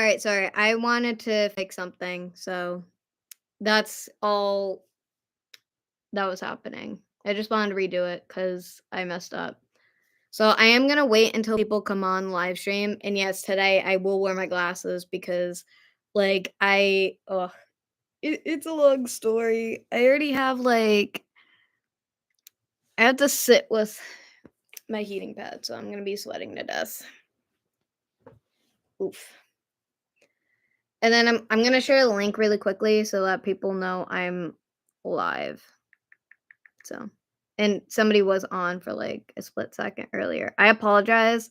Alright, sorry. I wanted to fix something, so that's all that was happening. I just wanted to redo it because I messed up. So I am gonna wait until people come on live stream, and yes, today I will wear my glasses because, like, it's a long story. I already have, I have to sit with my heating pad, so I'm gonna be sweating to death. Oof. And then I'm gonna share the link really quickly so that people know I'm live. So, and somebody was on for like a split second earlier. I apologize.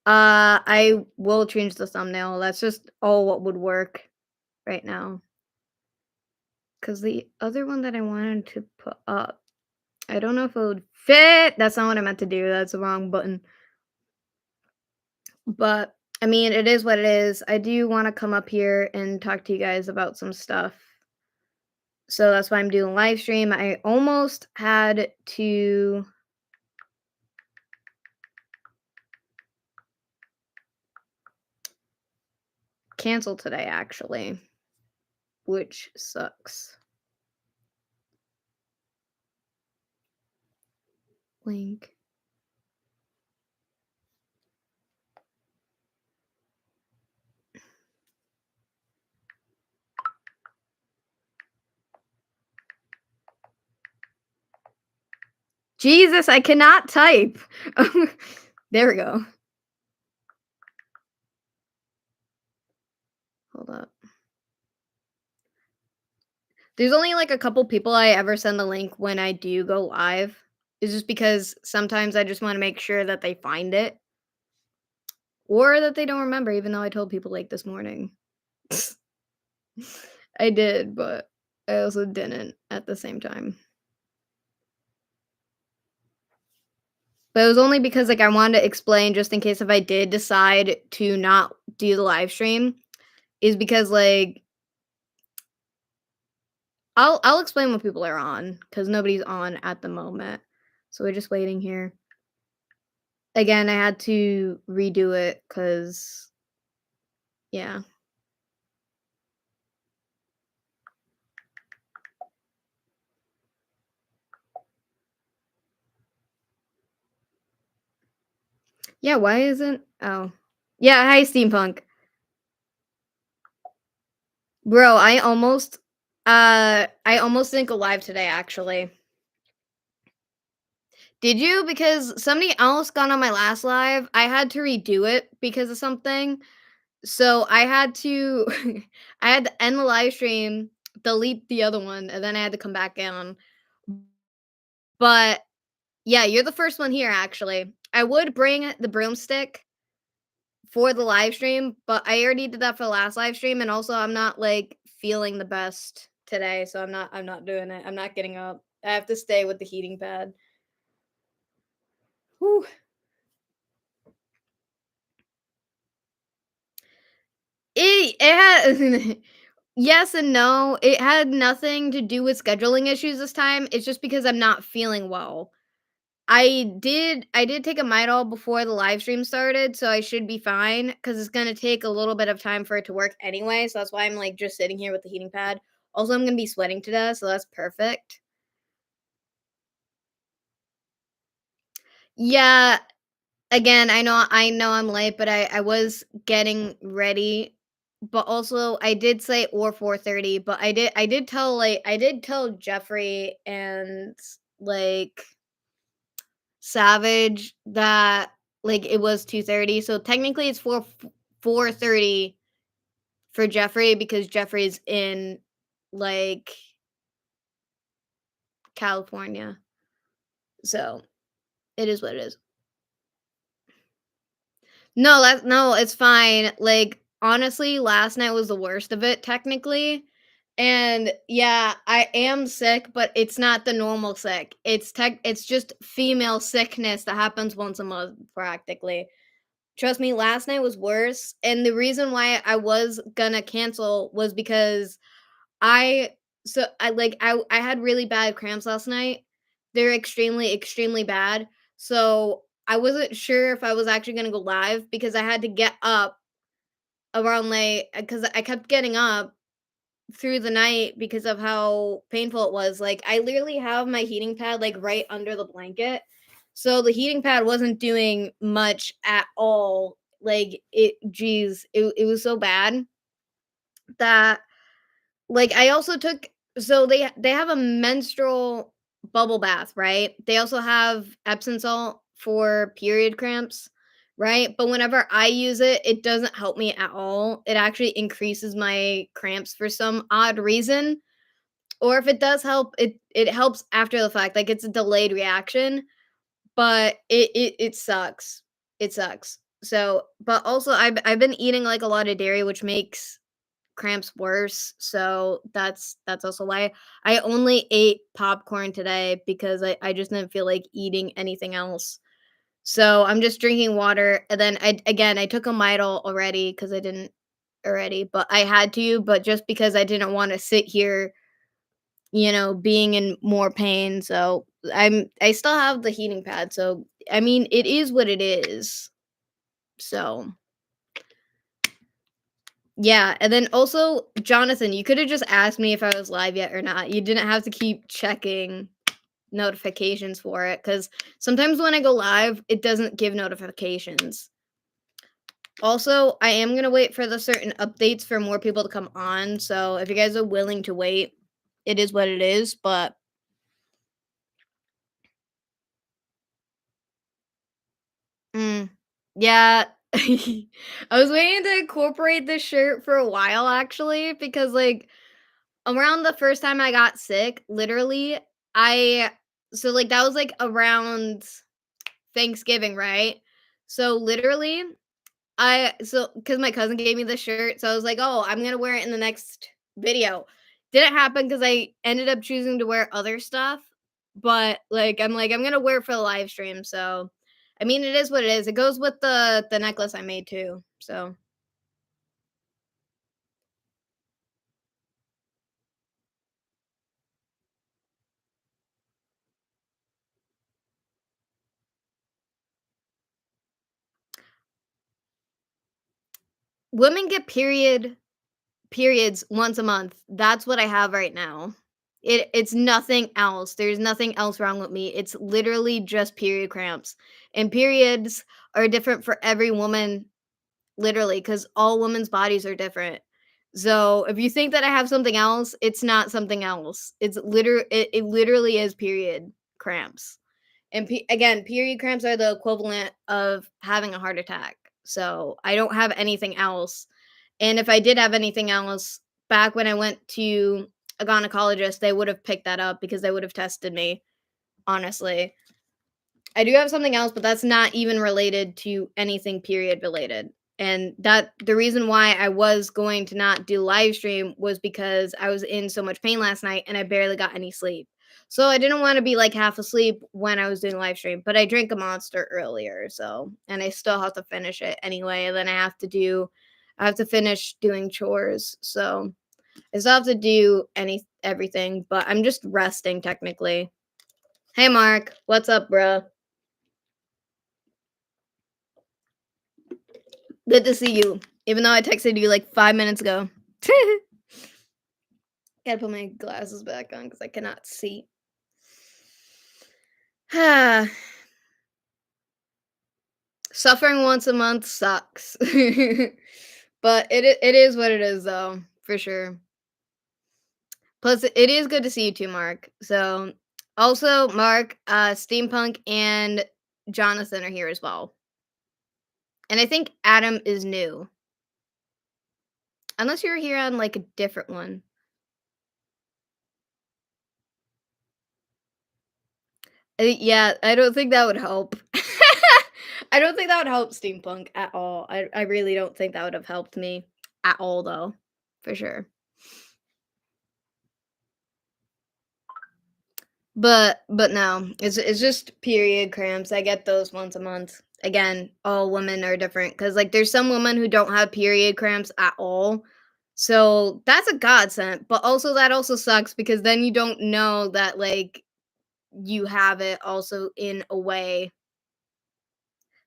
I will change the thumbnail. That's just all what would work right now. Cause the other one that I wanted to put up, I don't know if it would fit. That's not what I meant to do. That's the wrong button. But I mean, it is what it is. I do want to come up here and talk to you guys about some stuff. So that's why I'm doing live stream. I almost had to cancel today, actually, which sucks. Link. Jesus, I cannot type. There we go. Hold up. There's only like a couple people I ever send the link when I do go live. It's just because sometimes I just want to make sure that they find it or that they don't remember, even though I told people like this morning. I did, but I also didn't at the same time. But it was only because like I wanted to explain just in case if I did decide to not do the live stream is because like I'll explain when people are on cuz nobody's on at the moment. So we're just waiting here. Again, I had to redo it cuz yeah. Yeah, why isn't oh. Yeah, hi steampunk. Bro, I almost didn't go live today actually. Did you? Because somebody else got on my last live. I had to redo it because of something. So I had to I had to end the live stream, delete the other one, and then I had to come back in. But yeah, you're the first one here actually. I would bring the broomstick for the live stream, but I already did that for the last live stream, and also I'm not like feeling the best today, so I'm not doing it. I'm not getting up. I have to stay with the heating pad. Whew. It had yes and no. It had nothing to do with scheduling issues this time. It's just because I'm not feeling well. I did take a Midol before the live stream started, so I should be fine because it's gonna take a little bit of time for it to work anyway. So that's why I'm like just sitting here with the heating pad. Also, I'm gonna be sweating to death, so that's perfect. Yeah, again, I know I'm late, but I was getting ready. But also I did say or 4:30, but I did tell Jeffrey and like Savage that like it was 2:30. So technically it's 4:30 for Jeffrey because Jeffrey's in like California. So it is what it is. No, it's fine. Like, honestly, last night was the worst of it technically. And yeah, I am sick, but it's not the normal sick. It's just female sickness that happens once a month practically. Trust me, last night was worse. And the reason why I was gonna cancel was because I I had really bad cramps last night. They're extremely, extremely bad. So I wasn't sure if I was actually gonna go live because I had to get up around like because I kept getting up through the night because of how painful it was. Like I literally have my heating pad like right under the blanket. So the heating pad wasn't doing much at all. Like it was so bad that like I also took so they have a menstrual bubble bath, right? They also have Epsom salt for period cramps, right? But whenever I use it, it doesn't help me at all. It actually increases my cramps for some odd reason. Or if it does help, it helps after the fact. Like it's a delayed reaction, but it sucks. It sucks. So, but also I've been eating like a lot of dairy, which makes cramps worse. So that's also why I only ate popcorn today because I just didn't feel like eating anything else. So I'm just drinking water, and then I took a Midol already because I didn't already, but I had to, but just because I didn't want to sit here, being in more pain. So I still have the heating pad. So I mean, it is what it is. So yeah, and then also, Jonathan, you could have just asked me if I was live yet or not. You didn't have to keep checking notifications for it because sometimes when I go live, it doesn't give notifications. Also, I am gonna wait for the certain updates for more people to come on. So if you guys are willing to wait, it is what it is. But mm, yeah, I was waiting to incorporate this shirt for a while actually because like around the first time I got sick, literally, I so, like, that was, like, around Thanksgiving, right? So, literally, because my cousin gave me the shirt, so I was like, "Oh, I'm gonna wear it in the next video." Didn't happen because I ended up choosing to wear other stuff, but, like, I'm gonna wear it for the live stream, so, I mean, it is what it is. It goes with the necklace I made too, so women get periods once a month. That's what I have right now. It's nothing else. There's nothing else wrong with me. It's literally just period cramps. And periods are different for every woman, literally, because all women's bodies are different. So if you think that I have something else, it's not something else. It literally is period cramps. And again, period cramps are the equivalent of having a heart attack. So I don't have anything else, and if I did have anything else, back when I went to a gynecologist, they would have picked that up because they would have tested me, honestly. I do have something else, but that's not even related to anything period related. And that the reason why I was going to not do live stream was because I was in so much pain last night and I barely got any sleep. So I didn't want to be like half asleep when I was doing live stream, but I drank a monster earlier, so and I still have to finish it anyway. And then I have to finish doing chores. So I still have to do everything, but I'm just resting technically. Hey Mark, what's up, bro? Good to see you. Even though I texted you like 5 minutes ago. Gotta put my glasses back on because I cannot see. Suffering once a month sucks. But it is what it is though, for sure. Plus it is good to see you too, Mark. So also Mark, Steampunk and Jonathan are here as well. And I think Adam is new. Unless you're here on like a different one. Yeah, I don't think that would help. I don't think that would help Steampunk at all. I really don't think that would have helped me at all, though, for sure. But no, it's just period cramps. I get those once a month. Again, all women are different because like there's some women who don't have period cramps at all. So that's a godsend. But also that also sucks because then you don't know that like you have it also in a way.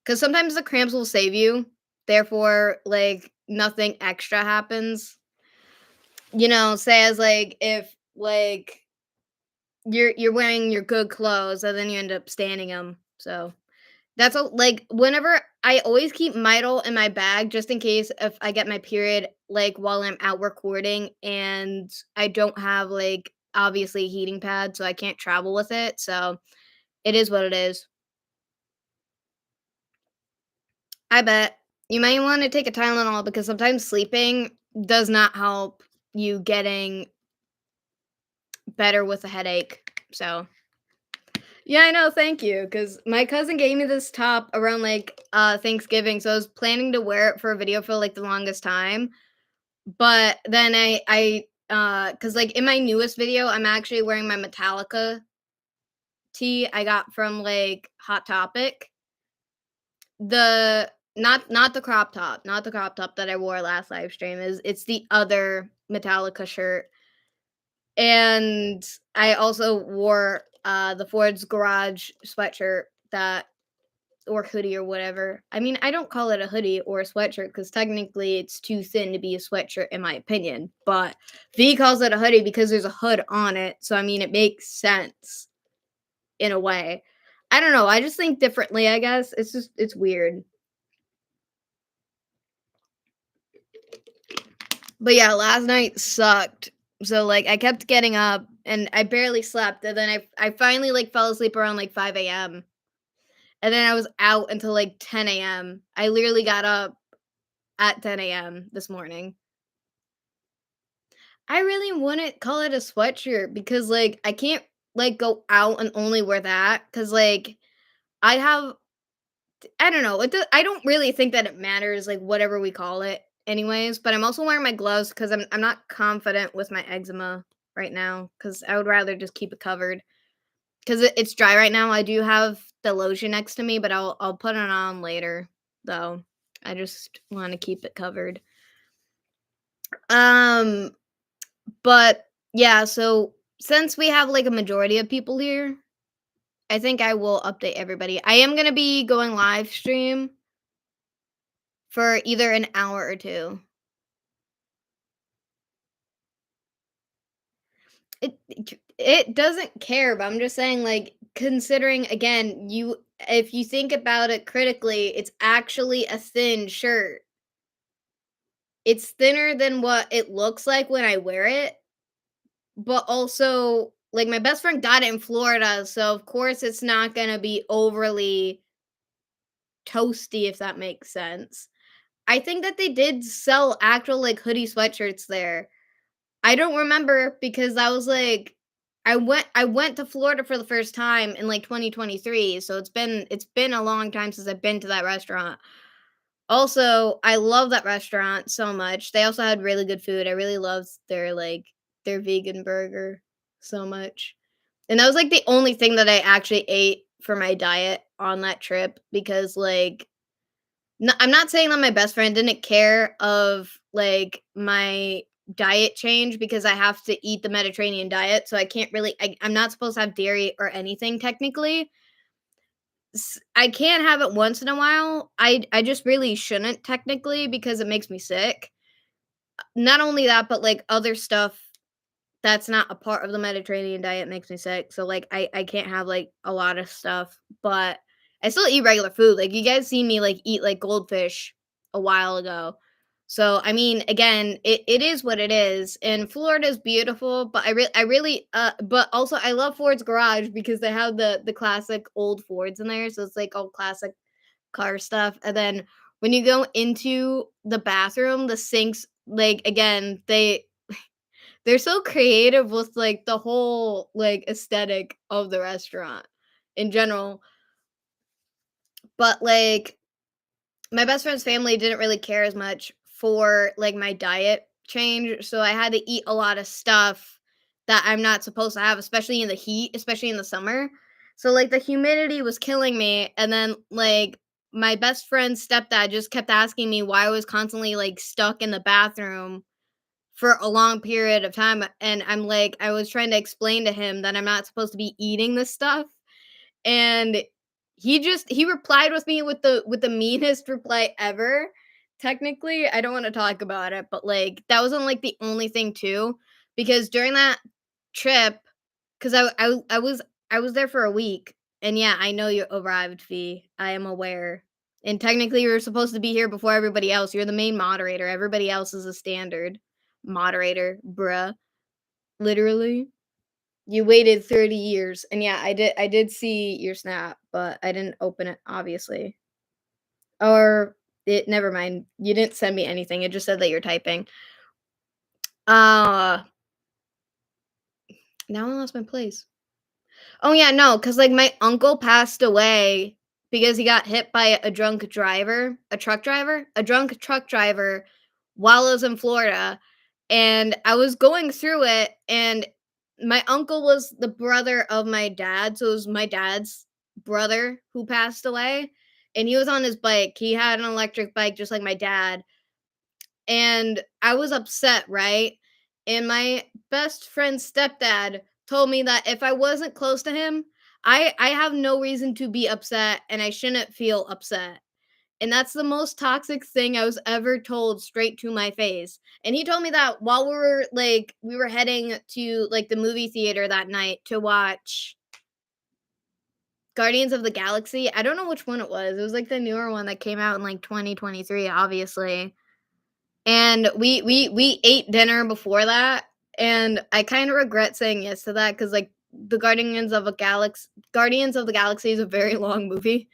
Because sometimes the cramps will save you. Therefore, like, nothing extra happens. Say as like if like you're wearing your good clothes and then you end up standing them. So that's a like whenever I always keep Midol in my bag just in case if I get my period like while I'm out recording and I don't have like obviously a heating pad so I can't travel with it. So it is what it is. I bet. You might want to take a Tylenol because sometimes sleeping does not help you getting better with a headache. So, yeah, I know, thank you. Cause my cousin gave me this top around, like, Thanksgiving, so I was planning to wear it for a video for, like, the longest time, but then cause, like, in my newest video, I'm actually wearing my Metallica tee I got from, like, Hot Topic. The not the crop top, not the crop top that I wore last live stream, it's the other Metallica shirt, and I also wore, the Ford's Garage sweatshirt that or hoodie or whatever. I mean, I don't call it a hoodie or a sweatshirt because technically it's too thin to be a sweatshirt in my opinion, but V calls it a hoodie because there's a hood on it, so, I mean, it makes sense in a way. I don't know, I just think differently, I guess. It's weird. But yeah, last night sucked. So, like, I kept getting up and I barely slept, and then I finally, like, fell asleep around, like, 5 AM, and then I was out until, like, 10 AM. I literally got up at 10 AM this morning. I really wouldn't call it a sweatshirt because, like, I can't, like, go out and only wear that because like, I have I don't know, I don't really think that it matters, like, whatever we call it anyways, but I'm also wearing my gloves because 'cause I'm not confident with my eczema right now because I would rather just keep it covered 'cause it's dry right now. I do have the lotion next to me, but I'll put it on later, though. I just wanna keep it covered. Um, but, yeah, so since we have, like, a majority of people here, I think I will update everybody. I am gonna be going live stream for either an hour or 2. It doesn't care, but I'm just saying, like, considering again, you if you think about it critically, it's actually a thin shirt. It's thinner than what it looks like when I wear it, but also, like, my best friend got it in Florida, so of course it's not gonna be overly toasty, if that makes sense. I think that they did sell actual, like, hoodie sweatshirts there. I don't remember because I was like I went to Florida for the first time in like 2023, so it's been a long time since I've been to that restaurant. Also, I love that restaurant so much. They also had really good food. I really loved their vegan burger so much. And that was like the only thing that I actually ate for my diet on that trip because like no, I'm not saying that my best friend didn't care of, like, my diet change because I have to eat the Mediterranean diet, so I can't really I'm not supposed to have dairy or anything technically. I can have it once in a while. I just really shouldn't technically because it makes me sick. Not only that, but, like, other stuff that's not a part of the Mediterranean diet makes me sick, so, like, I can't have, like, a lot of stuff, but I still eat regular food, like, you guys see me, like, eat, like, goldfish a while ago. So, I mean, again, it is what it is, and Florida's beautiful, but I really, but also I love Ford's Garage because they have the classic old Fords in there, so it's, like, all classic car stuff, and then when you go into the bathroom, the sinks, like, again, they're so creative with, like, the whole, like, aesthetic of the restaurant in general, but, like, my best friend's family didn't really care as much for, like, my diet change, so I had to eat a lot of stuff that I'm not supposed to have, especially in the heat, especially in the summer. So, like, the humidity was killing me, and then, like, my best friend's stepdad just kept asking me why I was constantly, like, stuck in the bathroom for a long period of time, and I'm like I was trying to explain to him that I'm not supposed to be eating this stuff, and he replied with me with the meanest reply ever, technically, I don't wanna talk about it, but, like, that wasn't, like, the only thing too, because during that trip, 'cause I was there for a week, and yeah, I know you arrived, V. I am aware. And technically, you're supposed to be here before everybody else. You're the main moderator. Everybody else is a standard moderator, bruh. Literally. You waited 30 years. And yeah, I did see your snap, but I didn't open it, obviously. Or it never mind. You didn't send me anything. It just said that you're typing. Uh Now I lost my place. Oh, yeah, no, cause like, my uncle passed away because he got hit by a drunk driver, a drunk truck driver while I was in Florida, and I was going through it, and my uncle was the brother of my dad, so it was my dad's brother who passed away, and he was on his bike. He had an electric bike just like my dad, and I was upset, right? And my best friend's stepdad told me that if I wasn't close to him, I have no reason to be upset and I shouldn't feel upset. And that's the most toxic thing I was ever told straight to my face. And he told me that while we were heading to like the movie theater that night to watch Guardians of the Galaxy. I don't know which one it was. It was like the newer one that came out in like 2023, obviously. And we ate dinner before that, and I kinda regret saying yes to that because like, the Guardians of the Galaxy is a very long movie.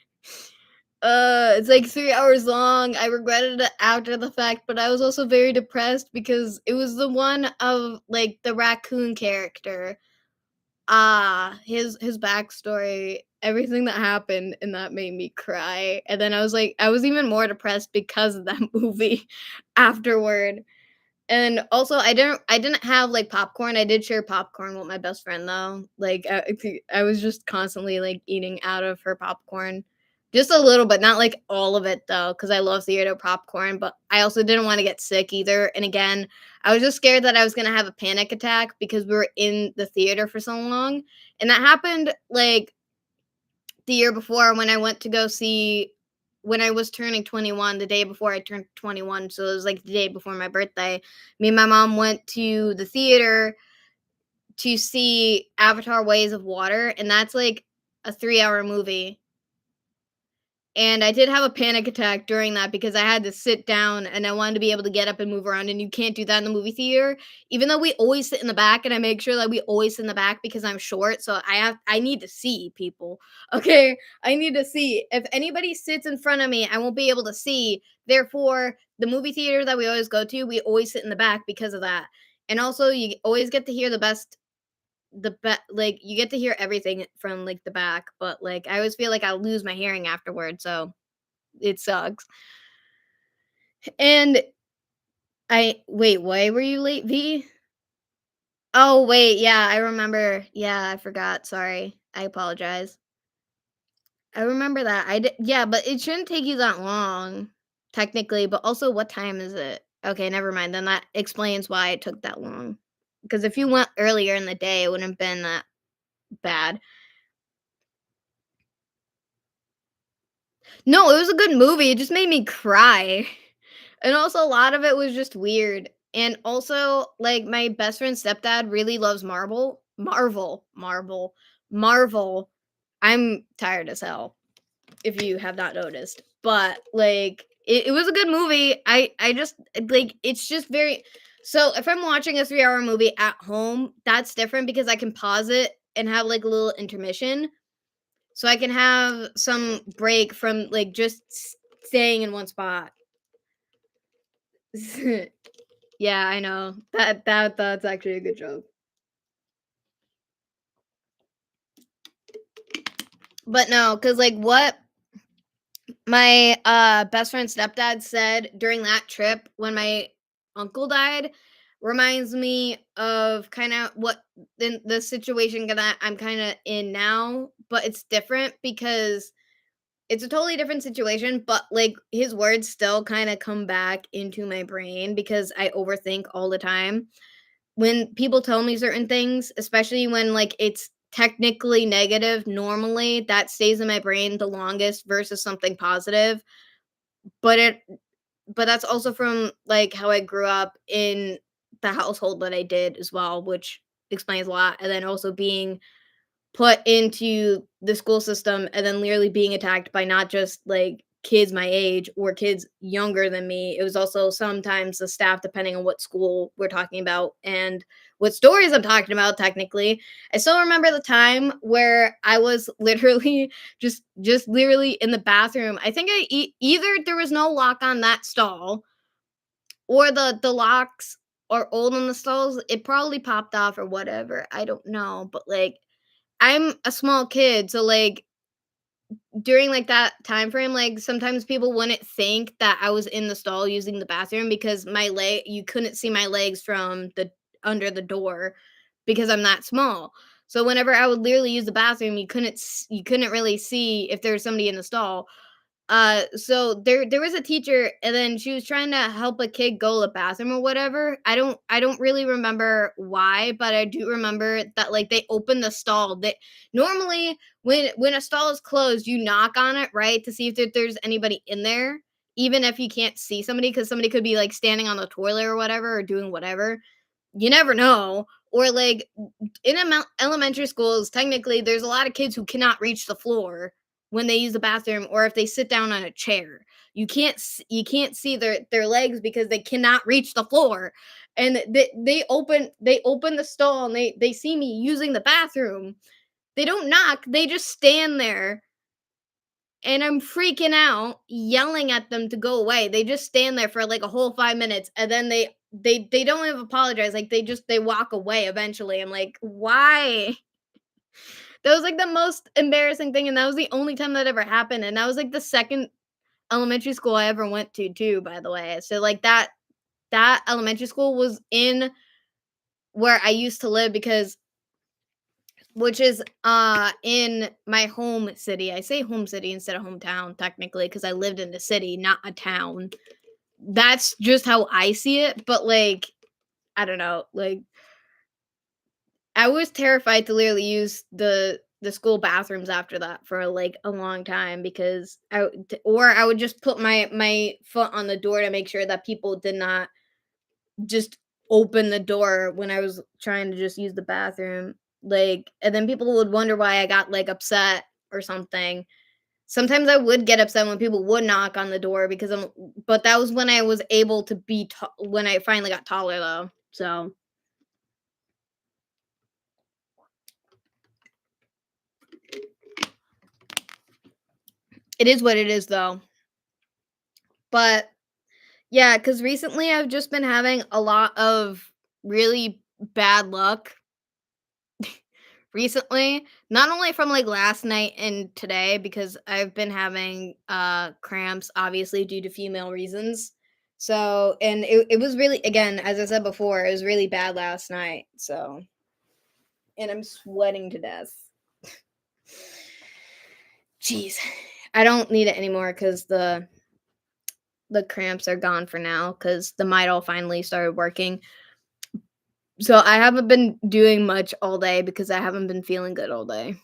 It's like 3 hours long. I regretted it after the fact, but I was also very depressed because it was the one of, like, the raccoon character. His backstory, everything that happened, and that made me cry, and then I was even more depressed because of that movie afterward. And also, I didn't have, like, popcorn. I did share popcorn with my best friend, though. Like, I was just constantly, like, eating out of her popcorn. Just a little bit, not, like, all of it, though, because I love theater popcorn, but I also didn't wanna get sick either, and again, I was just scared that I was gonna have a panic attack because we were in the theater for so long, and that happened, like, the year before when I went to go see when I was turning 21, the day before I turned 21, so it was like the day before my birthday. Me and my mom went to the theater to see Avatar: Ways of Water, and that's like a 3-hour movie. And I did have a panic attack during that because I had to sit down and I wanted to be able to get up and move around, and you can't do that in the movie theater. Even though we always sit in the back, and I make sure that we always sit in the back because I'm short, so I need to see people. Okay? I need to see. If anybody sits in front of me, I won't be able to see. Therefore, the movie theater that we always go to, we always sit in the back because of that. And also, you always get to hear like, you get to hear everything from, like, the back, but, like, I always feel like I'll lose my hearing afterwards, so it sucks. And I wait, why were you late, V? Oh, wait, yeah, I remember. Yeah, I forgot, sorry. I apologize. I remember that. Yeah, but it shouldn't take you that long, technically, but also what time is it? Okay, never mind, then that explains why it took that long. Because if you went earlier in the day, it wouldn't have been that bad. No, it was a good movie, it just made me cry. And also a lot of it was just weird. And also, like, my best friend's stepdad really loves Marvel. I'm tired as hell, if you have not noticed. But, like, it was a good movie. I just like, it's just very so if I'm watching a 3-hour movie at home, that's different because I can pause it and have, like, a little intermission. So I can have some break from, like, just staying in one spot. Yeah, I know. That's actually a good joke. But no, cause like, what my, best friend's stepdad said during that trip when my uncle died reminds me of kinda what the situation that I'm kinda in now, but it's different because it's a totally different situation, but, like, his words still kinda come back into my brain because I overthink all the time. When people tell me certain things, especially when, like, it's technically negative, normally that stays in my brain the longest versus something positive, but but that's also from, like, how I grew up in the household that I did as well, which explains a lot, and then also being put into the school system and then literally being attacked by not just like kids my age or kids younger than me. It was also sometimes the staff, depending on what school we're talking about and what stories I'm talking about. Technically, I still remember the time where I was literally just literally in the bathroom. I think either there was no lock on that stall or the locks are old on the stalls. It probably popped off or whatever. I don't know, but like I'm a small kid, so, like, during, like, that time frame, like, sometimes people wouldn't think that I was in the stall using the bathroom because my leg you couldn't see my legs from the under the door because I'm that small. So whenever I would literally use the bathroom, you couldn't really see if there was somebody in the stall. So there was a teacher, and then she was trying to help a kid go to the bathroom or whatever. I don't really remember why, but I do remember that like they opened the stall. That normally when a stall is closed, you knock on it, right, to see if there's anybody in there, even if you can't see somebody, because somebody could be like standing on the toilet or whatever or doing whatever. You never know. Or like in elementary schools, technically, there's a lot of kids who cannot reach the floor when they use the bathroom, or if they sit down on a chair. You can't see their legs because they cannot reach the floor. And they open the stall and they see me using the bathroom. They don't knock, they just stand there, and I'm freaking out, yelling at them to go away. They just stand there for like a whole 5 minutes, and then they don't even apologize. Like they walk away eventually. I'm like, why? That was like the most embarrassing thing, and that was the only time that ever happened. And that was like the second elementary school I ever went to too, by the way. So like that elementary school was in where I used to live, because which is in my home city. I say home city instead of hometown technically because I lived in the city, not a town. That's just how I see it, but like I don't know, like I was terrified to literally use the school bathrooms after that for like a long time, because or I would just put my foot on the door to make sure that people did not just open the door when I was trying to just use the bathroom. Like, and then people would wonder why I got like upset or something. Sometimes I would get upset when people would knock on the door because but that was when I was able to when I finally got taller though. So it is what it is though. But yeah, because recently I've just been having a lot of really bad luck recently. Not only from like last night and today, because I've been having cramps, obviously due to female reasons. So and it was really, again, as I said before, it was really bad last night. So and I'm sweating to death. Jeez. I don't need it anymore because the cramps are gone for now because the Midol finally started working. So I haven't been doing much all day because I haven't been feeling good all day.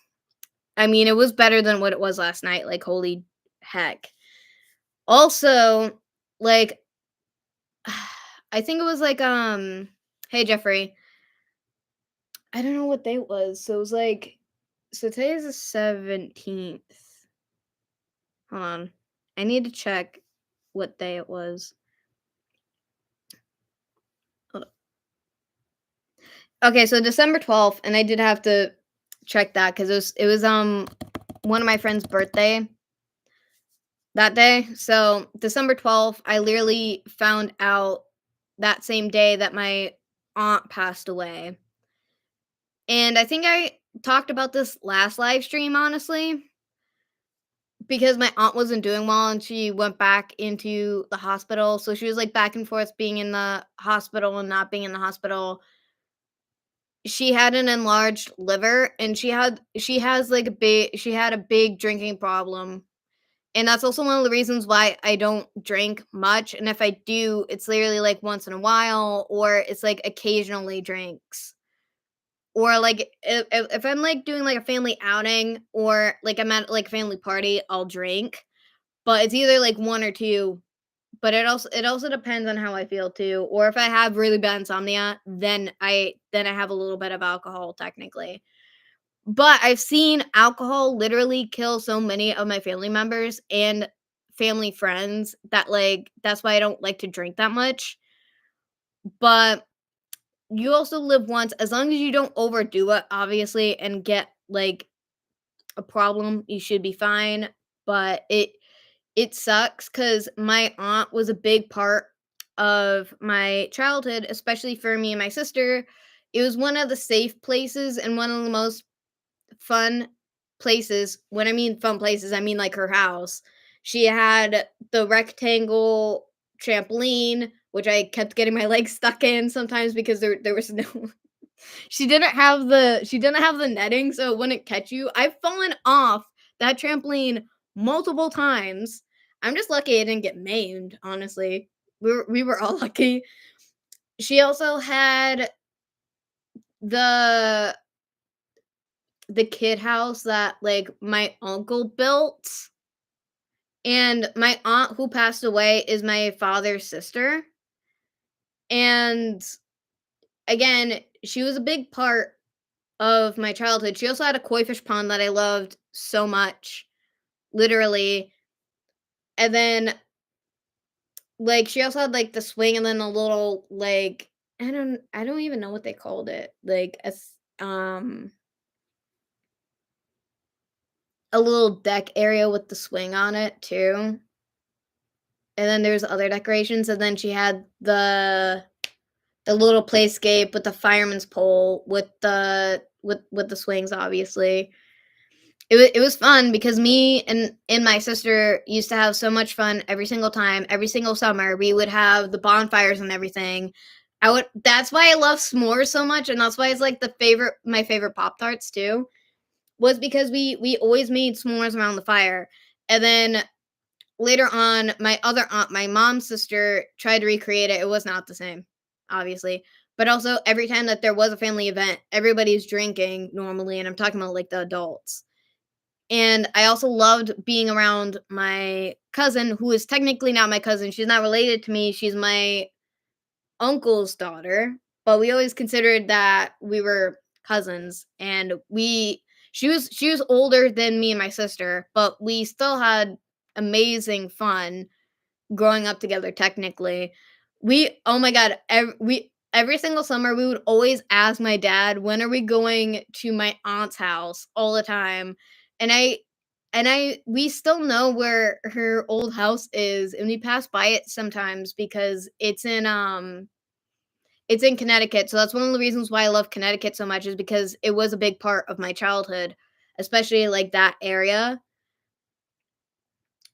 I mean, it was better than what it was last night, like, holy heck. Also, like, I think it was like, hey, Jeffrey, I don't know what day it was. So it was like, so today is the 17th. Hold on. I need to check what day it was. Hold on. Okay, so December 12th, and I did have to check that because it was one of my friend's birthday that day. So December 12th, I literally found out that same day that my aunt passed away. And I think I talked about this last live stream, honestly, because my aunt wasn't doing well and she went back into the hospital. So she was like back and forth being in the hospital and not being in the hospital. She had an enlarged liver, and she had a big drinking problem. And that's also one of the reasons why I don't drink much, and if I do, it's literally, like, once in a while, or it's, like, occasionally drinks. Or, like, if I'm, like, doing, like, a family outing or, like, I'm at, like, a family party, I'll drink, but it's either, like, 1 or 2, but it also depends on how I feel too, or if I have really bad insomnia, then I have a little bit of alcohol technically. But I've seen alcohol literally kill so many of my family members and family friends that, like, that's why I don't like to drink that much. But you also live once, as long as you don't overdo it, obviously, and get, like, a problem, you should be fine. But it sucks because my aunt was a big part of my childhood, especially for me and my sister. It was one of the safe places and one of the most fun places. When I mean fun places, I mean like her house. She had the rectangle trampoline, which I kept getting my legs stuck in sometimes because there was no she didn't have the netting, so it wouldn't catch you. I've fallen off that trampoline multiple times. I'm just lucky I didn't get maimed, honestly. We were all lucky. She also had the the kid house that, like, my uncle built, and my aunt who passed away is my father's sister, and, again, she was a big part of my childhood. She also had a koi fish pond that I loved so much, literally, and then, like, she also had, like, the swing and then a little, like, I don't even know what they called it, like, a little deck area with the swing on it too. And then there's other decorations, and then she had the little playscape with the fireman's pole with the swings, obviously. It was fun because me and my sister used to have so much fun every single time, every single summer. We would have the bonfires and everything. I would That's why I love s'mores so much, and that's why it's like my favorite Pop Tarts too, was because we always made s'mores around the fire. And then later on, my other aunt, my mom's sister, tried to recreate it. It was not the same, obviously. But also, every time that there was a family event, everybody's drinking normally, and I'm talking about like the adults. And I also loved being around my cousin, who is technically not my cousin. She's not related to me. She's my uncle's daughter, but we always considered that we were cousins. And she was older than me and my sister, but we still had amazing fun growing up together technically. We Oh my god, every single summer we would always ask my dad, "When are we going to my aunt's house?" all the time. And I we still know where her old house is, and we pass by it sometimes because it's in Connecticut. So that's one of the reasons why I love Connecticut so much, is because it was a big part of my childhood, especially like that area.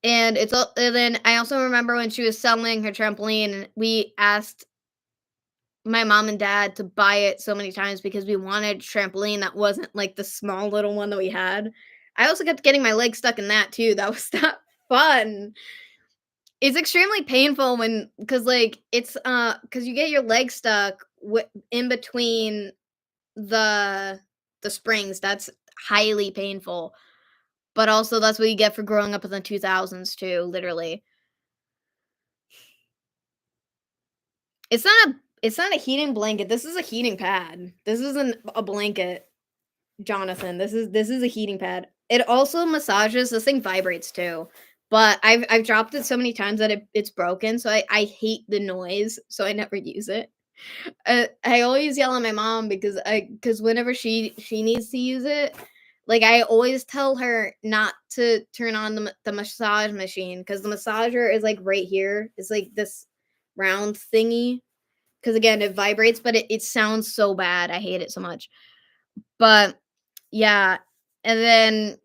And then I also remember when she was selling her trampoline, and we asked my mom and dad to buy it so many times because we wanted a trampoline that wasn't like the small little one that we had. I also kept getting my leg stuck in that too. That was not fun. It's extremely painful when, because like because you get your leg stuck in between the the springs. That's highly painful. But also that's what you get for growing up in the 2000s too, literally. It's not a heating blanket, this is a heating pad. This isn't a blanket, Jonathan. This is a heating pad. It also massages. This thing vibrates too, but I've dropped it so many times that it's broken, so I hate the noise, so I never use it. I always yell at my mom because whenever she needs to use it, like, I always tell her not to turn on the massage machine because the massager is, like, right here. It's, like, this round thingy. Because again, it vibrates, but it sounds so bad. I hate it so much. But yeah, and then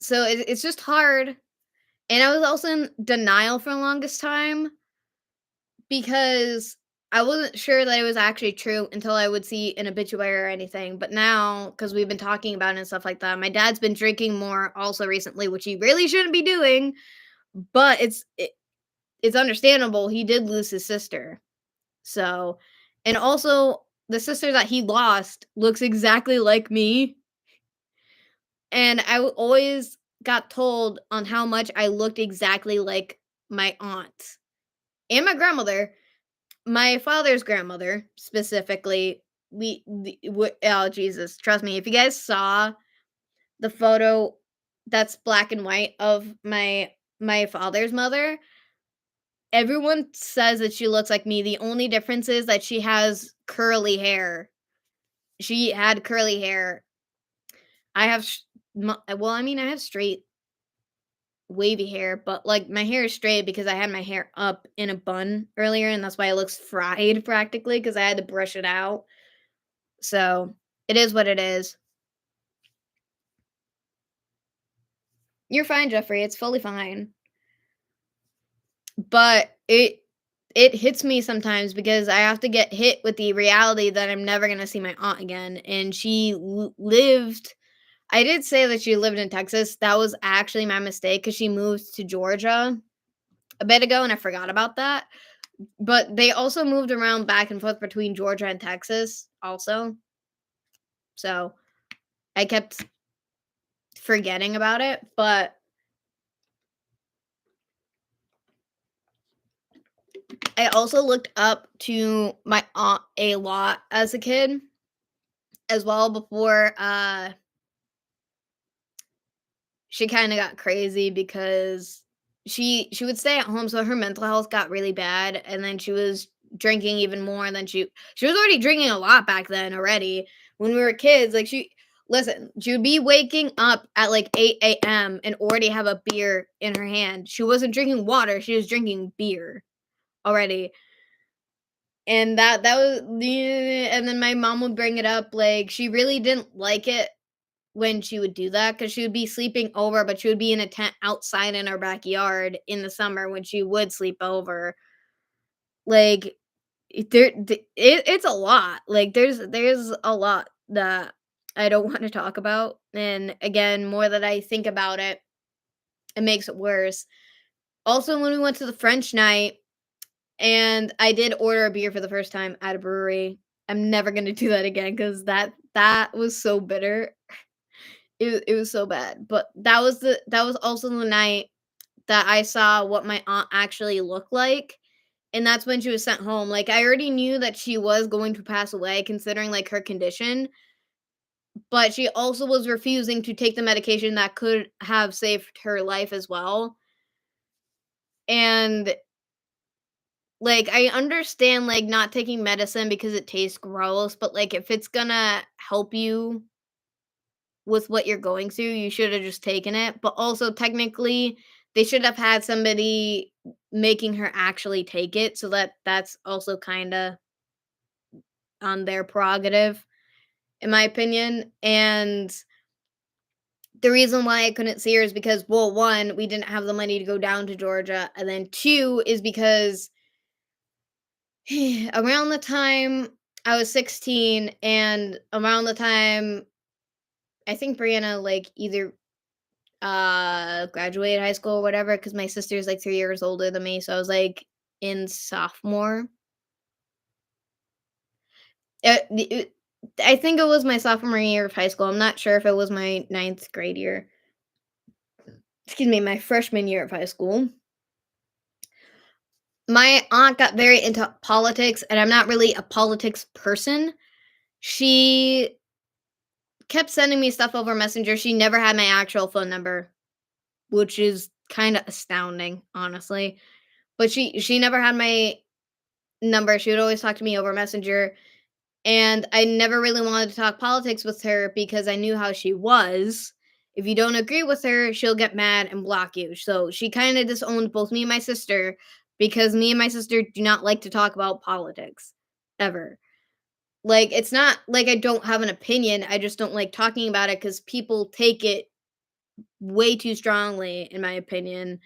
so it's just hard. And I was also in denial for the longest time because I wasn't sure that it was actually true until I would see an obituary or anything. But now, because we've been talking about it and stuff like that, my dad's been drinking more also recently, which he really shouldn't be doing. But it's understandable. He did lose his sister. So, and also the sister that he lost looks exactly like me, and always got told on how much I looked exactly like my aunt and my grandmother, my father's grandmother specifically. Oh Jesus, trust me, if you guys saw the photo that's black and white of my father's mother, everyone says that she looks like me. The only difference is that she has curly hair. She had curly hair. I have well, I mean, I have straight wavy hair, but like my hair is straight because I had my hair up in a bun earlier, and that's why it looks fried practically because I had to brush it out. So it is what it is. You're fine, Jeffrey. It's fully fine. But it hits me sometimes because I have to get hit with the reality that I'm never gonna see my aunt again, and she lived. I did say that she lived in Texas. That was actually my mistake because she moved to Georgia a bit ago, and I forgot about that. But they also moved around back and forth between Georgia and Texas also. So I kept forgetting about it, but I also looked up to my aunt a lot as a kid as well before she kind of got crazy because she would stay at home, so her mental health got really bad, and then she was drinking even more than she was already drinking a lot back then already when we were kids. Like she would be waking up at like 8 a.m. and already have a beer in her hand. She wasn't drinking water, she was drinking beer already. And that was the and then my mom would bring it up, like, she really didn't like it when she would do that because she would be sleeping over, but she would be in a tent outside in our backyard in the summer when she would sleep over. Like, it's a lot. Like, there's a lot that I don't wanna talk about, and again, more that I think about it, it makes it worse. Also, when we went to the French night and I did order a beer for the first time at a brewery, I'm never gonna do that again because that was so bitter. It was so bad, but that was also the night that I saw what my aunt actually looked like, and that's when she was sent home. Like, I already knew that she was going to pass away considering, like, her condition, but she also was refusing to take the medication that could have saved her life as well, and, like, I understand, like, not taking medicine because it tastes gross, but, like, if it's gonna help you with what you're going through, you should have just taken it. But also, technically, they should have had somebody making her actually take it, so that's also kind of on their prerogative, in my opinion. And the reason why I couldn't see her is because, well, one, we didn't have the money to go down to Georgia, and then two is because around the time I was 16 and around the time I think Brianna like either graduated high school or whatever, because my sister's, like, 3 years older than me, so I was, like, in sophomore. It I think it was my sophomore year of high school, I'm not sure if it was my ninth grade year. Excuse me, my freshman year of high school. My aunt got very into politics, and I'm not really a politics person. She kept sending me stuff over Messenger, she never had my actual phone number, which is kinda astounding, honestly. But she never had my number. She would always talk to me over Messenger, and I never really wanted to talk politics with her because I knew how she was. If you don't agree with her, she'll get mad and block you. So she kind of disowned both me and my sister because me and my sister do not like to talk about politics ever. Like, it's not like I don't have an opinion. I just don't like talking about it because people take it way too strongly, in my opinion.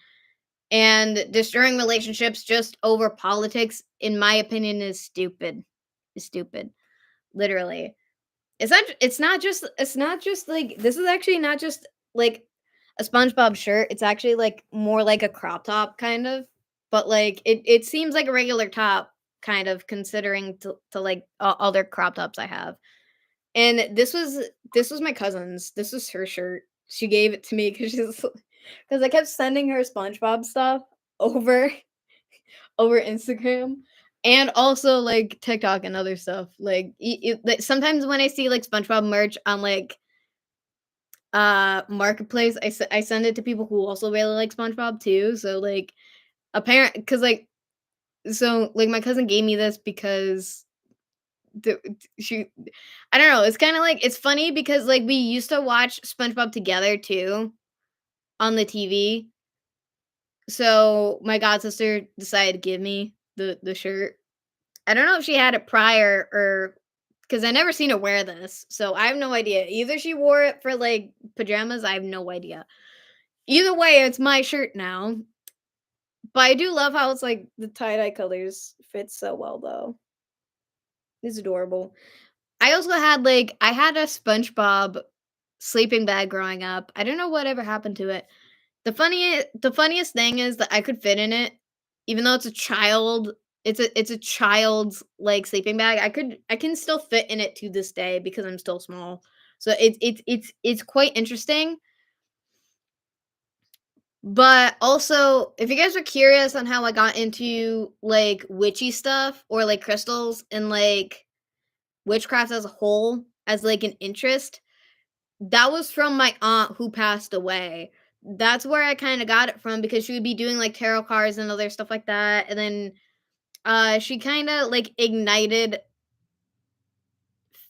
And destroying relationships just over politics, in my opinion, is stupid. Is stupid. Literally. It's not just like this is actually not just like a SpongeBob shirt. It's actually like more like a crop top kind of. But like it seems like a regular top kind of considering to like other crop tops I have. And this was my cousin's. This was her shirt. She gave it to me because she's because I kept sending her SpongeBob stuff over over Instagram and also like TikTok and other stuff. Like sometimes when I see like SpongeBob merch on like marketplace, I send it to people who also really like SpongeBob too. So like apparent because like so like my cousin gave me this because the, she I don't know, it's kind of like it's funny because like we used to watch SpongeBob together too on the TV. So my god sister decided to give me the shirt. I don't know if she had it prior or because I never seen her wear this, so I have no idea. Either she wore it for like pajamas, I have no idea. Either way, it's my shirt now. But I do love how it's like the tie-dye colors fit so well though. It's adorable. I also had like I had a SpongeBob sleeping bag growing up. I don't know whatever happened to it. The funniest thing is that I could fit in it, even though it's a child's like sleeping bag. I can still fit in it to this day because I'm still small. So it's quite interesting. But also, if you guys are curious on how I got into like witchy stuff or like crystals and like witchcraft as a whole as like an interest, that was from my aunt who passed away. That's where I kinda got it from because she would be doing, like, tarot cards and other stuff like that, and then, she kinda, like, ignited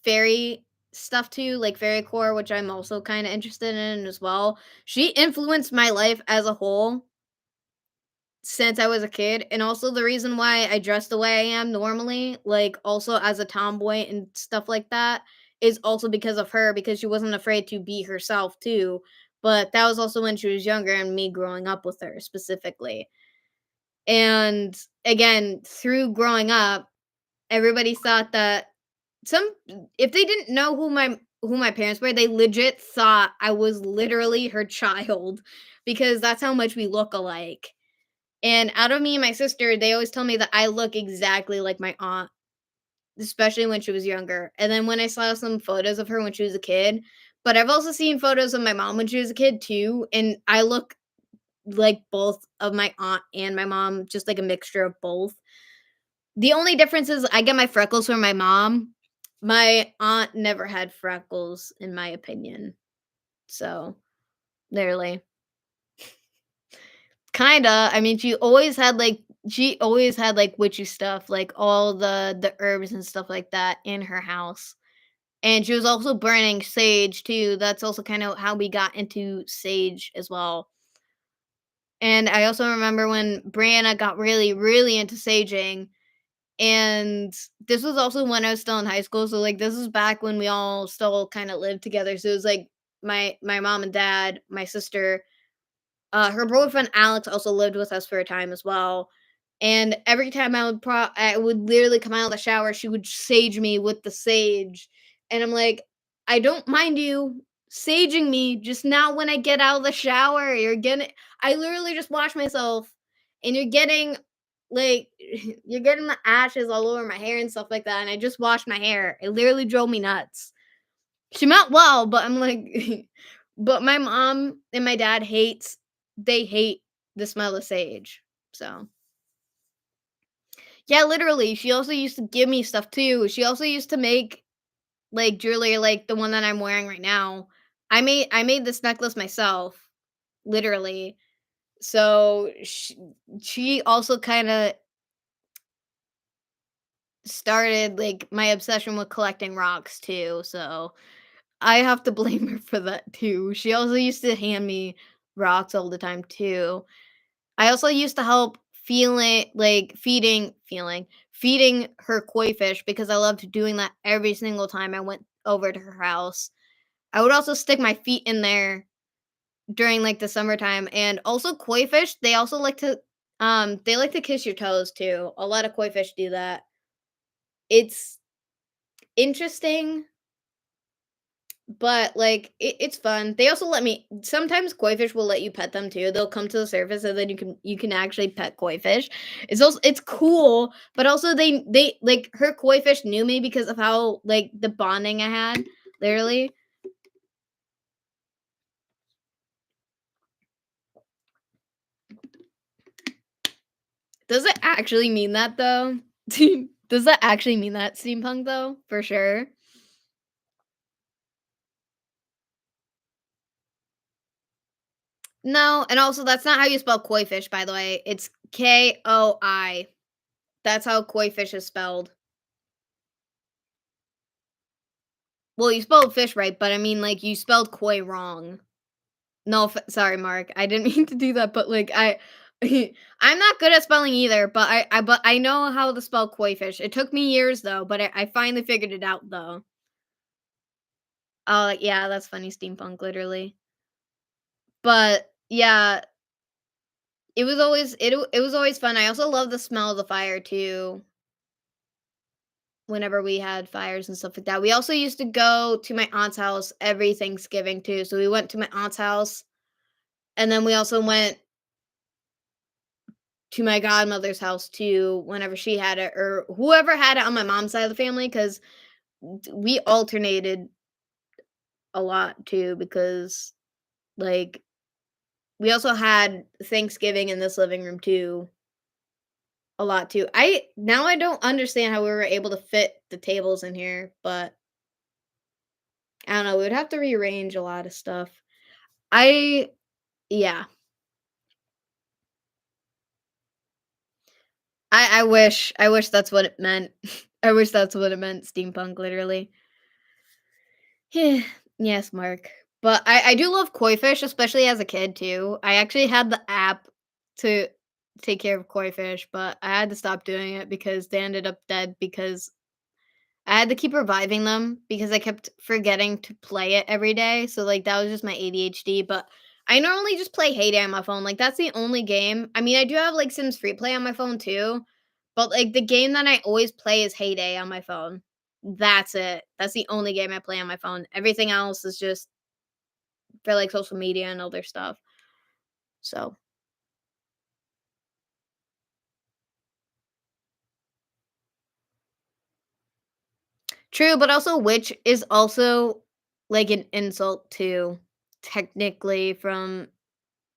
fairy stuff too, like fairy core, which I'm also kinda interested in as well. She influenced my life as a whole since I was a kid, and also the reason why I dress the way I am normally, like, also as a tomboy and stuff like that, is also because of her, because she wasn't afraid to be herself too, but that was also when she was younger and me growing up with her specifically. And, again, through growing up, everybody thought that some if they didn't know who my parents were, they legit thought I was literally her child because that's how much we look alike. And out of me and my sister, they always tell me that I look exactly like my aunt, especially when she was younger. And then when I saw some photos of her when she was a kid, but I've also seen photos of my mom when she was a kid too, and I look like both of my aunt and my mom, just like a mixture of both. The only difference is I get my freckles from my mom. My aunt never had freckles, in my opinion. So, literally. Kinda. I mean, she always had, like, witchy stuff, like, all the herbs and stuff like that in her house, and she was also burning sage too. That's also kinda how we got into sage as well, and I also remember when Brianna got really, really into saging, and this was also when I was still in high school, so, like, this was back when we all still kinda lived together, so it was, like, my mom and dad, my sister, her boyfriend Alex also lived with us for a time as well. And every time I would literally come out of the shower, she would sage me with the sage. And I'm like, I don't mind you saging me, just not when I get out of the shower. I literally just wash myself and you're getting like you're getting the ashes all over my hair and stuff like that. And I just washed my hair. It literally drove me nuts. She meant well, but I'm like but my mom and my dad they hate the smell of sage. So, yeah, literally, she also used to give me stuff too. She also used to make, like, jewelry like the one that I'm wearing right now. I made this necklace myself, literally. So, she also kinda started, like, my obsession with collecting rocks too, so I have to blame her for that too. She also used to hand me rocks all the time too. I also used to help feeding her koi fish because I loved doing that every single time I went over to her house. I would also stick my feet in there during like the summertime, and also koi fish, they like to kiss your toes too. A lot of koi fish do that. It's interesting. But, like, it's fun. They also let me sometimes koi fish will let you pet them too. They'll come to the surface and then you can actually pet koi fish. It's cool, but also they like, her koi fish knew me because of how, like, the bonding I had, literally. Does it actually mean that though? Does that actually mean that steampunk though? For sure. No, and also that's not how you spell koi fish, by the way. It's Koi. That's how koi fish is spelled. Well, you spelled fish right, but I mean, like, you spelled koi wrong. No, sorry, Mark. I didn't mean to do that, but like, I'm not good at spelling either. But I know how to spell koi fish. It took me years though, but I finally figured it out though. Oh, like, yeah, that's funny, steampunk, literally. But yeah, it was always fun. I also love the smell of the fire too. Whenever we had fires and stuff like that. We also used to go to my aunt's house every Thanksgiving too. So we went to my aunt's house, and then we also went to my godmother's house too whenever she had it, or whoever had it on my mom's side of the family, because we alternated a lot too, because like we also had Thanksgiving in this living room too a lot too. I don't understand how we were able to fit the tables in here, but I don't know, we would have to rearrange a lot of stuff. I Yeah. I wish that's what it meant. I wish that's what it meant, steampunk, literally. Yeah, yes, Mark. But I do love koi fish, especially as a kid too. I actually had the app to take care of koi fish, but I had to stop doing it because they ended up dead because I had to keep reviving them because I kept forgetting to play it every day. So like that was just my ADHD. But I normally just play Hay Day on my phone. Like that's the only game. I mean, I do have like Sims Free Play on my phone too, but like the game that I always play is Hay Day on my phone. That's it. That's the only game I play on my phone. Everything else is just for like social media and other stuff. So true, but also which is also like an insult too, technically from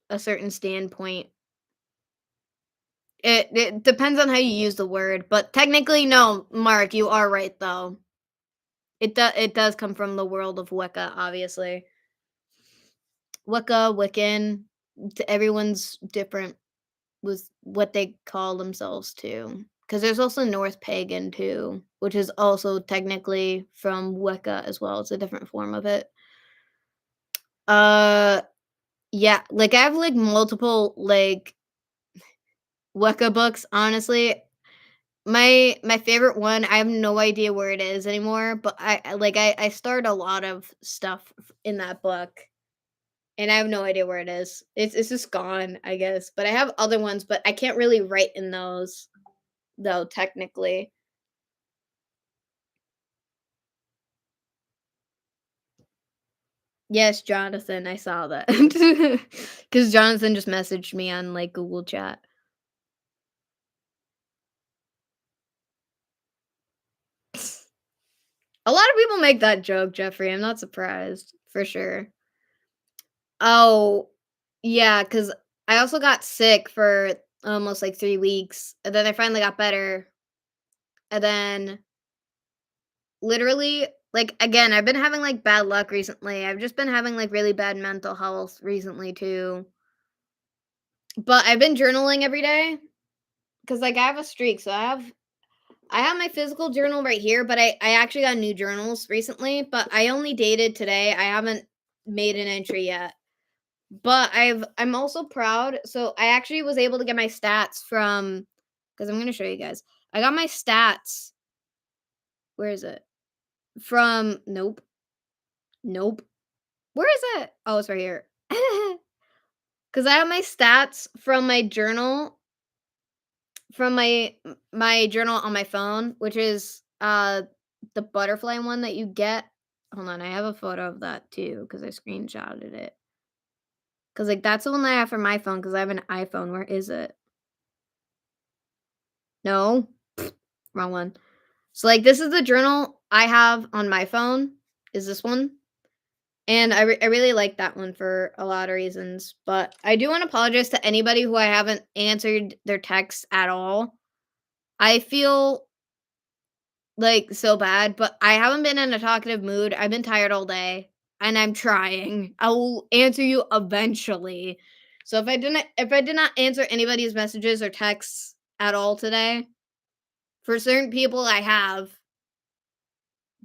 a certain standpoint. It depends on how you use the word, but technically, no, Mark, you are right though. It does come from the world of Wicca, obviously. Wicca, Wiccan, everyone's different with what they call themselves too. Because there's also North Pagan too, which is also technically from Wicca as well. It's a different form of it. Uh, yeah, like I have like multiple like Wicca books. Honestly, my favorite one, I have no idea where it is anymore, but I start a lot of stuff in that book, and I have no idea where it is. It's just gone, I guess. But I have other ones, but I can't really write in those though technically. Yes, Jonathan, I saw that. Cuz Jonathan just messaged me on like Google Chat. A lot of people make that joke, Jeffrey. I'm not surprised, for sure. Oh, yeah, cause I also got sick for almost, like, 3 weeks, and then I finally got better, and then literally like, again, I've been having, like, bad luck recently. I've just been having, like, really bad mental health recently too, but I've been journaling every day, cause like, I have a streak, so I have my physical journal right here, but I actually got new journals recently, but I only dated today. I haven't made an entry yet. But I'm also proud. So I actually was able to get my stats from because I'm gonna show you guys. I got my stats. Where is it? From nope. Nope. Where is it? Oh, it's right here. Cause I have my stats from my journal from my journal on my phone, which is the butterfly one that you get. Hold on, I have a photo of that too, because I screenshotted it. Cause like that's the one that I have for my phone, because I have an iPhone. Where is it? No, wrong one. So, like, this is the journal I have on my phone, is this one, And I really like that one for a lot of reasons, but I do wanna apologize to anybody who I haven't answered their texts at all. I feel, like, so bad, but I haven't been in a talkative mood. I've been tired all day, and I'm trying. I will answer you eventually. So if I did not answer anybody's messages or texts at all today, for certain people I have,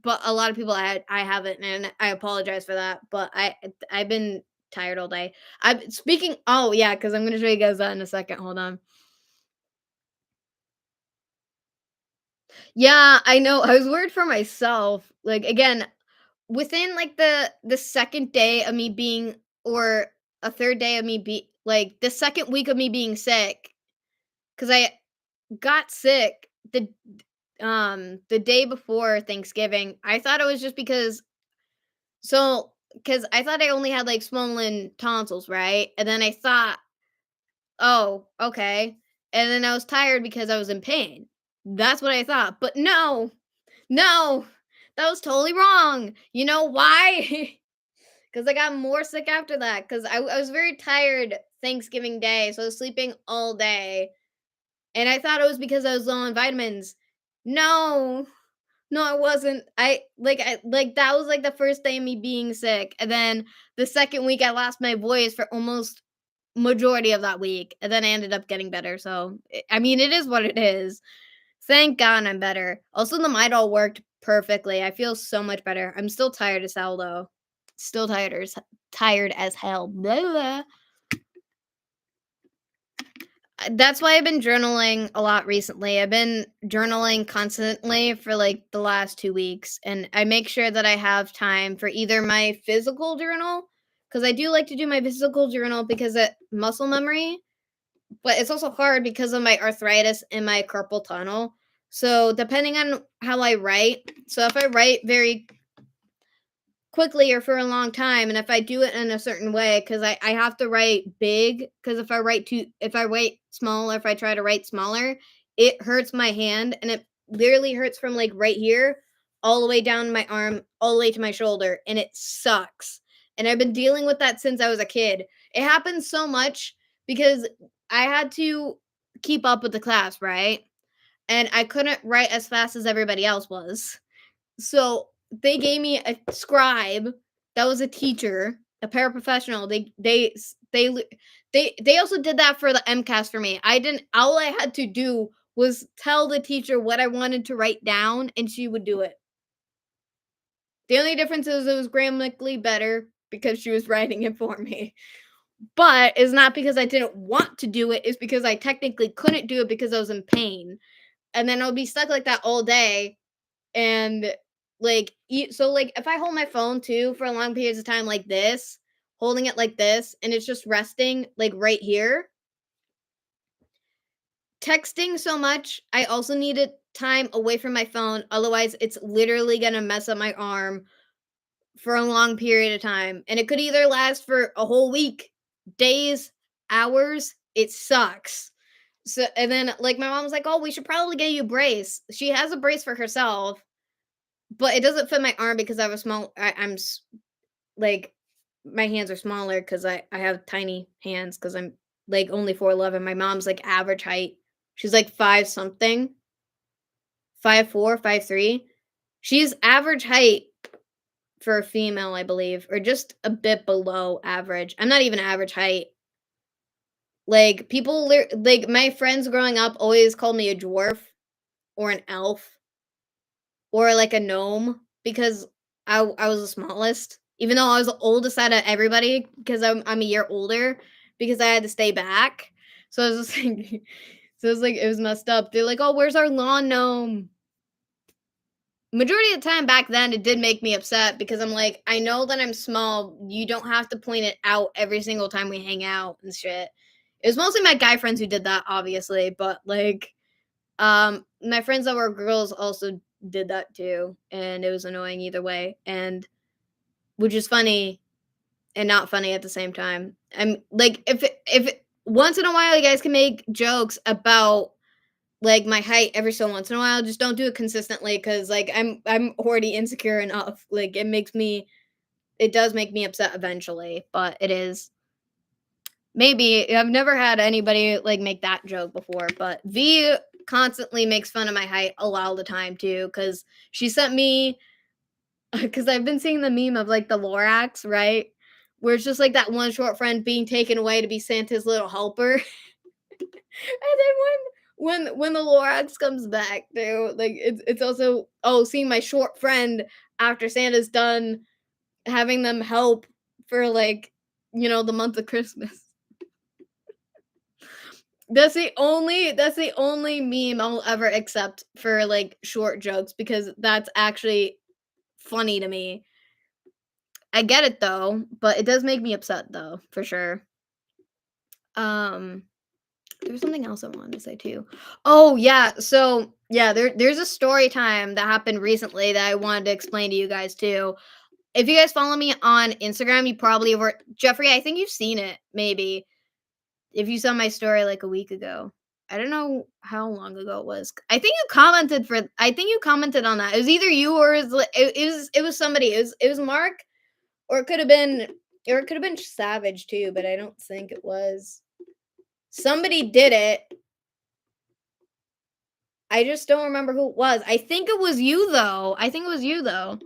but a lot of people I haven't, and I apologize for that, but I've been tired all day. I'm speaking oh, yeah, because 'cause I'm gonna show you guys that in a second, hold on. Yeah, I know, I was worried for myself. Like, again, within, like, the 2nd day of me being or a 3rd day of me like, the 2nd week of me being sick, because I got sick the day before Thanksgiving. I thought it was just because I thought I only had, like, swollen tonsils, right? And then I thought, "Oh, okay." And then I was tired because I was in pain. That's what I thought, but no, no, that was totally wrong. You know why? Because I got more sick after that. Because I was very tired Thanksgiving Day, so I was sleeping all day, and I thought it was because I was low on vitamins. No, no, I wasn't. That was, like, the first day of me being sick, and then the 2nd week, I lost my voice for almost majority of that week, and then I ended up getting better, so, I mean, it is what it is. Thank God I'm better. Also, the Midol worked perfectly. I feel so much better. I'm still tired as hell, though. Still tired as hell. Blah, blah. That's why I've been journaling a lot recently. I've been journaling constantly for, like, the last 2 weeks, and I make sure that I have time for either my physical journal, because I do like to do my physical journal because it muscle memory, but it's also hard because of my arthritis and my carpal tunnel. So, depending on how I write, so if I write very quickly or for a long time, and if I do it in a certain way, because I have to write big, because if I write small or if I try to write smaller, it hurts my hand, and it literally hurts from, like, right here all the way down my arm, all the way to my shoulder, and it sucks. And I've been dealing with that since I was a kid. It happens so much because I had to keep up with the class, right? And I couldn't write as fast as everybody else was. So they gave me a scribe that was a teacher, a paraprofessional. They also did that for the MCAS for me. I didn't. All I had to do was tell the teacher what I wanted to write down, and she would do it. The only difference is it was grammatically better because she was writing it for me. But it's not because I didn't want to do it. It's because I technically couldn't do it because I was in pain, and then I'll be stuck like that all day. And, like, if I hold my phone too for long periods of time like this, holding it like this, and it's just resting, like, right here, texting so much, I also needed time away from my phone, otherwise, it's literally gonna mess up my arm for a long period of time, and it could either last for a whole week, days, hours, it sucks. So and then, like, my mom's like, "Oh, we should probably get you a brace." She has a brace for herself, but it doesn't fit my arm because I have a small like, my hands are smaller because I have tiny hands because 'cause I'm, like, only 4'11". My mom's, like, average height. She's, like, 5 something, 5'4", 5'3". She's average height for a female, I believe, or just a bit below average. I'm not even average height. Like, my friends growing up always called me a dwarf or an elf or, like, a gnome because I was the smallest, even though I was the oldest out of everybody because I'm a year older because I had to stay back. So I was just like so it's like it was messed up. They're like, "Oh, where's our lawn gnome?" Majority of the time back then, it did make me upset because I'm like, "I know that I'm small. You don't have to point it out every single time we hang out and shit." It was mostly my guy friends who did that, obviously, but, like, my friends that were girls also did that too, and it was annoying either way, and which is funny and not funny at the same time. I'm like, once in a while you guys can make jokes about, like, my height every so once in a while, just don't do it consistently because, like, I'm already insecure enough. Like, it makes me it does make me upset eventually, but it is maybe I've never had anybody like make that joke before, but V constantly makes fun of my height a lot of the time too, because she sent me because I've been seeing the meme of like the Lorax, right? Where it's just like that one short friend being taken away to be Santa's little helper. And then when the Lorax comes back, too, like it's also seeing my short friend after Santa's done having them help for like the month of Christmas. That's the only meme I'll ever accept for like short jokes because that's actually funny to me. I get it though, but it does make me upset though, for sure. Um There's something else I wanted to say too. Oh yeah, so yeah, there's a story time that happened recently that I wanted to explain to you guys too. If you guys follow me on Instagram, you probably were Jeffrey. I think you've seen it maybe if you saw my story like a week ago. I don't know how long ago it was. I think you commented on that. It was either you or it was somebody. It was Mark or it could have been Savage too, but I don't think it was. Somebody did it. I just don't remember who it was. I think it was you though. I think it was you though.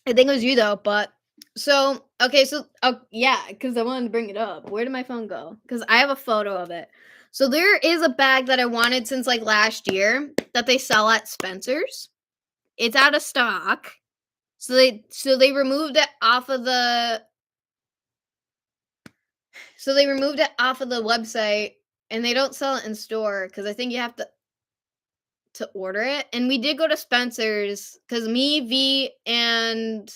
I think it was you though, but so okay, so yeah, because I wanted to bring it up. Where did my phone go? Because I have a photo of it. So there is a bag that I wanted since like last year that they sell at Spencer's. It's out of stock. So they removed it off of the website and they don't sell it in store because I think you have to order it. And we did go to Spencer's because me, V, and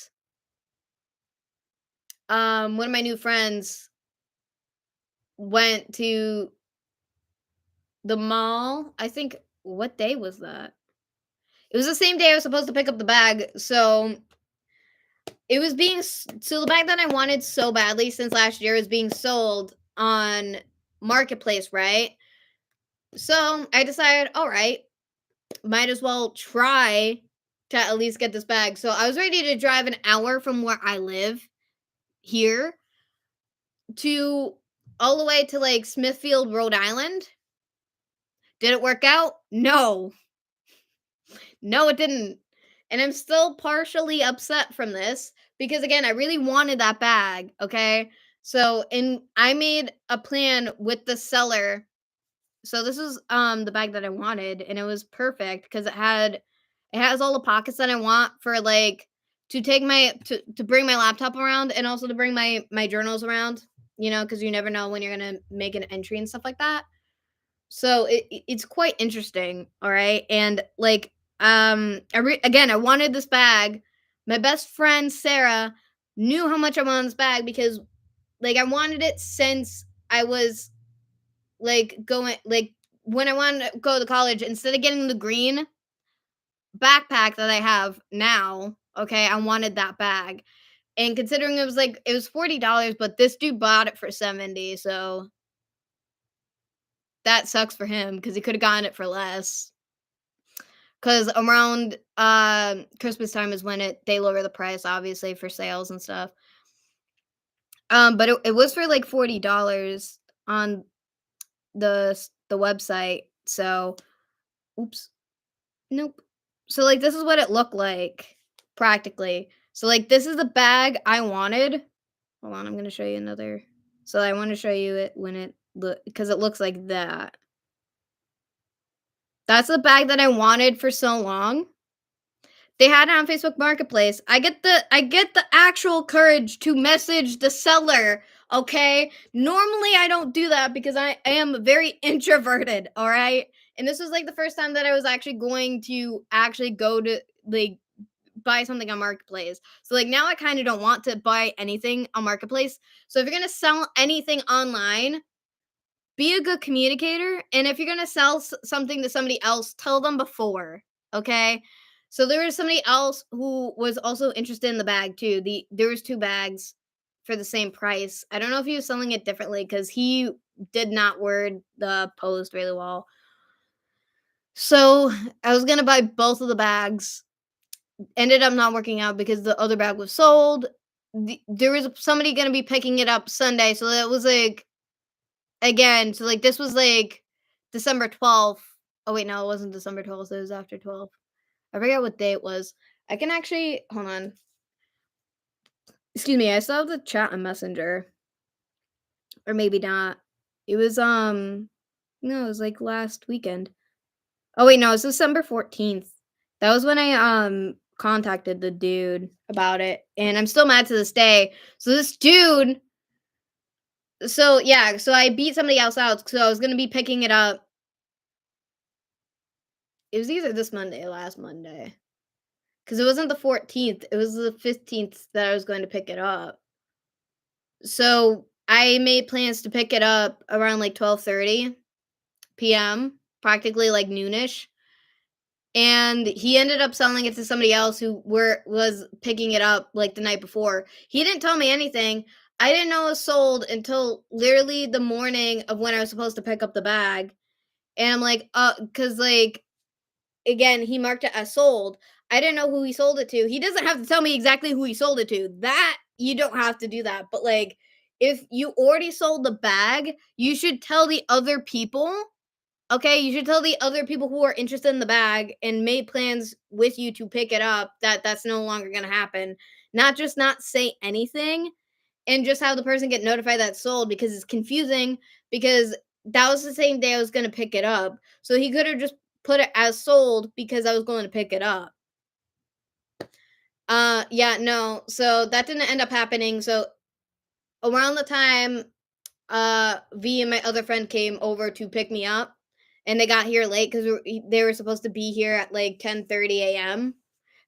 one of my new friends went to the mall. I think what day was that? It was the same day I was supposed to pick up the bag. So it was so the bag that I wanted so badly since last year is being sold on Marketplace, right? So I decided, all right, might as well try to at least get this bag. So I was ready to drive an hour from where I live here to all the way to like Smithfield, Rhode Island. Did it work out? No. No, it didn't. And I'm still partially upset from this because again, I really wanted that bag, okay? So, and I made a plan with the seller. So this is the bag that I wanted and it was perfect because it has all the pockets that I want for like to take to bring my laptop around and also to bring my journals around, because you never know when you're going to make an entry and stuff like that. So it's quite interesting, all right? And like again, I wanted this bag. My best friend Sarah knew how much I wanted this bag because like I wanted it since I was like going like when I wanted to go to college instead of getting the green backpack that I have now, okay? I wanted that bag. And considering it was $40, but this dude bought it for 70, so that sucks for him because he could have gotten it for less. Because around Christmas time is when they lower the price, obviously for sales and stuff. But it was for like $40 on the website. So, oops, nope. So like this is what it looked like practically. So like this is the bag I wanted. Hold on, I'm gonna show you another. So I want to show you it when because it looks like that. That's the bag that I wanted for so long. They had it on Facebook Marketplace. I get the actual courage to message the seller, okay? Normally I don't do that because I am very introverted, all right? And this was like the first time that I was actually going to actually go to like buy something on Marketplace. So like now I kind of don't want to buy anything on Marketplace. So if you're going to sell anything online, be a good communicator, and if you're gonna sell something to somebody else, tell them before, okay? So there was somebody else who was also interested in the bag too. There was two bags for the same price. I don't know if he was selling it differently because he did not word the post really well. So, I was gonna buy both of the bags, ended up not working out because the other bag was sold. There was somebody gonna be picking it up Sunday, so that was, like again, so, like, this was, like, December 12th. Oh, wait, no, it wasn't December 12th, it was after 12. I forget what day it was. I can actually hold on. Excuse me, I still have the chat on Messenger, or maybe not. It was, no, it was, like, last weekend. Oh, wait, no, it's December 14th. That was when I, contacted the dude about it, and I'm still mad to this day. So this dude so, yeah, so I beat somebody else out, so I was gonna be picking it up. It was either this Monday or last Monday, because it wasn't the 14th, it was the 15th that I was going to pick it up. So, I made plans to pick it up around, like, 12:30 PM, practically, like, noonish. And he ended up selling it to somebody else who was picking it up, like, the night before. He didn't tell me anything. I didn't know it was sold until literally the morning of when I was supposed to pick up the bag, and I'm like, because like, again, he marked it as sold. I didn't know who he sold it to. He doesn't have to tell me exactly who he sold it to. That you don't have to do that, but, like, if you already sold the bag, you should tell the other people. Okay, you should tell the other people who are interested in the bag and made plans with you to pick it up that that's no longer gonna happen. Not just not say anything and just have the person get notified that it's sold because it's confusing because that was the same day I was gonna pick it up. So he could have just put it as sold because I was going to pick it up. Yeah, no. So that didn't end up happening. So around the time V and my other friend came over to pick me up, and they got here late because they were supposed to be here at like 10:30 a.m.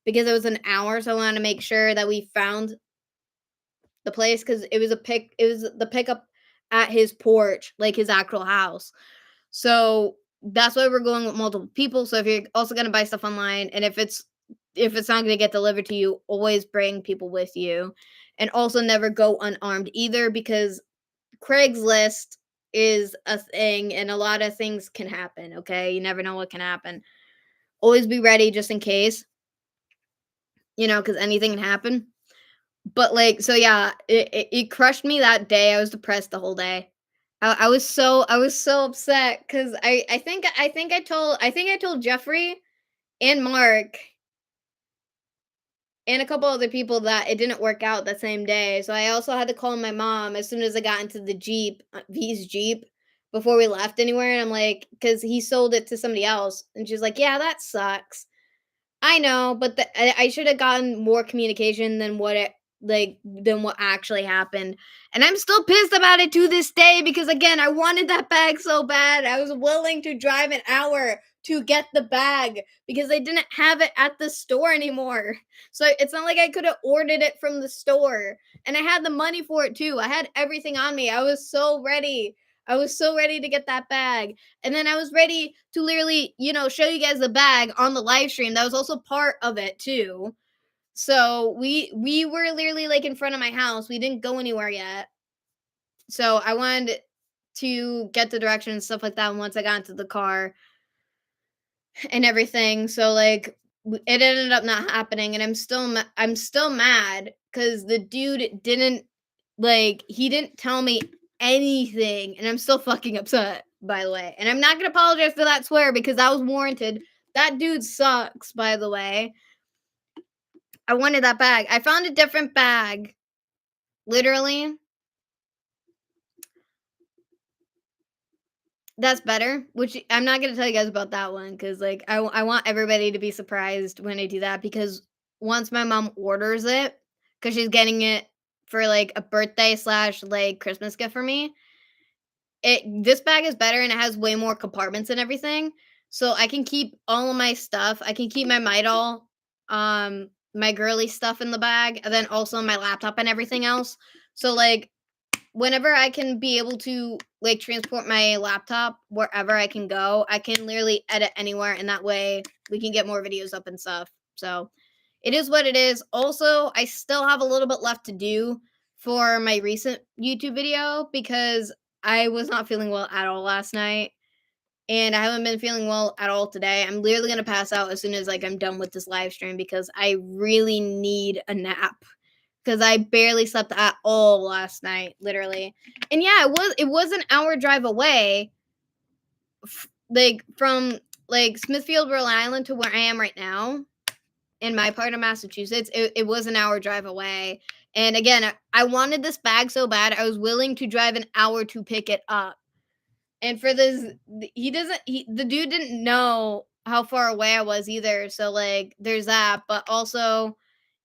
because it was an hour. So I wanted to make sure that we found the place because it was the pickup at his porch, like his actual house. So that's why we're going with multiple people. So if you're also gonna buy stuff online, and if it's not gonna get delivered to you, always bring people with you, and also never go unarmed either because Craigslist is a thing and a lot of things can happen, okay? You never know what can happen. Always be ready just in case, because anything can happen. But like, so yeah, it crushed me that day. I was depressed the whole day. I was so upset because I think I told Jeffrey and Mark and a couple other people that it didn't work out that same day. So I also had to call my mom as soon as I got into the Jeep, V's Jeep, before we left anywhere. And I'm like, because he sold it to somebody else. And she's like, yeah, that sucks. I know, but I should have gotten more communication than than what actually happened. And I'm still pissed about it to this day because again, I wanted that bag so bad. I was willing to drive an hour to get the bag because they didn't have it at the store anymore. So it's not like I could have ordered it from the store. And I had the money for it too. I had everything on me. I was so ready. I was so ready to get that bag. And then I was ready to literally, show you guys the bag on the live stream. That was also part of it too. So we were literally like in front of my house. We didn't go anywhere yet. So I wanted to get the directions and stuff like that. And once I got into the car and everything, so like it ended up not happening. And I'm still mad because the dude didn't he didn't tell me anything, and I'm still fucking upset, by the way. And I'm not gonna apologize for that swear because that was warranted. That dude sucks, by the way. I wanted that bag. I found a different bag. Literally. That's better. Which I'm not gonna tell you guys about that one because like I want everybody to be surprised when I do that because once my mom orders it, because she's getting it for like a birthday slash like Christmas gift for me, this bag is better and it has way more compartments and everything. So I can keep all of my stuff. I can keep my Midol, my girly stuff in the bag, and then also my laptop and everything else. So like whenever I can be able to like transport my laptop wherever I can go, I can literally edit anywhere and that way we can get more videos up and stuff. So it is what it is. Also, I still have a little bit left to do for my recent YouTube video because I was not feeling well at all last night. and I haven't been feeling well at all today. I'm literally gonna pass out as soon as like I'm done with this live stream because I really need a nap because I barely slept at all last night, literally. And yeah, it was an hour drive away, like from like Smithfield, Rhode Island to where I am right now in my part of Massachusetts. It was an hour drive away. And again, I wanted this bag so bad, I was willing to drive an hour to pick it up. And for this, the dude didn't know how far away I was either. So like, there's that. But also,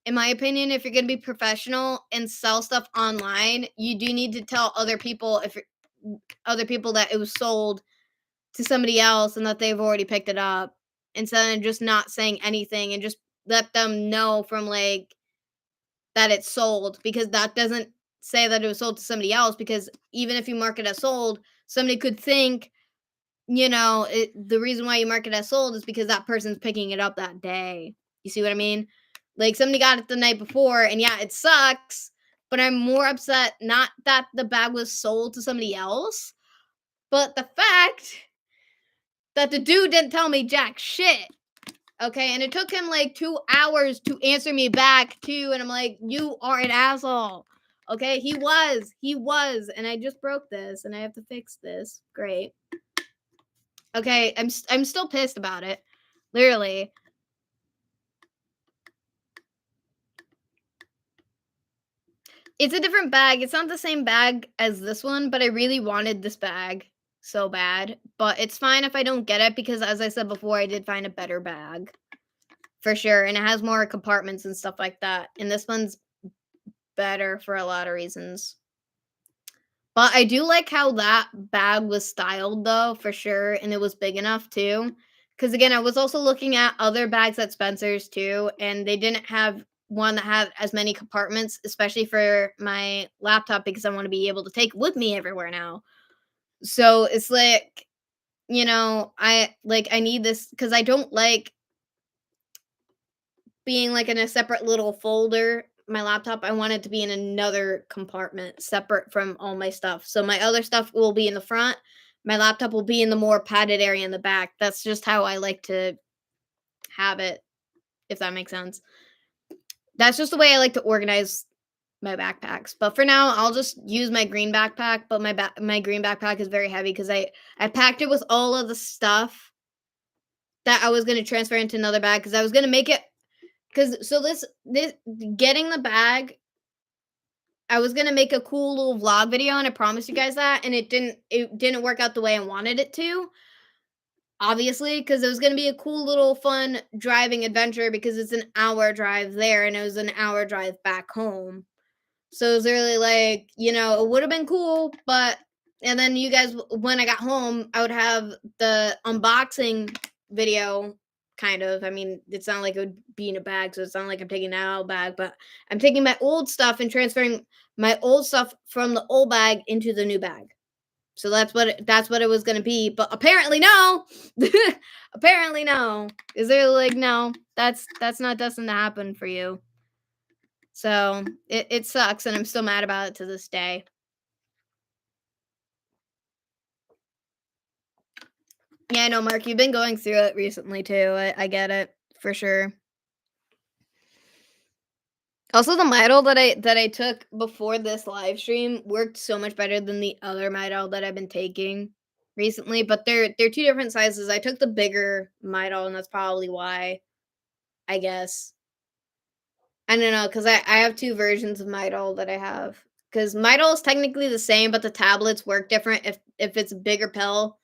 in my opinion, if you're gonna be professional and sell stuff online, you do need to tell other people that it was sold to somebody else and that they've already picked it up, instead of just not saying anything and just let them know from like that it's sold, because that doesn't say that it was sold to somebody else, because even if you mark it as sold, somebody could think, the reason why you mark it as sold is because that person's picking it up that day. You see what I mean? Like somebody got it the night before, and yeah, it sucks, but I'm more upset not that the bag was sold to somebody else, but the fact that the dude didn't tell me jack shit. Okay, and it took him like 2 hours to answer me back too, and I'm like, you are an asshole. Okay, he was, and I just broke this, and I have to fix this. Great. Okay, I'm still pissed about it. Literally. It's a different bag. It's not the same bag as this one, but I really wanted this bag so bad. But it's fine if I don't get it, because as I said before, I did find a better bag. For sure, and it has more compartments and stuff like that. And this one's better for a lot of reasons. But I do like how that bag was styled though, for sure, and it was big enough too. Because again, I was also looking at other bags at Spencer's too, and they didn't have one that had as many compartments, especially for my laptop, because I want to be able to take with me everywhere now. So it's like, I need this because I don't like being like in a separate little folder. My laptop, I want it to be in another compartment separate from all my stuff. So my other stuff will be in the front. My laptop will be in the more padded area in the back. That's just how I like to have it, if that makes sense. That's just the way I like to organize my backpacks. But for now, I'll just use my green backpack. But my green backpack is very heavy because I packed it with all of the stuff that I was going to transfer into another bag, because I was going to make it. Because so this getting the bag, I was gonna make a cool little vlog video, and I promised you guys that, and it didn't work out the way I wanted it to. Obviously, because it was gonna be a cool little fun driving adventure, because it's an hour drive there and it was an hour drive back home. So it was really like, it would have been cool, but and then you guys, when I got home, I would have the unboxing video, kind of. I mean, it's not like it would be in a bag, so it's not like I'm taking that out of the bag, but I'm taking my old stuff and transferring my old stuff from the old bag into the new bag. So that's what it was gonna be. But apparently no. Apparently no. Is there like, no, that's not destined to happen for you. So it sucks, and I'm still mad about it to this day. Yeah, I know, Mark. You've been going through it recently too. I get it for sure. Also, the Midol that I took before this live stream worked so much better than the other Midol that I've been taking recently. But they're two different sizes. I took the bigger Midol, and that's probably why. I guess. I don't know, because I have two versions of Midol that I have. Because Midol is technically the same, but the tablets work different. If it's a bigger pill,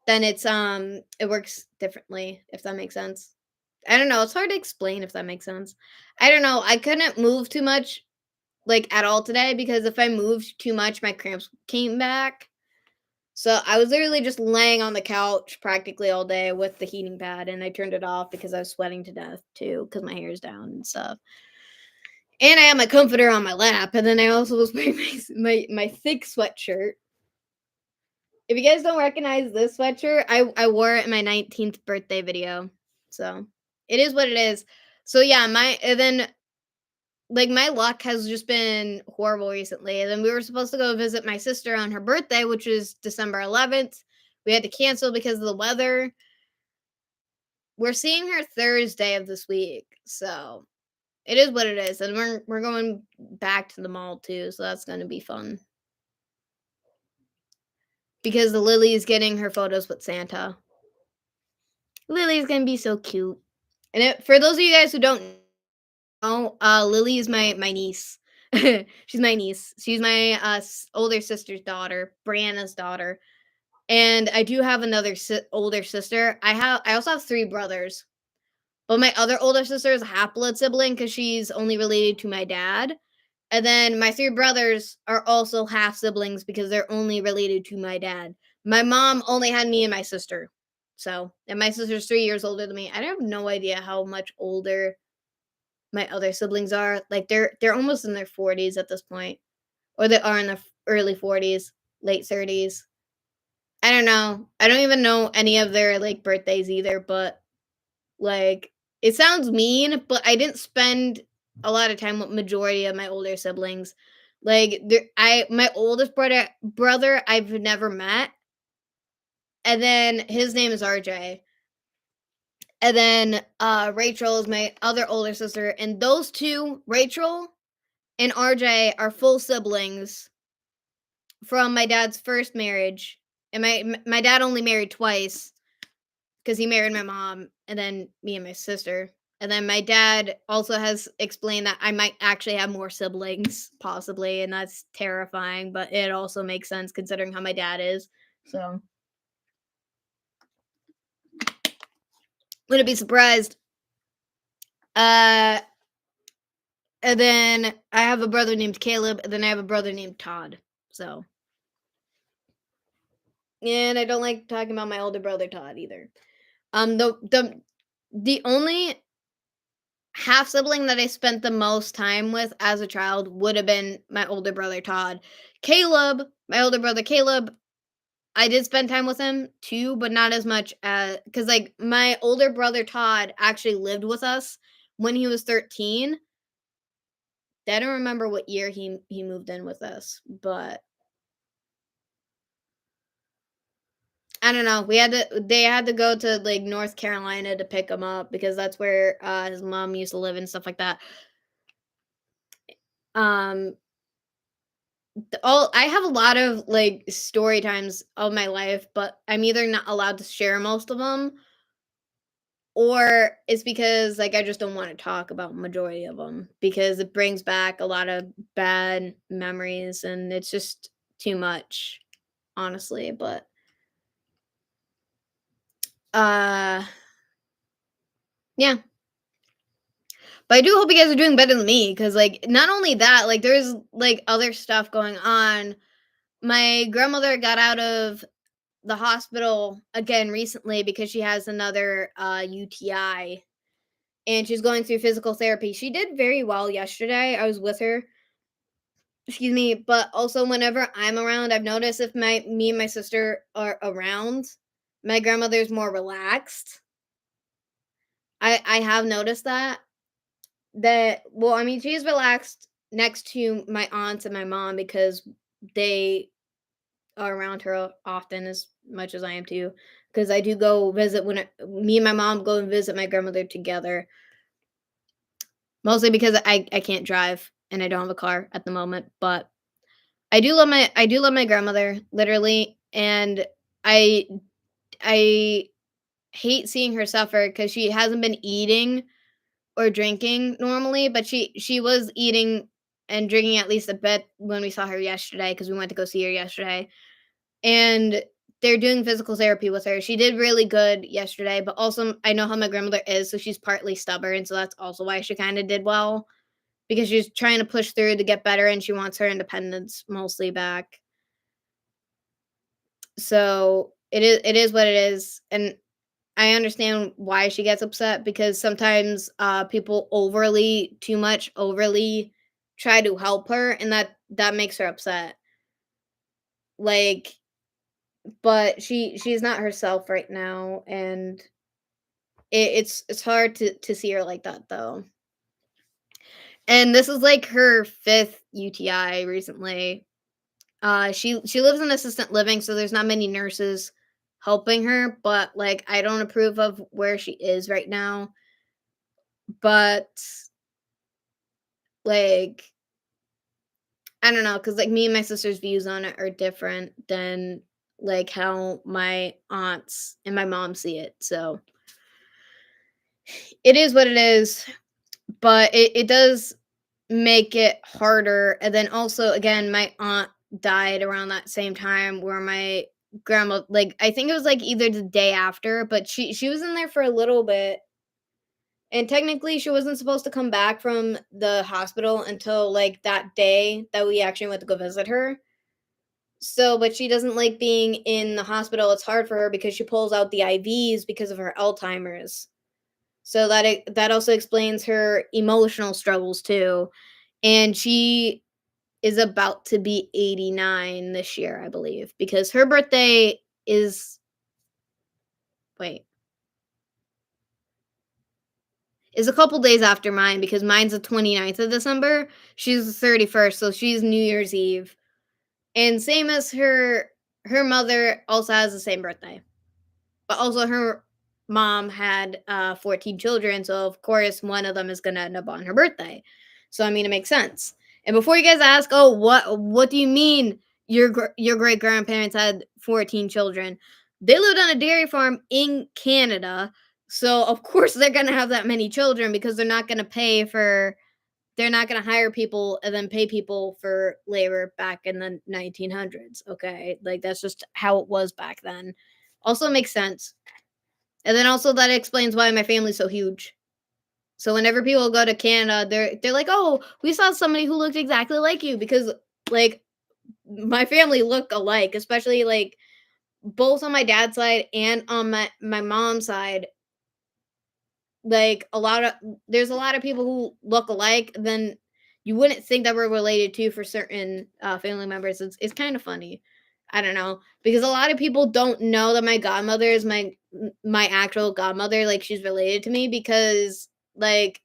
then it works differently, if that makes sense. I don't know, it's hard to explain, if that makes sense. I don't know, I couldn't move too much, like, at all today, because if I moved too much, my cramps came back. So I was literally just laying on the couch practically all day with the heating pad, and I turned it off because I was sweating to death too, because my hair's down and stuff. And I had my comforter on my lap, and then I also was wearing my thick sweatshirt. If you guys don't recognize this sweatshirt, I wore it in my 19th birthday video. So it is what it is. So yeah, my luck has just been horrible recently. And then we were supposed to go visit my sister on her birthday, which is December 11th, we had to cancel because of the weather. We're seeing her Thursday of this week, so it is what it is, and we're going back to the mall too, so that's gonna be fun. Because the Lily is getting her photos with Santa. Lily's gonna be so cute. And for those of you guys who don't know, Lily is my niece. She's my niece. She's my older sister's daughter, Brianna's daughter. And I do have another older sister. I also have three brothers. But my other older sister is a half blood sibling because she's only related to my dad. And then my three brothers are also half siblings because they're only related to my dad. My mom only had me and my sister. So, and my sister's 3 years older than me. I have no idea how much older my other siblings are. Like they're almost in their 40s at this point, or they are in their early 40s, late 30s. I don't know. I don't even know any of their like birthdays either, but like it sounds mean, but I didn't spend a lot of time with majority of my older siblings. Like my oldest brother I've never met, and then his name is RJ. And then Rachel is my other older sister, and those two, Rachel and RJ, are full siblings from my dad's first marriage. And my dad only married twice because he married my mom and then me and my sister. And then my dad also has explained that I might actually have more siblings, possibly, and that's terrifying, but it also makes sense considering how my dad is. So wouldn't be surprised. Uh and then I have a brother named Caleb, and then I have a brother named Todd. So and I don't like talking about my older brother Todd either. The only half sibling that I spent the most time with as a child would have been my older brother Todd. Caleb, my older brother Caleb, I did spend time with him too, but not as much as because like my older brother Todd actually lived with us when he was 13. I don't remember what year he moved in with us, but I don't know. They had to go to like North Carolina to pick him up because that's where his mom used to live and stuff like that. Um all I have a lot of like story times of my life, but I'm either not allowed to share most of them or it's because like I just don't want to talk about majority of them because it brings back a lot of bad memories and it's just too much, honestly, but uh yeah. But I do hope you guys are doing better than me because like not only that, like there's like other stuff going on. My grandmother got out of the hospital again recently because she has another UTI and she's going through physical therapy. She did very well yesterday. I was with her. Excuse me, but also whenever I'm around, I've noticed if my me and my sister are around, my grandmother's more relaxed. I have noticed that well, I mean, she's relaxed next to my aunts and my mom because they are around her often as much as I am too. Because I do go visit me and my mom go and visit my grandmother together. Mostly because I can't drive and I don't have a car at the moment, but I do love my grandmother, literally, and I I hate seeing her suffer because she hasn't been eating or drinking normally, but she was eating and drinking at least a bit when we saw her yesterday because we went to go see her yesterday. And they're doing physical therapy with her. She did really good yesterday, but also I know how my grandmother is, so she's partly stubborn, so that's also why she kind of did well because she's trying to push through to get better and she wants her independence mostly back. So it is what it is, and I understand why she gets upset because sometimes people overly try to help her and that makes her upset. Like but she's not herself right now and it's hard to see her like that though. And this is like her fifth UTI recently. She lives in assistant living, so there's not many nurses helping her, but, like, I don't approve of where she is right now, but, like, I don't know, cause like, me and my sister's views on it are different than, like, how my aunts and my mom see it, so it is what it is, but it does make it harder, and then also, again, my aunt died around that same time where my grandma like, I think it was, like, either the day after, but she was in there for a little bit, and technically, she wasn't supposed to come back from the hospital until, like, that day that we actually went to go visit her. So, but she doesn't like being in the hospital. It's hard for her because she pulls out the IVs because of her Alzheimer's. So that also explains her emotional struggles too. And she is about to be 89 this year, I believe, because her birthday is wait, is a couple days after mine because mine's the 29th of December. She's the 31st, so she's New Year's Eve. And same as her mother also has the same birthday. But also her mom had 14 children, so of course one of them is gonna end up on her birthday. So I mean, it makes sense. And before you guys ask, oh, what do you mean your great grandparents had 14 children? They lived on a dairy farm in Canada, so of course they're gonna have that many children because they're not gonna hire people and then pay people for labor back in the 1900s. Okay, like that's just how it was back then. Also makes sense. And then also that explains why my family's so huge. So whenever people go to Canada, they're like, "Oh, we saw somebody who looked exactly like you," because like my family look alike, especially like both on my dad's side and on my mom's side. Like there's a lot of people who look alike. Then you wouldn't think that we're related to for certain family members. It's kind of funny. I don't know because a lot of people don't know that my godmother is my actual godmother. Like she's related to me because like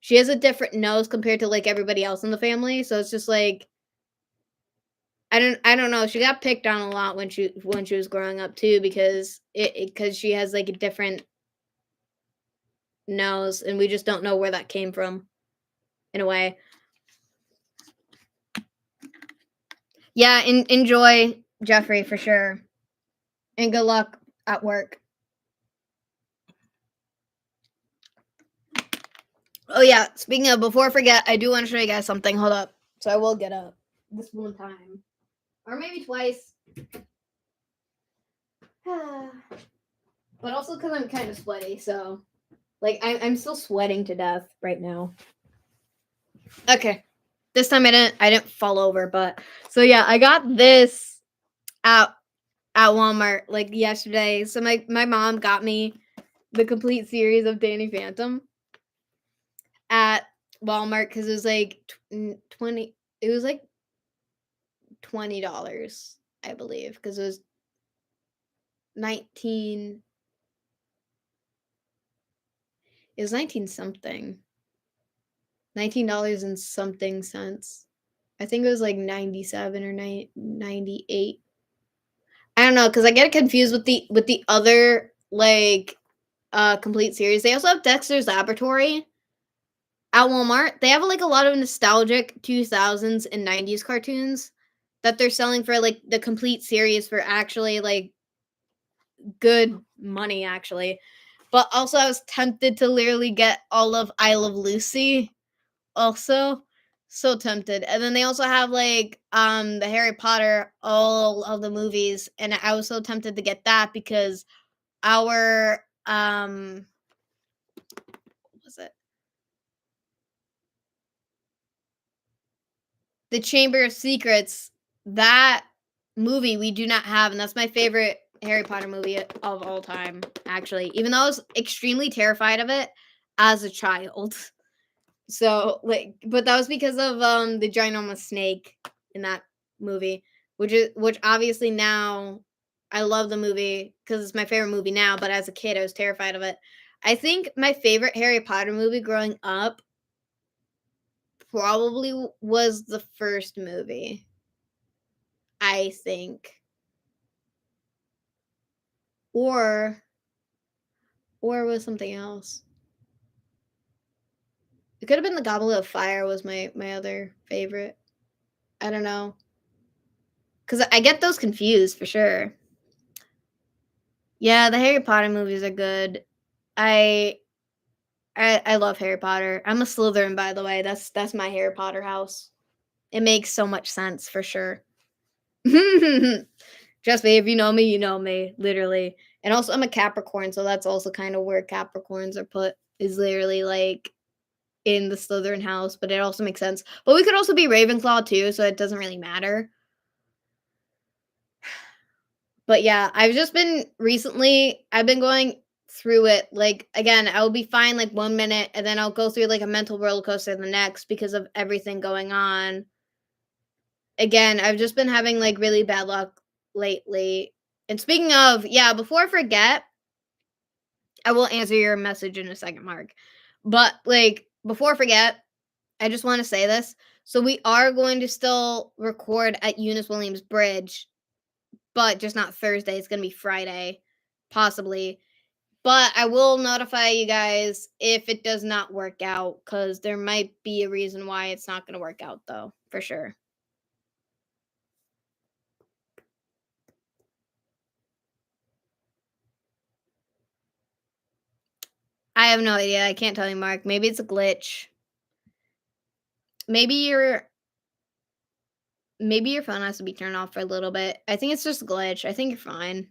she has a different nose compared to like everybody else in the family. So it's just like I don't know. She got picked on a lot when she was growing up too because because she has like a different nose and we just don't know where that came from in a way. Yeah, enjoy Jeffrey for sure, and good luck at work. Oh yeah, speaking of, before I forget, I do want to show you guys something. Hold up. So I will get up this one time, or maybe twice, but also because I'm kind of sweaty. So like I'm still sweating to death right now. Okay, this time I didn't fall over, but so yeah, I got this at at Walmart like yesterday. So my mom got me the complete series of Danny Phantom at Walmart because it was like 20. It was like $20, I believe, because it was 19. It was 19 something. $19 and something cents. I think it was like 97 or 98. I don't know because I get confused with the other like complete series. They also have Dexter's Laboratory at Walmart. They have like a lot of nostalgic 2000s and 90s cartoons that they're selling for like the complete series for actually like good money actually. But also I was tempted to literally get all of I Love Lucy also. So tempted. And then they also have like the Harry Potter, all of the movies, and I was so tempted to get that because our what was it? The Chamber of Secrets, that movie we do not have, and that's my favorite Harry Potter movie of all time, actually. Even though I was extremely terrified of it as a child. So like but that was because of the ginormous snake in that movie, which obviously now I love the movie because it's my favorite movie now, but as a kid I was terrified of it. I think my favorite Harry Potter movie growing up probably was the first movie. I think. or was something else. It could have been the Goblet of Fire was my other favorite. I don't know. Cuz I get those confused for sure. Yeah, the Harry Potter movies are good. I I love Harry Potter. I'm a Slytherin, by the way. That's my Harry Potter house. It makes so much sense for sure. Trust me, if you know me, literally. And also, I'm a Capricorn, so that's also kind of where Capricorns are put. Is literally like in the Slytherin house, but it also makes sense. But we could also be Ravenclaw too, so it doesn't really matter. But yeah, I've been going through it. Like again, I will be fine like 1 minute, and then I'll go through like a mental roller coaster the next because of everything going on. Again, I've just been having like really bad luck lately. And speaking of, yeah, before I forget, I will answer your message in a second, Mark. But like before I forget, I just want to say this. So we are going to still record at Eunice Williams Bridge, but just not Thursday. It's going to be Friday, possibly. But I will notify you guys if it does not work out, because there might be a reason why it's not going to work out, though, for sure. I have no idea. I can't tell you, Mark. Maybe it's a glitch. Maybe your phone has to be turned off for a little bit. I think it's just a glitch. I think you're fine.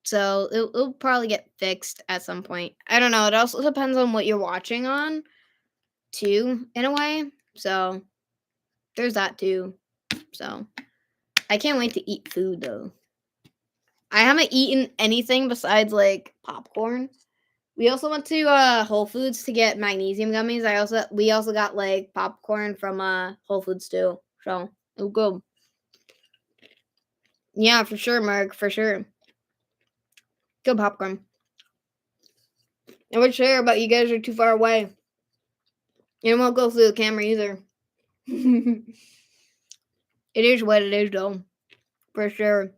So it'll probably get fixed at some point. I don't know. It also depends on what you're watching on, too, in a way. So there's that too. So I can't wait to eat food though. I haven't eaten anything besides like popcorn. We also went to Whole Foods to get magnesium gummies. We also got like popcorn from Whole Foods too. So it was good. Yeah, for sure, Mark. For sure. Good popcorn. I would share, but you guys are too far away. You won't go through the camera either. It is what it is, though. For sure.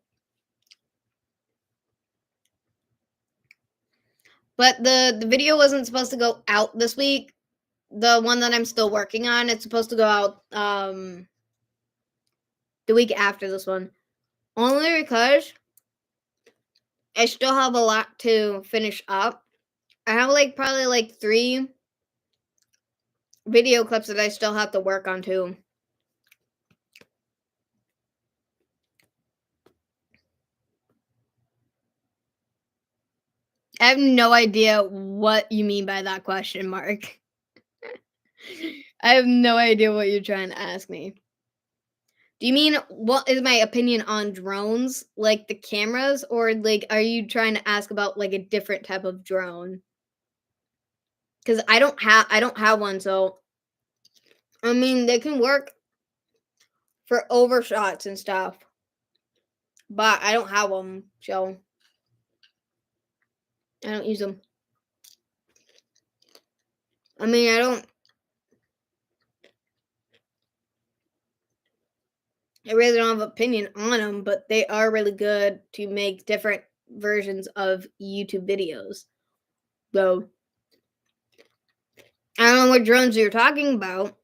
But the video wasn't supposed to go out this week. The one that I'm still working on, it's supposed to go out the week after this one. Only because I still have a lot to finish up. I have like probably like 3 video clips that I still have to work on too. I have no idea what you mean by that question, Mark. I have no idea what you're trying to ask me. Do you mean what is my opinion on drones, like the cameras, or like are you trying to ask about like a different type of drone? Because I don't have one, so I mean they can work for overshots and stuff, but I don't have them, so I don't use them. I mean I really don't have an opinion on them, but they are really good to make different versions of YouTube videos. So I don't know what drones you're talking about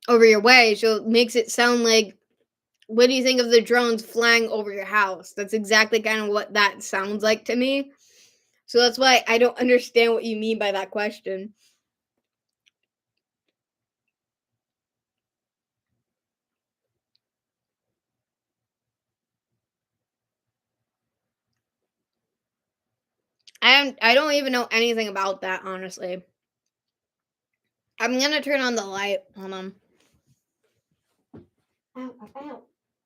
over your way, so it makes it sound like what do you think of the drones flying over your house? That's exactly kind of what that sounds like to me. So that's why I don't understand what you mean by that question. I don't even know anything about that, honestly. I'm gonna turn on the light. Hold on. Ow, ow, ow.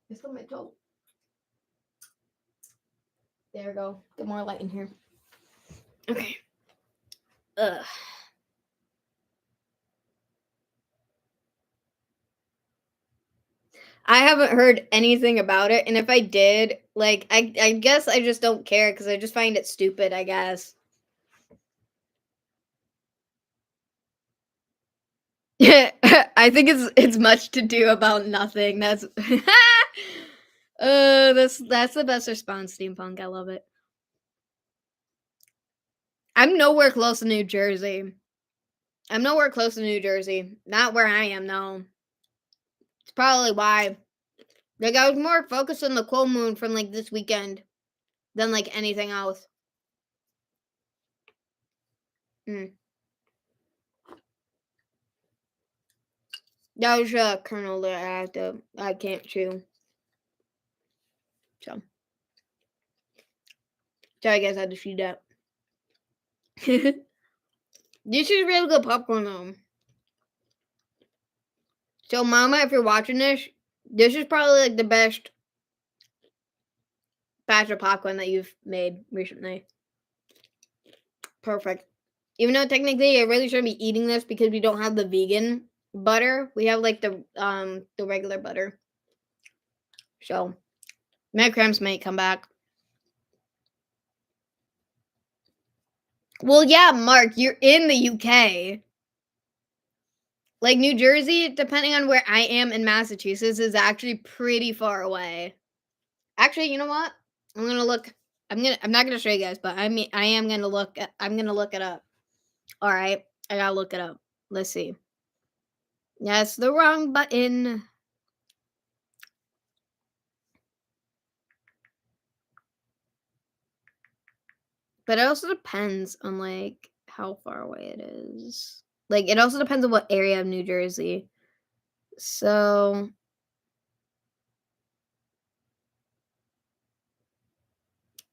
It's on my toe. There we go. Get more light in here. Okay. Ugh. I haven't heard anything about it, and if I did, like, I guess I just don't care because I just find it stupid, I guess. I think it's much to do about nothing. That's the best response, Steampunk. I love it. I'm nowhere close to New Jersey. I'm nowhere close to New Jersey. Not where I am, no. It's probably why. Like, I was more focused on the full moon from, like, this weekend than, like, anything else. Mm. That was a kernel that I can't chew. So I guess I had to feed that. This is really good popcorn, though. So, Mama, if you're watching this is probably, like, the best batch of popcorn that you've made recently. Perfect. Even though technically I really shouldn't be eating this because we don't have the vegan butter. We have, like, the regular butter. So, my cramps might come back. Well, yeah, Mark, you're in the UK. Like, New Jersey, depending on where I am in Massachusetts, is actually pretty far away. Actually, you know what? I'm gonna look. I'm not gonna show you guys, but I am gonna look. I'm gonna look it up. All right, I gotta look it up. Let's see. That's the wrong button. But it also depends on, like, how far away it is. Like, it also depends on what area of New Jersey. So,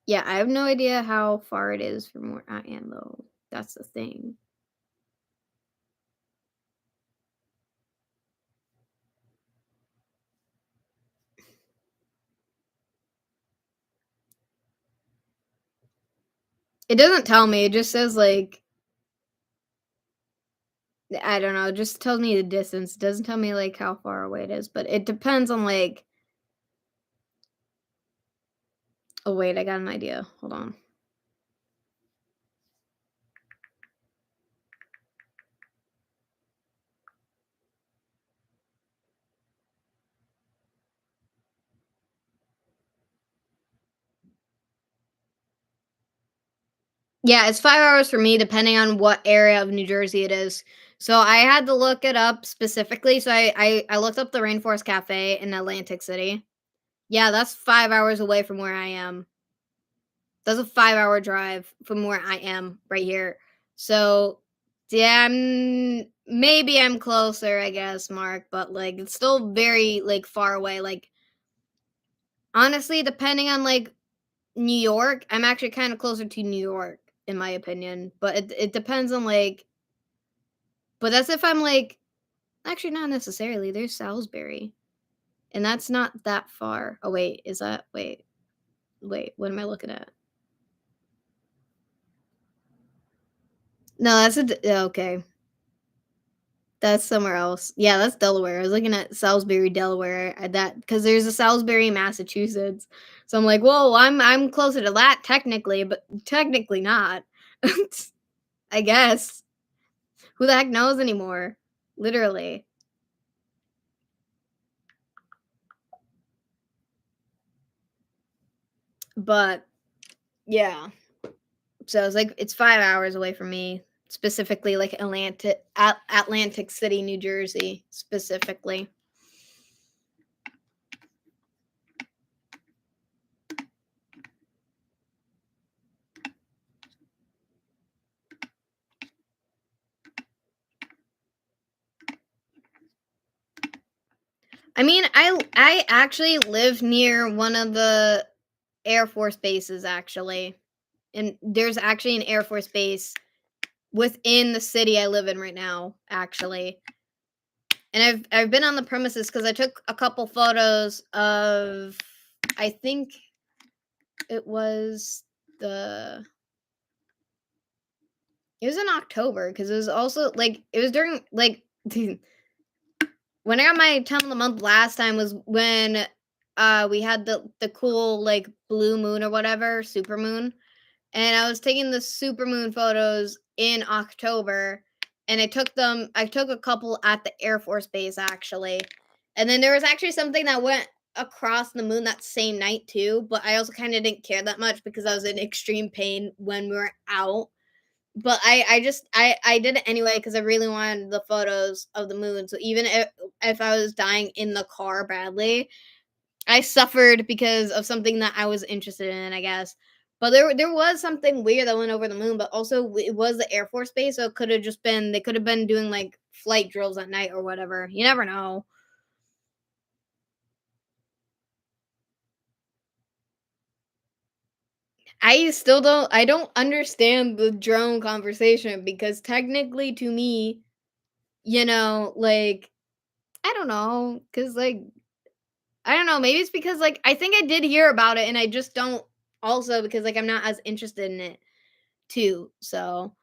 yeah, I have no idea how far it is from where I am, though. That's the thing. It doesn't tell me. It just says, like, I don't know. It just tells me the distance. It doesn't tell me, like, how far away it is. But it depends on, like, oh, wait, I got an idea. Hold on. Yeah, it's 5 hours for me depending on what area of New Jersey it is. So I had to look it up specifically. So I looked up the Rainforest Cafe in Atlantic City. Yeah, that's 5 hours away from where I am. That's a 5-hour drive from where I am right here. So, yeah, maybe I'm closer, I guess, Mark, but, like, it's still very, like, far away. Like, honestly, depending on, like, New York, I'm actually kind of closer to New York, in my opinion. But it depends on, like, but that's if I'm, like, actually, not necessarily. There's Salisbury, and that's not that far. Oh, wait, is that, wait, what am I looking at? No, okay. That's somewhere else. Yeah, that's Delaware. I was looking at Salisbury, Delaware, that because there's a Salisbury, Massachusetts. So I'm like, "Whoa, I'm closer to that technically, but technically not." I guess. Who the heck knows anymore? Literally. But yeah. So it's like it's 5 hours away from me, specifically like Atlantic City, New Jersey, specifically. I mean, I actually live near one of the Air Force bases, actually. And there's actually an Air Force base within the city I live in right now, actually. And I've been on the premises because I took a couple photos of, I think it was the it was in October because it was also like it was during like when I got my time of the month last time was when we had the cool like blue moon or whatever, super moon. And I was taking the super moon photos in October, and I took a couple at the Air Force Base, actually. And then there was actually something that went across the moon that same night, too, but I also kinda didn't care that much because I was in extreme pain when we were out. but I did it anyway because I really wanted the photos of the moon. So even if I was dying in the car badly, I suffered because of something that I was interested in, I guess. But there was something weird that went over the moon, but also it was the Air Force base, so it could have just been they could have been doing like flight drills at night or whatever. You never know. I don't understand the drone conversation because technically to me, like I don't know, cuz like I don't know, maybe it's because like I think I did hear about it and I just don't also because like I'm not as interested in it too. So,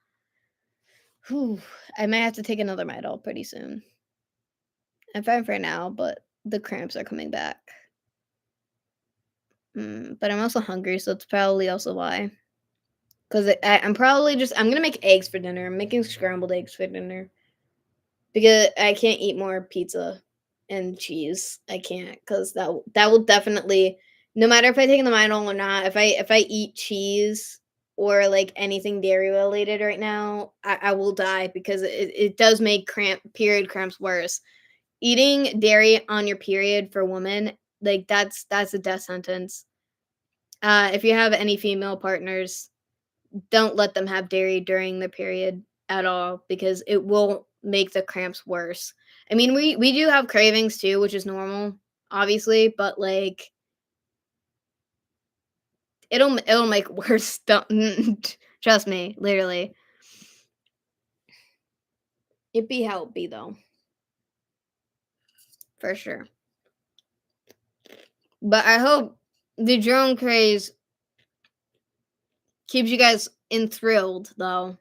whew, I might have to take another Midol pretty soon. I'm fine for now, but the cramps are coming back. But I'm also hungry, so it's probably also why. Because I'm probably just I'm gonna make eggs for dinner. I'm making scrambled eggs for dinner because I can't eat more pizza and cheese. I can't because that will definitely no matter if I take the Midol or not. If I eat cheese or like anything dairy related right now, I will die because it does make period cramps worse. Eating dairy on your period for women, like that's a death sentence. If you have any female partners, don't let them have dairy during the period at all because it will make the cramps worse. I mean, we do have cravings too, which is normal, obviously, but like it'll make worse. Don't trust me, literally. It be how it be though, for sure. But I hope the drone craze keeps you guys enthralled though.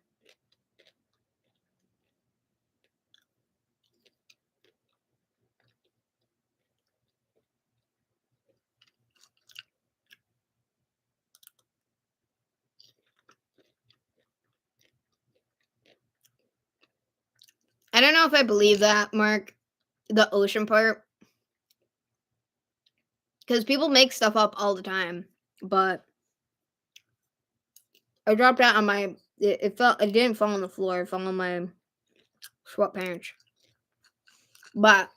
I don't know if I believe that, Mark, the ocean part, because people make stuff up all the time. But I dropped out on my. It fell. It didn't fall on the floor. It fell on my sweatpants. But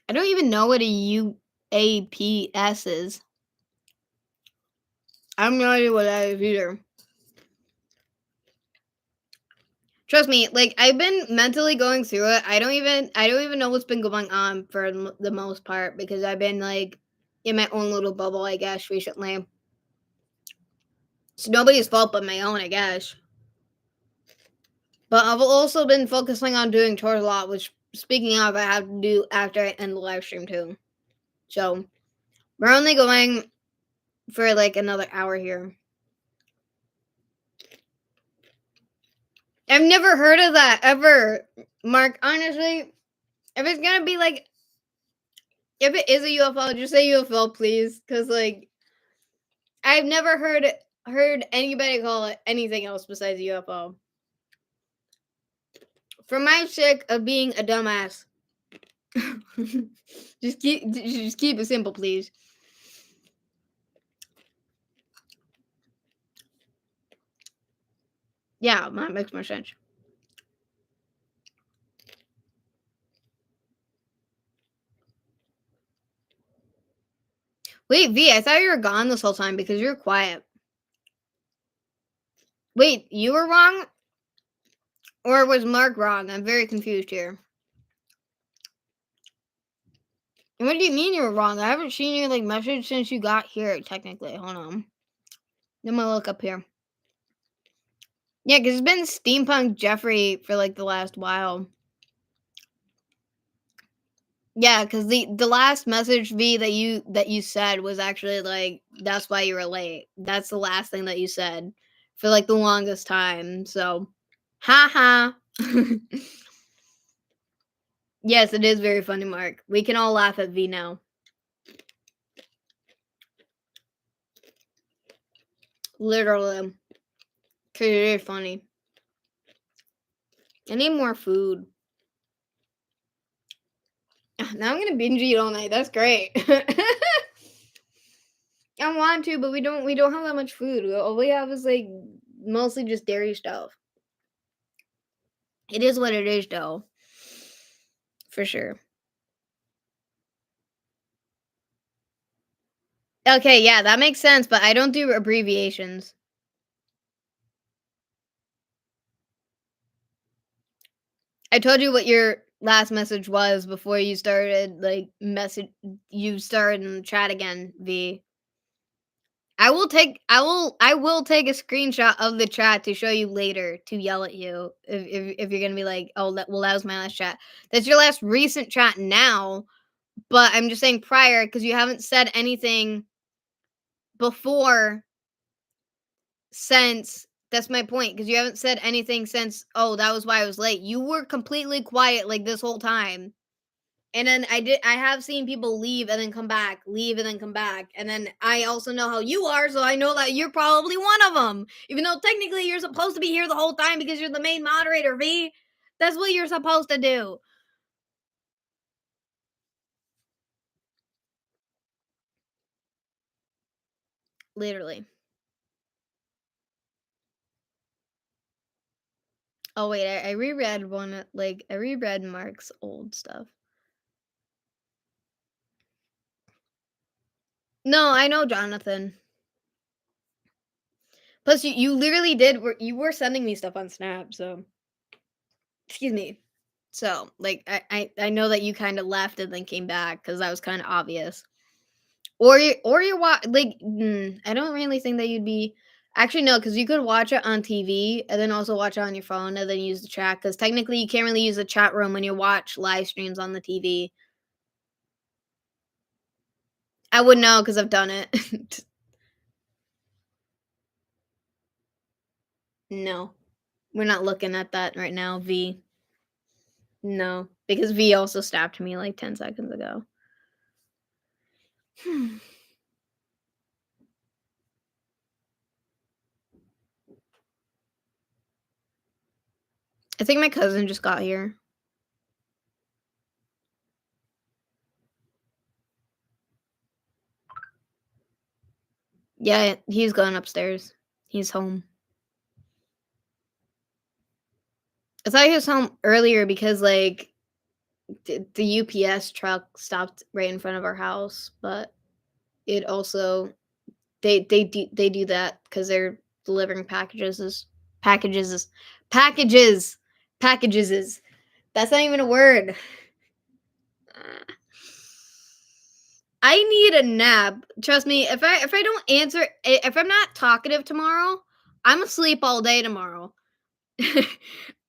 I don't even know what a UAPS is. I have no idea what that is either. Trust me, like I've been mentally going through it. I don't even know what's been going on for the most part because I've been like in my own little bubble, I guess, recently. It's nobody's fault but my own, I guess. But I've also been focusing on doing chores a lot, which speaking of, I have to do after I end the live stream too. So we're only going for like another hour here. I've never heard of that ever, Mark. Honestly, if it's gonna be like, if it is a UFO, just say UFO, please, because like I've never heard anybody call it anything else besides UFO. For my sake of being a dumbass, just keep it simple, please. Yeah, that makes more sense. Wait, V, I thought you were gone this whole time because you're quiet. Wait, you were wrong? Or was Mark wrong? I'm very confused here. What do you mean you were wrong? I haven't seen your like message since you got here, technically. Hold on. Let me look up here. Yeah, because it's been Steampunk Jeffrey for like the last while. Yeah, because the last message V that you said was actually like that's why you were late. That's the last thing that you said for like the longest time. So, haha. Yes, it is very funny, Mark. We can all laugh at V now. Literally, because it is funny. I need more food. Now I'm gonna binge eat all night. That's great. I want to, but we don't have that much food. All we have is like mostly just dairy stuff. It is what it is, though. For sure. Okay, yeah, that makes sense, but I don't do abbreviations. I told you what your last message was before you started like message you started in the chat again, V. I will take a screenshot of the chat to show you later to yell at you if you're gonna be like, oh that was my last chat. That's your last recent chat now, but I'm just saying prior because you haven't said anything before since that's my point because you haven't said anything since oh that was why I was late. You were completely quiet like this whole time. And then I have seen people leave and then come back, leave and then come back. And then I also know how you are, so I know that you're probably one of them. Even though technically you're supposed to be here the whole time because you're the main moderator, V. That's what you're supposed to do. Literally. Oh wait, I reread one like I reread Mark's old stuff. No, I know Jonathan. Plus you literally you were sending me stuff on Snap, so excuse me. So like I know that you kind of left and then came back because that was kind of obvious. I don't really think that you'd be actually no, because you could watch it on TV and then also watch it on your phone and then use the chat. Because technically you can't really use the chat room when you watch live streams on the TV. I would know because I've done it. No, we're not looking at that right now, V. No, because V also stabbed me like 10 seconds ago. I think my cousin just got here. Yeah, he's gone upstairs. He's home. I thought he was home earlier because like the UPS truck stopped right in front of our house, but it also they do that because they're delivering packages packages is that's not even a word. I need a nap. Trust me, if I don't answer if I'm not talkative tomorrow, I'm asleep all day tomorrow.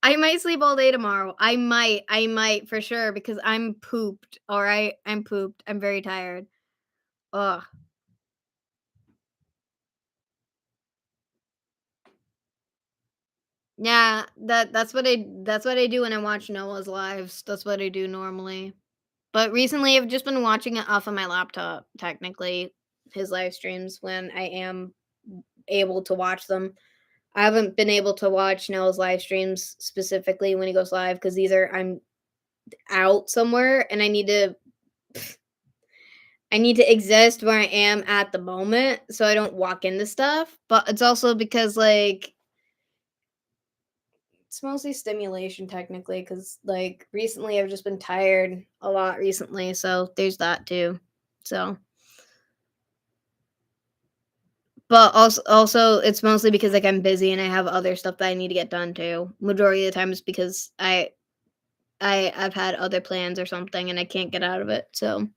I might sleep all day tomorrow. I might for sure because I'm pooped. All right, I'm pooped. I'm very tired. Ugh. Yeah, that's what I do when I watch Noah's lives. That's what I do normally. But recently I've just been watching it off of my laptop, technically, his live streams when I am able to watch them. I haven't been able to watch Noah's live streams specifically when he goes live because these are I'm out somewhere and I need to exist where I am at the moment so I don't walk into stuff. But it's also because like it's mostly stimulation technically because like recently I've just been tired a lot recently, so there's that too. So but also it's mostly because like I'm busy and I have other stuff that I need to get done too. Majority of the time it's because I've had other plans or something and I can't get out of it. So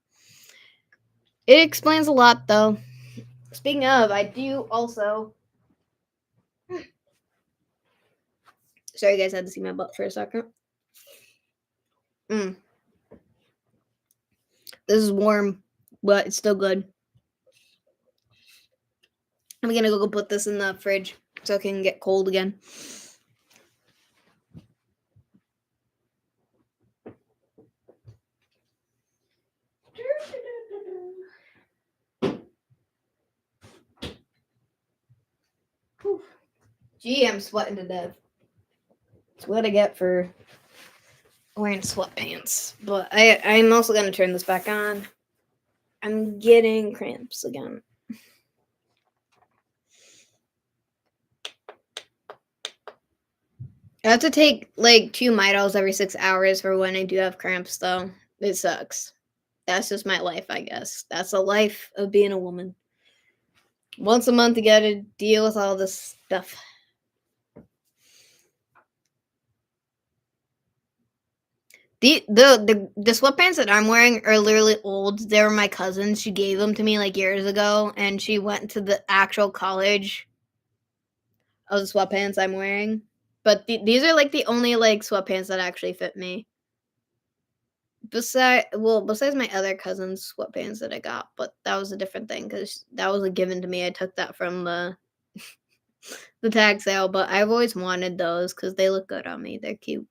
it explains a lot though. Speaking of, I do also sorry guys, I had to see my butt for a second. Mm, this is warm, but it's still good. I'm gonna go put this in the fridge so it can get cold again. Gee, I'm sweating to death. It's what I get for wearing sweatpants. But I'm also gonna turn this back on. I'm getting cramps again. I have to take, like, 2 Midals every 6 hours for when I do have cramps, though. It sucks. That's just my life, I guess. That's the life of being a woman. Once a month, you gotta deal with all this stuff. The sweatpants that I'm wearing are literally old. They were my cousin's. She gave them to me, like, years ago, and she went to the actual college of the sweatpants I'm wearing. But these are, like, the only, like, sweatpants that actually fit me. Besides my other cousin's sweatpants that I got, but that was a different thing because that was a given to me. I took that from the tag sale, but I've always wanted those because they look good on me. They're cute.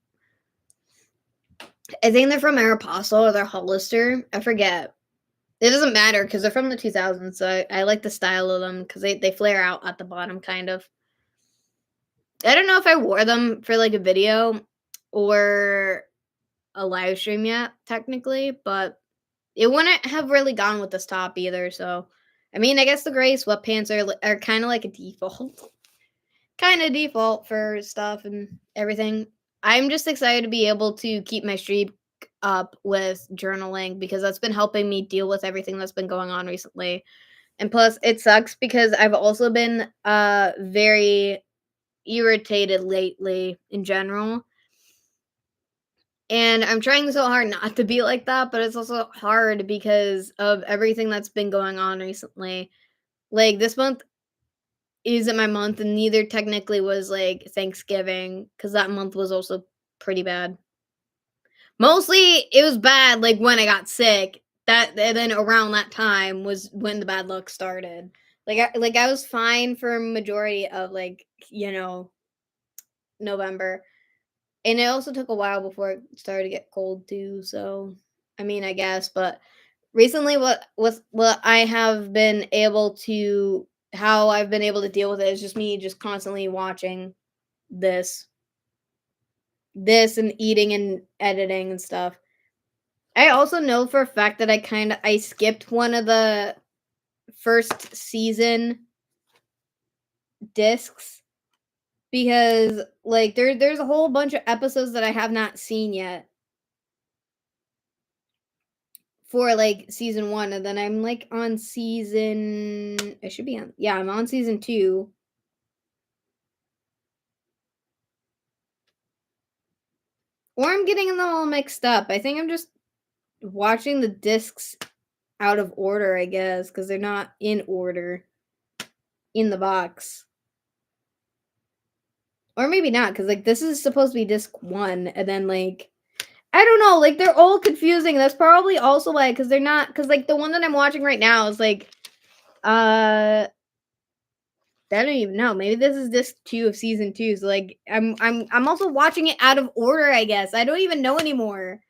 I think they're from Aeropostale or they're Hollister. I forget. It doesn't matter because they're from the 2000s, so I like the style of them because they flare out at the bottom, kind of. I don't know if I wore them for like a video or a live stream yet, technically, but it wouldn't have really gone with this top either. So, I mean, I guess the gray sweatpants are kind of like a default, kind of default for stuff and everything. I'm just excited to be able to keep my streak up with journaling because that's been helping me deal with everything that's been going on recently. And plus, it sucks because I've also been very irritated lately in general. And I'm trying so hard not to be like that, but it's also hard because of everything that's been going on recently. Like this month isn't my month, and neither technically was like Thanksgiving because that month was also pretty bad. Mostly it was bad like when I got sick. That and then around that time was when the bad luck started. I was fine for a majority of November. And it also took a while before it started to get cold too, so I mean, I guess, but recently what I have been able to how I've been able to deal with it is just me just constantly watching this and eating and editing and stuff. I also know for a fact that I skipped one of the first season discs because like there's a whole bunch of episodes that I have not seen yet for like season 1, and then I'm like on season I should be on yeah, I'm on season 2. Or I'm getting them all mixed up. I think I'm just watching the discs out of order, I guess, because they're not in order in the box. Or maybe not, because like this is supposed to be disc 1, and then like I don't know, like they're all confusing. That's probably also why, because they're not because like the one that I'm watching right now is like uh I don't even know. Maybe this is disc 2 of season 2. So like I'm also watching it out of order, I guess. I don't even know anymore.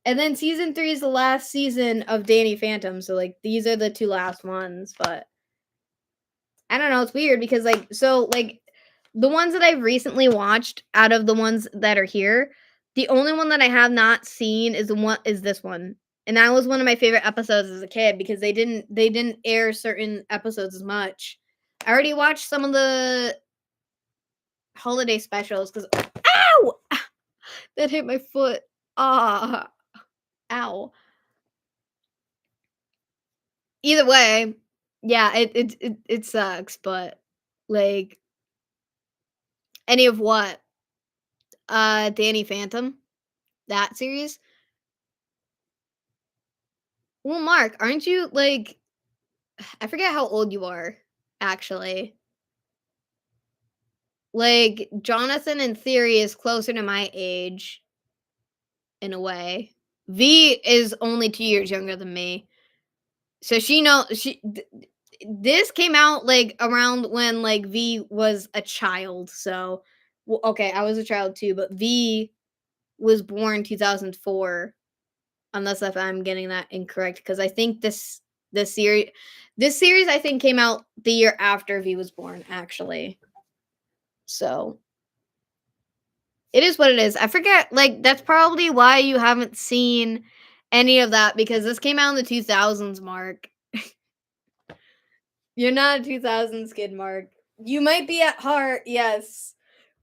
And then season 3 is the last season of Danny Phantom. So like these are the 2 last ones, but I don't know, it's weird because like the ones that I've recently watched out of the ones that are here, the only one that I have not seen is this one. And that was one of my favorite episodes as a kid because they didn't air certain episodes as much. I already watched some of the holiday specials because ow! That hit my foot. Ah, ow. Either way, yeah, it sucks, but like any of what? Danny Phantom, that series. Well, Mark, aren't you like I forget how old you are actually. Like Jonathan in theory is closer to my age in a way. V is only 2 years younger than me. So this came out like around when like V was a child. So okay, I was a child too, but V was born 2004 unless if I'm getting that incorrect because I think this series I think came out the year after V was born actually. So it is what it is. I forget like that's probably why you haven't seen any of that because this came out in the 2000s, Mark. You're not a 2000s kid, Mark. You might be at heart, yes,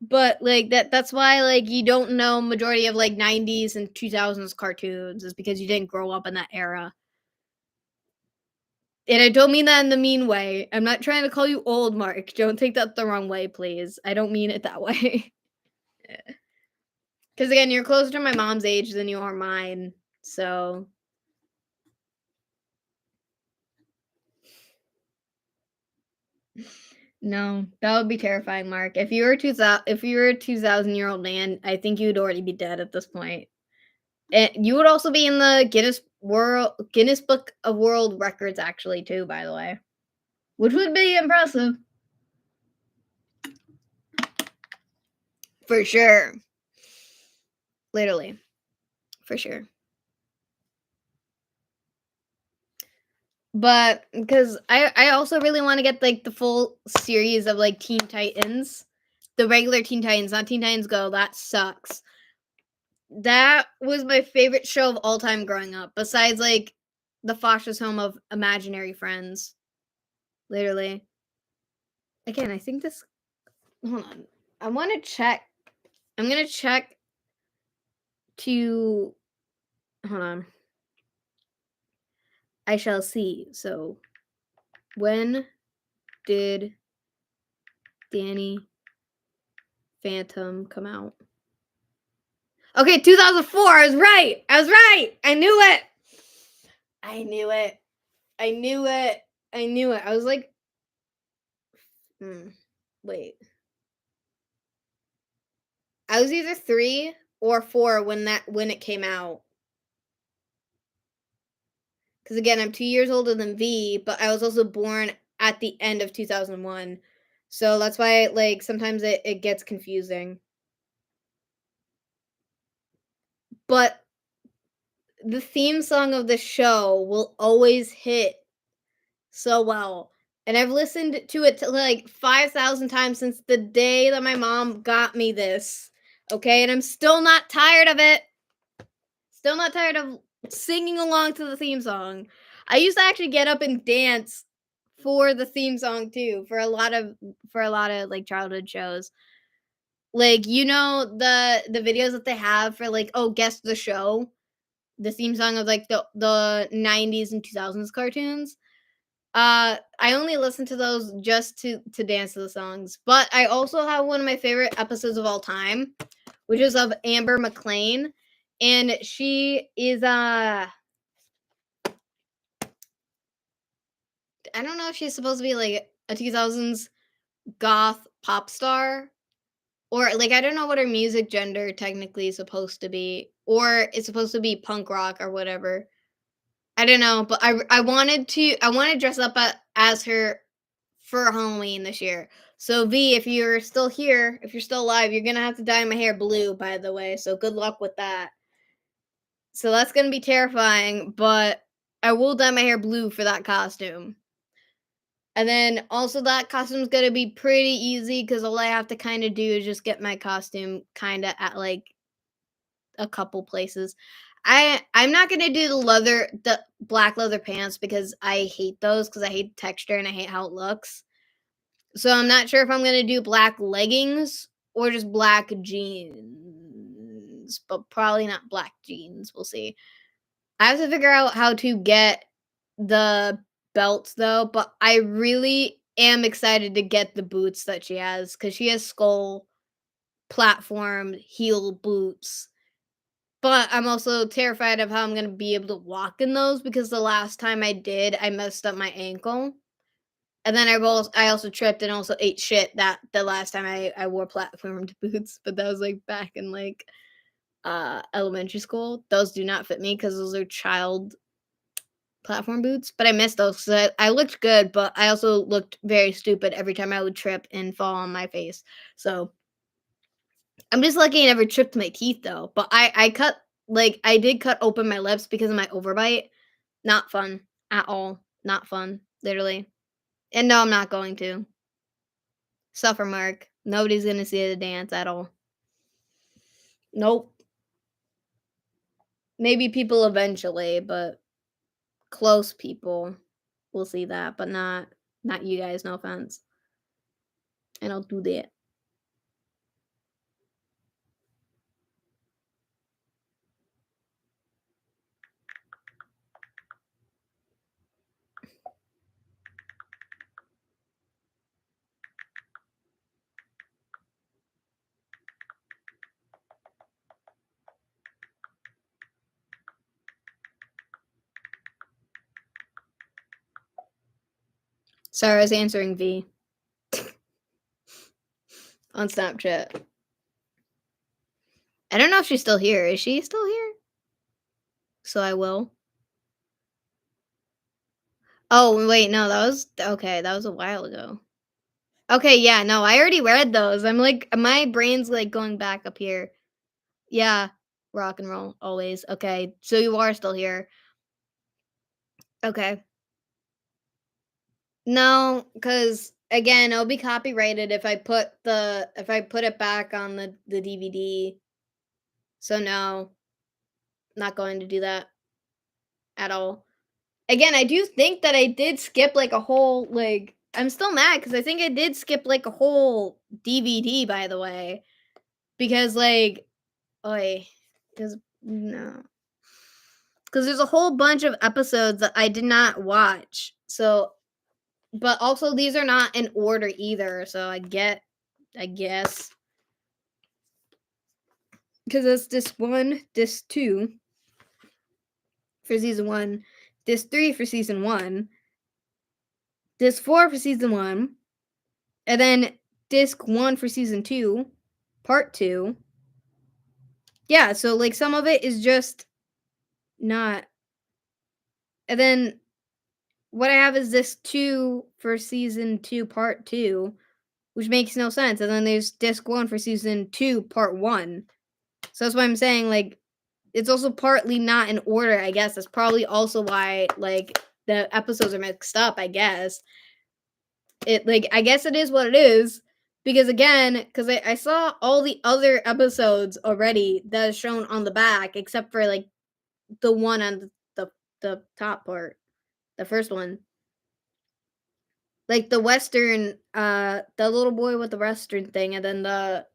But, like, that's why, like, you don't know majority of, like, 90s and 2000s cartoons is because you didn't grow up in that era. And I don't mean that in the mean way. I'm not trying to call you old, Mark. Don't take that the wrong way, please. I don't mean it that way. Because again, you're closer to my mom's age than you are mine. So no, that would be terrifying, Mark. If you were a 2000-year-old man, I think you'd already be dead at this point. And you would also be in the Guinness Book of World Records actually too, by the way. Which would be impressive. For sure. Literally. For sure. But because I also really want to get like the full series of like Teen Titans, the regular Teen Titans, not Teen Titans Go. That sucks. That was my favorite show of all time growing up. Besides like the Foster's Home of Imaginary Friends, literally. Again, I think this. Hold on, I want to check. I'm gonna check to. Hold on. I shall see. So, when did Danny Phantom come out? Okay, 2004. I was right. I was right. I knew it. I knew it. I knew it. I knew it. I was like, wait. I was either 3 or 4 when it came out. Because again, I'm 2 years older than V, but I was also born at the end of 2001. So that's why like sometimes it gets confusing. But the theme song of the show will always hit so well. And I've listened to it to like 5,000 times since the day that my mom got me this. Okay, and I'm still not tired of it. Still not tired of singing along to the theme song. I used to actually get up and dance for the theme song too for a lot of like childhood shows. Like the videos that they have for like guess the show, the theme song of like the 90s and 2000s cartoons. I only listen to those just to dance to the songs. But I also have one of my favorite episodes of all time, which is of Amber McLean, and she is I don't know if she's supposed to be like a 2000s goth pop star, or like I don't know what her music gender technically is supposed to be, or it's supposed to be punk rock or whatever. I don't know, but I wanted to dress up as her for Halloween this year. So V, if you're still here, if you're still alive, you're gonna have to dye my hair blue, by the way. So good luck with that. So that's gonna be terrifying, but I will dye my hair blue for that costume. And then also that costume's gonna be pretty easy because all I have to kind of do is just get my costume kind of at like a couple places. I'm not gonna do the black leather pants because I hate those because I hate the texture and I hate how it looks. So I'm not sure if I'm gonna do black leggings or just black jeans, but probably not black jeans. We'll see. I have to figure out how to get the belts though, but I really am excited to get the boots that she has because she has skull platform heel boots. But I'm also terrified of how I'm gonna be able to walk in those because the last time I did, I messed up my ankle. And then I also tripped and also ate shit that the last time I wore platformed boots, but that was, like, back in, like, elementary school. Those do not fit me because those are child platform boots, but I missed those 'cause I looked good, but I also looked very stupid every time I would trip and fall on my face. So, I'm just lucky I never chipped my teeth, though, but I did cut open my lips because of my overbite. Not fun at all. Not fun, literally. And no, I'm not going to. Suffer mark. Nobody's gonna see the dance at all. Nope. Maybe people eventually, but close people will see that, but not you guys, no offense. I don't do that. Sorry, I was answering V on Snapchat. I don't know if she's still here. Is she still here? So I will. Oh, wait, no, that was okay, that was a while ago. Okay, yeah, no, I already read those. I'm like my brain's like going back up here. Yeah, rock and roll always. Okay, so you are still here. Okay. No, because again, it'll be copyrighted if I put it back on the DVD. So no, not going to do that at all. Again, I do think that I did skip like a whole like I'm still mad because I think I did skip like a whole DVD by the way. Because like oi, because no. Because there's a whole bunch of episodes that I did not watch. So but also these are not in order either, so I guess. Because it's disc one, disc two for season one, disc three for season one, disc four for season one, and then disc one for season two, part two. Yeah, so like some of it is just not. And then what I have is disc two for season two, part two, which makes no sense. And then there's disc one for season two, part one. So that's why I'm saying like it's also partly not in order, I guess. That's probably also why like the episodes are mixed up, I guess. It like I guess it is what it is. Because again, because I saw all the other episodes already that is shown on the back, except for like the one on the top part, the first one. Like the western, the little boy with the western thing, and then the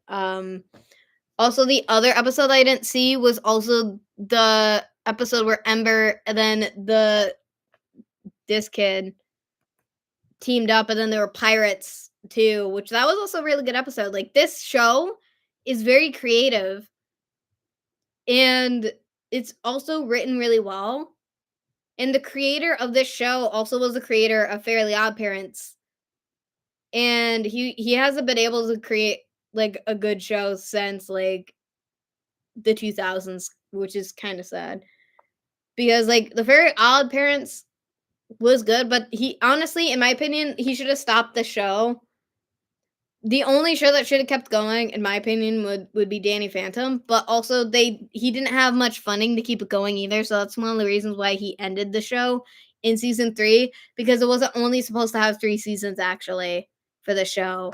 also the other episode I didn't see was also the episode where Ember and then this kid teamed up, and then there were pirates too, which that was also a really good episode. Like this show is very creative, and it's also written really well. And the creator of this show also was the creator of Fairly Odd Parents, and he hasn't been able to create like a good show since like the 2000s, which is kind of sad because like the Fairly Odd Parents was good, but he honestly, in my opinion, he should have stopped the show. The only show that should have kept going, in my opinion, would be Danny Phantom. But also, he didn't have much funding to keep it going either, so that's one of the reasons why he ended the show in season 3 because it wasn't only supposed to have 3 seasons actually for the show.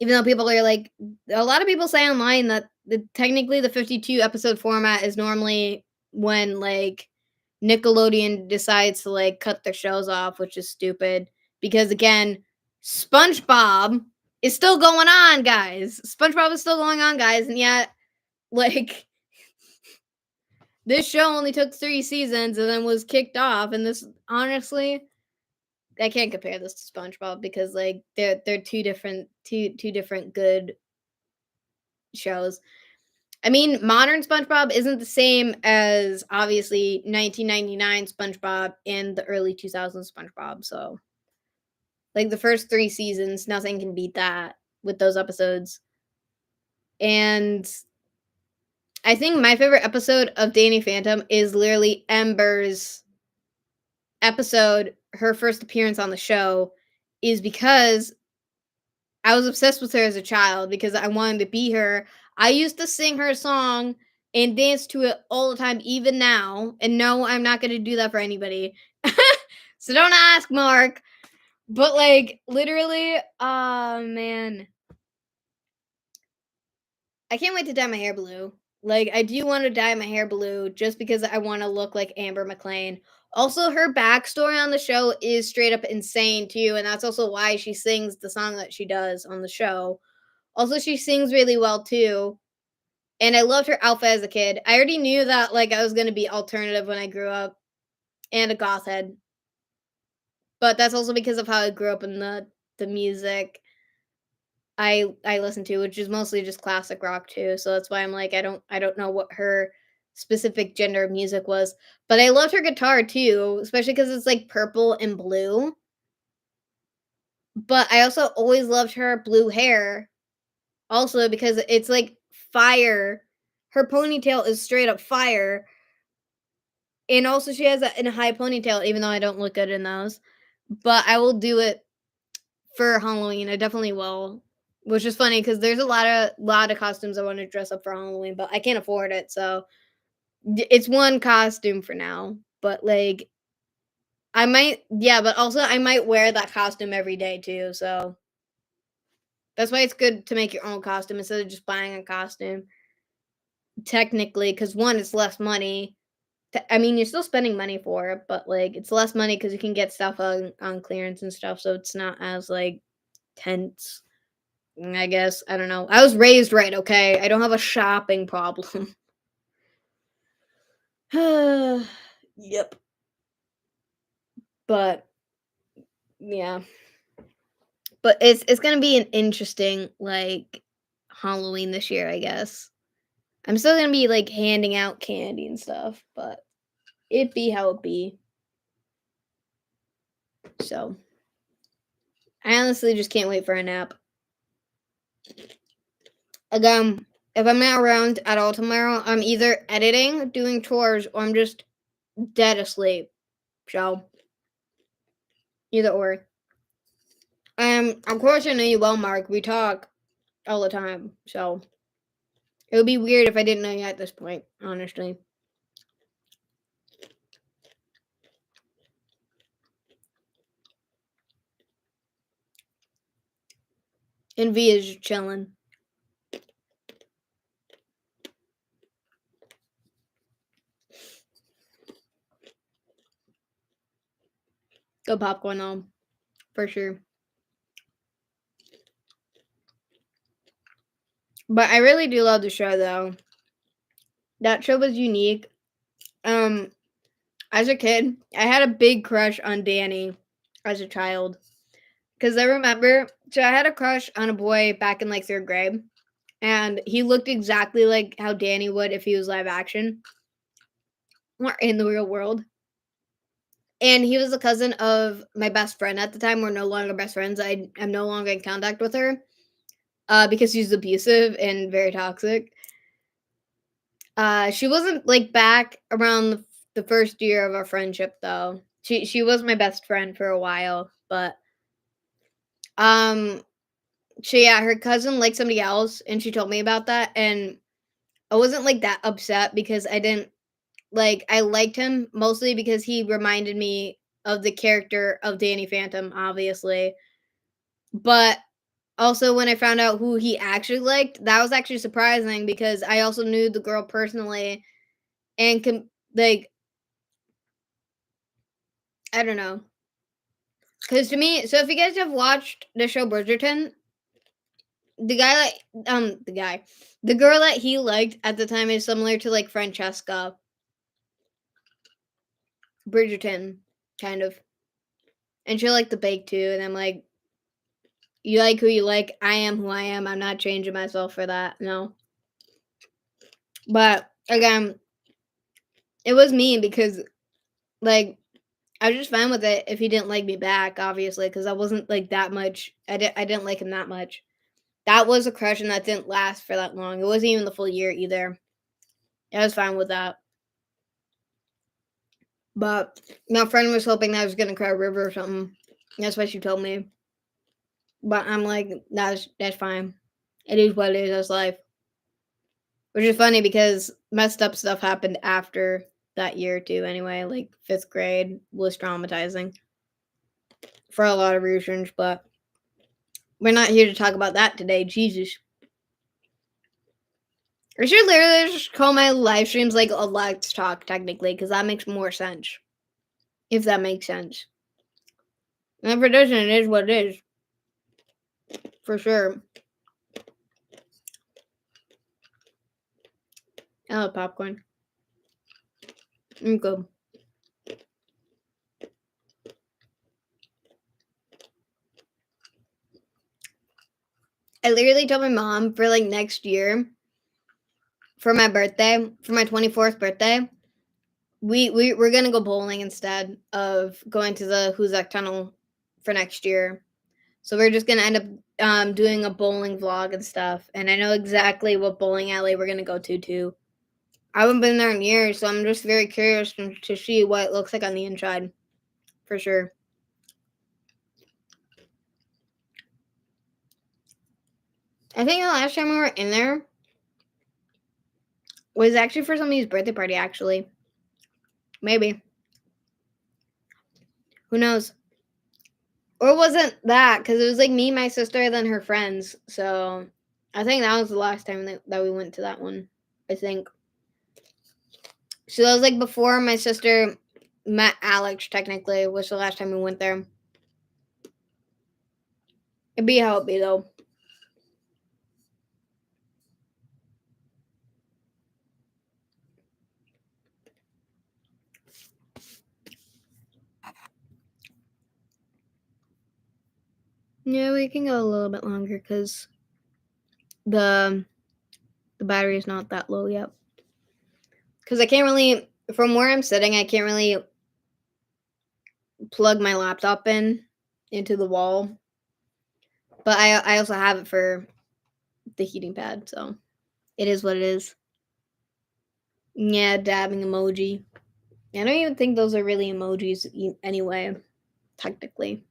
Even though people are like, a lot of people say online that technically the 52 episode format is normally when like Nickelodeon decides to like cut their shows off, which is stupid because again, SpongeBob is still going on, guys. SpongeBob is still going on, guys, and yet like this show only took 3 seasons and then was kicked off, and this honestly I can't compare this to SpongeBob because like they're two different good shows. I mean, modern SpongeBob isn't the same as obviously 1999 SpongeBob and the early 2000s SpongeBob. So, like the first 3 seasons, nothing can beat that with those episodes. And I think my favorite episode of Danny Phantom is literally Ember's episode, her first appearance on the show, is because I was obsessed with her as a child because I wanted to be her. I used to sing her song and dance to it all the time, even now. And no, I'm not going to do that for anybody. So don't ask, Mark. But like, literally, man. I can't wait to dye my hair blue. Like, I do want to dye my hair blue just because I want to look like Amber McLean. Also, her backstory on the show is straight up insane, too. And that's also why she sings the song that she does on the show. Also, she sings really well too. And I loved her outfit as a kid. I already knew that like I was gonna be alternative when I grew up and a goth head. But that's also because of how I grew up in the music I listen to, which is mostly just classic rock too. So that's why I'm like I don't know what her specific gender of music was. But I loved her guitar too, especially because it's like purple and blue. But I also always loved her blue hair, also because it's like fire. Her ponytail is straight up fire, and also she has a in a high ponytail, even though I don't look good in those. But I will do it for Halloween. I definitely will. Which is funny because there's a lot of costumes I want to dress up for Halloween, but I can't afford it. So it's one costume for now. But like I might, yeah, but also I might wear that costume every day too. So that's why it's good to make your own costume instead of just buying a costume. Technically, because one, it's less money. I mean, you're still spending money for it, but like it's less money because you can get stuff on clearance and stuff, so it's not as like tense. I guess I don't know. I was raised right, okay. I don't have a shopping problem. Yep. But yeah, but it's gonna be an interesting like Halloween this year, I guess. I'm still gonna be like handing out candy and stuff, but it be how it be. So I honestly just can't wait for a nap. Again, if I'm not around at all tomorrow, I'm either editing, doing chores, or I'm just dead asleep. So either or. Of course I know you well, Mark. We talk all the time. So it would be weird if I didn't know you at this point, honestly. And V is just chilling. Go popcorn on, for sure. But I really do love the show though. That show was unique. Um, as a kid, I had a big crush on Danny as a child. Cause I remember, so I had a crush on a boy back in like third grade, and he looked exactly like how Danny would if he was live action or in the real world. And he was a cousin of my best friend at the time. We're no longer best friends. I am no longer in contact with her because she's abusive and very toxic. She wasn't like back around the first year of our friendship though. She was my best friend for a while, but um, yeah, her cousin liked somebody else, and she told me about that, and I wasn't like that upset because I didn't like I liked him mostly because he reminded me of the character of Danny Phantom, obviously. But also when I found out who he actually liked, that was actually surprising because I also knew the girl personally and like I don't know. Cuz to me, so if you guys have watched the show Bridgerton, the guy like the guy, the girl that he liked at the time is similar to like Francesca Bridgerton kind of. And she liked the bake too, and I'm like, you like who you like. I am who I am. I'm not changing myself for that. No. But again, it was mean because like I was just fine with it if he didn't like me back, obviously, because I wasn't like that much. I didn't like him that much. That was a crush, and that didn't last for that long. It wasn't even the full year either. I was fine with that. But my friend was hoping that I was gonna cry a river or something. That's what she told me. But I'm like, that's fine. It is what it is. That's life. Which is funny because messed up stuff happened after that year too. Anyway, like fifth grade was traumatizing for a lot of reasons, but we're not here to talk about that today. Jesus. I should literally just call my live streams like a Let's Talk, technically, because that makes more sense. If that makes sense. And if it doesn't, it is what it is. For sure. I love popcorn. Good. I literally told my mom for like next year, for my birthday, for my 24th birthday, we're gonna go bowling instead of going to the Huzak Tunnel for next year. So we're just gonna end up doing a bowling vlog and stuff. And I know exactly what bowling alley we're gonna go to too. I haven't been there in years, so I'm just very curious to see what it looks like on the inside, for sure. I think the last time we were in there was actually for somebody's birthday party, actually. Maybe. Who knows? Or it wasn't that, because it was like me, my sister, and then her friends. So I think that was the last time that we went to that one. I think. So that was like before my sister met Alex, technically, was the last time we went there. It'd be how it be, though. Yeah, we can go a little bit longer because the battery is not that low yet. Because I can't really, from where I'm sitting, I can't really plug my laptop into the wall. But I also have it for the heating pad, so it is what it is. Yeah, dabbing emoji. I don't even think those are really emojis anyway, technically.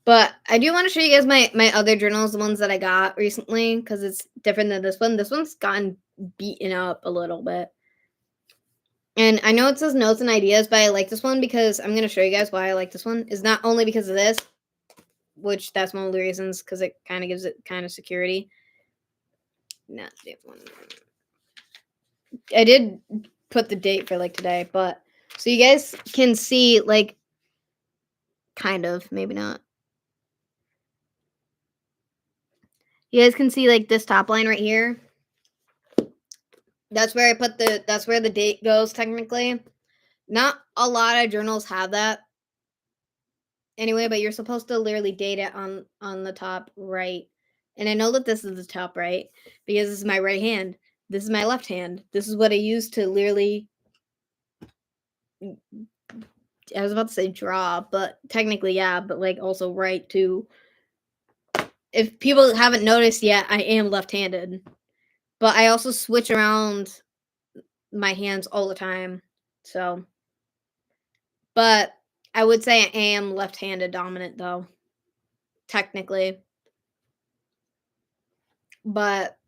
But I do want to show you guys my other journals, the ones that I got recently, because it's different than this one. This one's gotten beaten up a little bit. And I know it says notes and ideas, but I like this one because I'm going to show you guys why I like this one. Is not only because of this, which that's one of the reasons, because it kind of gives it kind of security. Not the one. I did put the date for like today, but so you guys can see like kind of, maybe not. You guys can see like this top line right here. That's where I put that's where the date goes technically. Not a lot of journals have that anyway, but you're supposed to literally date it on the top right. And I know that this is the top right because this is my right hand. This is my left hand. This is what I use to literally, I was about to say draw, but technically yeah, but like also write too. If people haven't noticed yet, I am left-handed. But I also switch around my hands all the time. So, but I would say I am left-handed dominant though, technically. But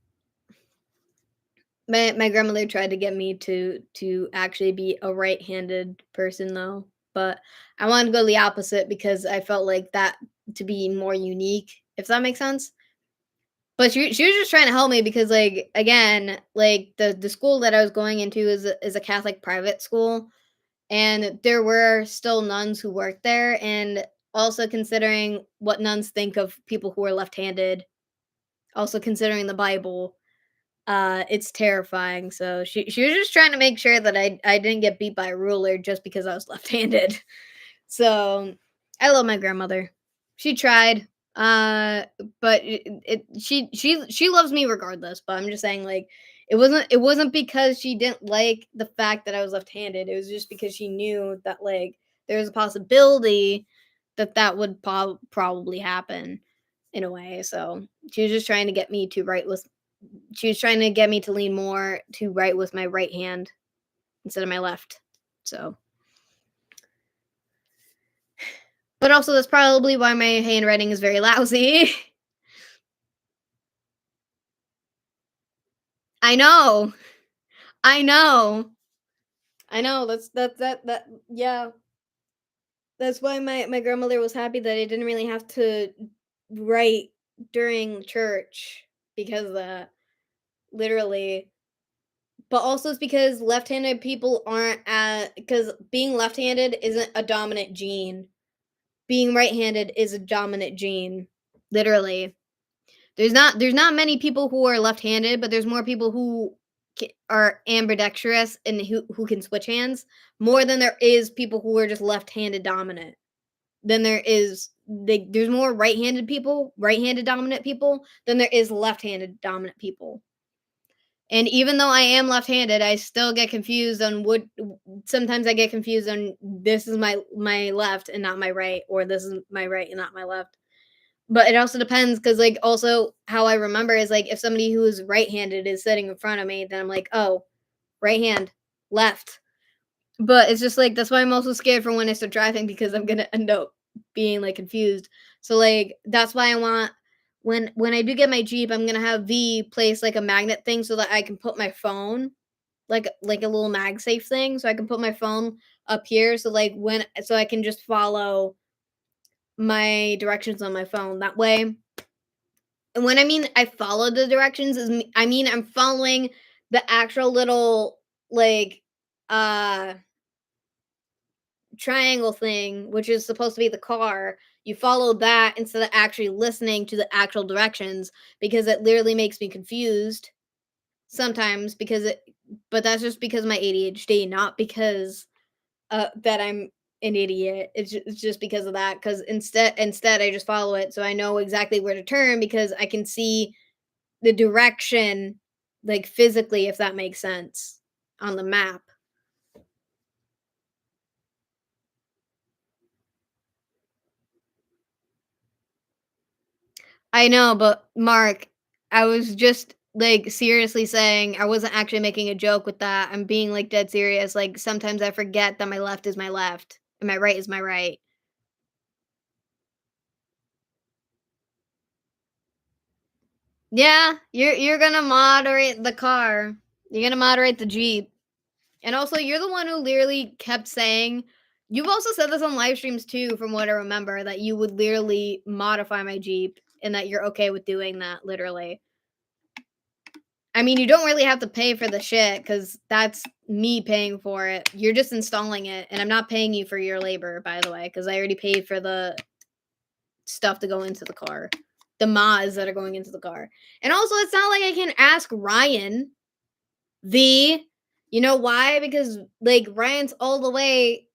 my grandmother tried to get me to actually be a right-handed person though. But I wanted to go the opposite because I felt like that to be more unique, if that makes sense. But she was just trying to help me because, like, again, like the school that I was going into is a Catholic private school, and there were still nuns who worked there, and also considering what nuns think of people who are left-handed, also considering the Bible, it's terrifying. So she was just trying to make sure that I didn't get beat by a ruler just because I was left-handed. So I love my grandmother. She tried. But she loves me regardless. But I'm just saying, like, it wasn't because she didn't like the fact that I was left-handed. It was just because she knew that like there was a possibility that that would probably happen in a way. So she was just trying to get me to write with. She was trying to get me to lean more to write with my right hand instead of my left. So. But also, that's probably why my handwriting is very lousy. I know. I know. I know. That. Yeah. That's why my grandmother was happy that I didn't really have to write during church because of that. Literally. But also, it's because left-handed people aren't at because being left-handed isn't a dominant gene. Being right-handed is a dominant gene. Literally. There's not many people who are left-handed, but there's more people who are ambidextrous and who can switch hands more than there is people who are just left-handed dominant. Than there is there's more right-handed people, right-handed dominant people than there is left-handed dominant people. And even though I am left-handed, I still get confused on what sometimes I get confused on this is my left and not my right, or this is my right and not my left. But it also depends because, like, also how I remember is, like, if somebody who is right-handed is sitting in front of me, then I'm like, "Oh, right hand, left." But it's just, like, that's why I'm also scared for when I start driving because I'm gonna end up being, like, confused. So, like, that's why I want when I do get my Jeep, I'm gonna have V place, like, a magnet thing so that I can put my phone, like a little MagSafe thing, so I can put my phone up here, so, like, when so I can just follow my directions on my phone. That way and when I mean I follow the directions is I mean I'm following the actual little, like, uh triangle thing, which is supposed to be the car, you follow that instead of actually listening to the actual directions because it literally makes me confused sometimes because it but that's just because of my ADHD, not because that I'm an idiot. It's just because of that. Because instead I just follow it so I know exactly where to turn because I can see the direction like physically, if that makes sense, on the map. I know, but Mark, I was just like seriously saying I wasn't actually making a joke with that. I'm being like dead serious. Like sometimes I forget that my left is my left and my right is my right. Yeah, you're gonna moderate the car. You're gonna moderate the Jeep. And also you're the one who literally kept saying you've also said this on live streams too, from what I remember, that you would literally modify my Jeep and that you're okay with doing that, literally. I mean, you don't really have to pay for the shit because that's me paying for it. You're just installing it, and I'm not paying you for your labor, by the way, because I already paid for the stuff to go into the car, the mods that are going into the car. And also, it's not like I can ask Ryan, the, you know why? Because like Ryan's all the way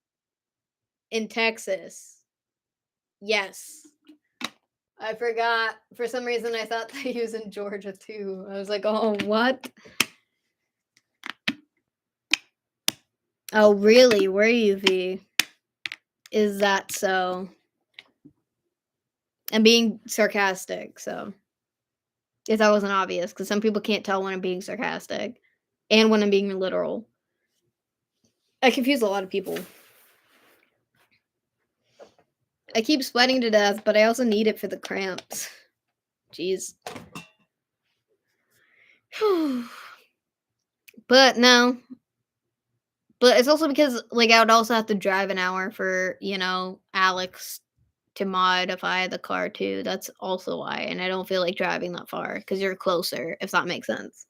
in Texas. Yes. I forgot. For some reason, I thought that he was in Georgia too. I was like, oh, what? Oh, really? Were you, V? Is that so? I'm being sarcastic, so if that wasn't obvious, because some people can't tell when I'm being sarcastic and when I'm being literal. I confuse a lot of people. I keep sweating to death, but I also need it for the cramps. Jeez. But no. But it's also because like I would also have to drive an hour for, Alex to modify the car too. That's also why. And I don't feel like driving that far because you're closer, if that makes sense.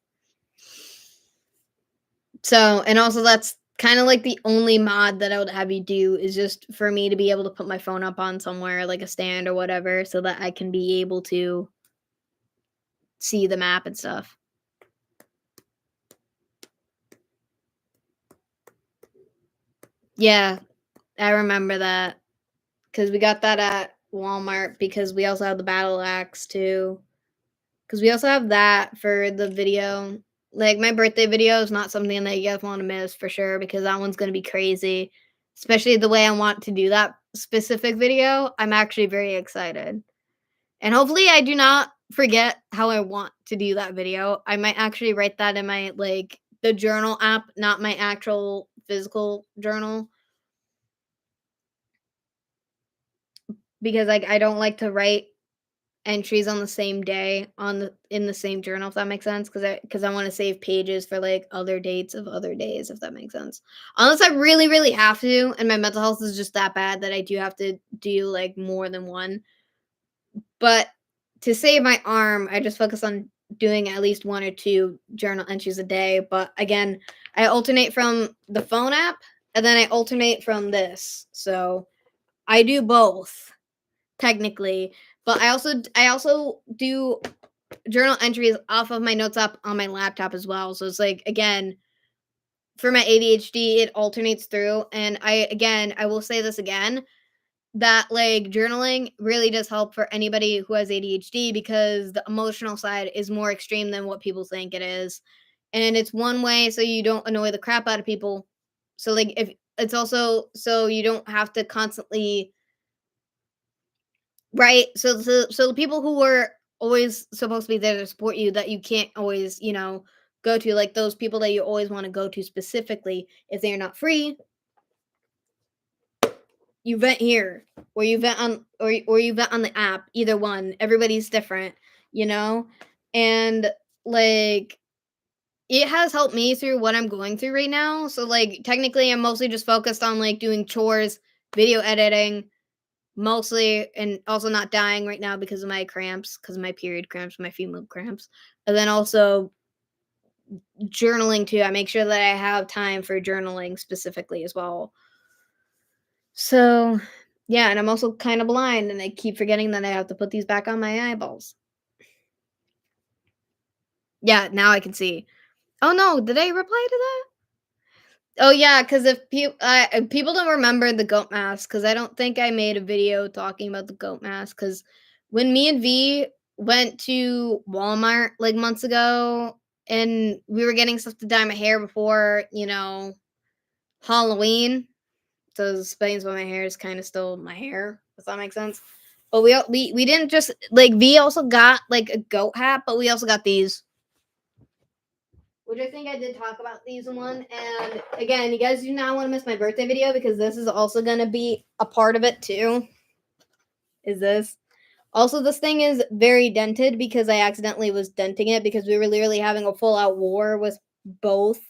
So, and also that's kind of like the only mod that I would have you do is just for me to be able to put my phone up on somewhere like a stand or whatever so that I can be able to see the map and stuff. Yeah, I remember that because we got that at Walmart because we also have the battle axe too. Because we also have that for the video. Like my birthday video is not something that you guys want to miss for sure because that one's going to be crazy. Especially the way I want to do that specific video. I'm actually very excited. And hopefully I do not forget how I want to do that video. I might actually write that in my like the journal app, not my actual physical journal because like I don't like to write entries on the same day on the in the same journal, if that makes sense, because I want to save pages for like other dates of other days, if that makes sense. Unless I really, really have to, and my mental health is just that bad that I do have to do like more than one. But to save my arm, I just focus on doing at least one or two journal entries a day. But again, I alternate from the phone app and then I alternate from this. So I do both technically, but I also do journal entries off of my notes app on my laptop as well. So it's like again, for my ADHD, it alternates through. And I will say this again that like journaling really does help for anybody who has ADHD because the emotional side is more extreme than what people think it is. and it's one way so you don't annoy the crap out of people. So, like, if it's also so you don't have to constantly right? So the people who were always supposed to be there to support you that you can't always, go to, like those people that you always wanna go to specifically, if they're not free, you vent here, or you vent on or you vent on the app, either one. Everybody's different, you know? And, like, it has helped me through what I'm going through right now. So, like, technically, I'm mostly just focused on, like, doing chores, video editing, mostly, and also not dying right now because of my cramps, because of my period cramps, my female cramps. And then also journaling too. I make sure that I have time for journaling specifically as well. So, yeah, and I'm also kind of blind, and I keep forgetting that I have to put these back on my eyeballs. Yeah, now I can see. Oh no, did I reply to that? Oh yeah, because if people don't remember the goat mask, because I don't think I made a video talking about the goat mask. Because when me and V went to Walmart like months ago, and we were getting stuff to dye my hair before, Halloween, so this explains why my hair is kind of still my hair. Does that make sense? But we didn't just like V also got like a goat hat, but we also got these. Which I think I did talk about these one. And again, you guys do not want to miss my birthday video because this is also going to be a part of it too. Is this. Also, this thing is very dented because I accidentally was denting it because we were literally having a full out war with both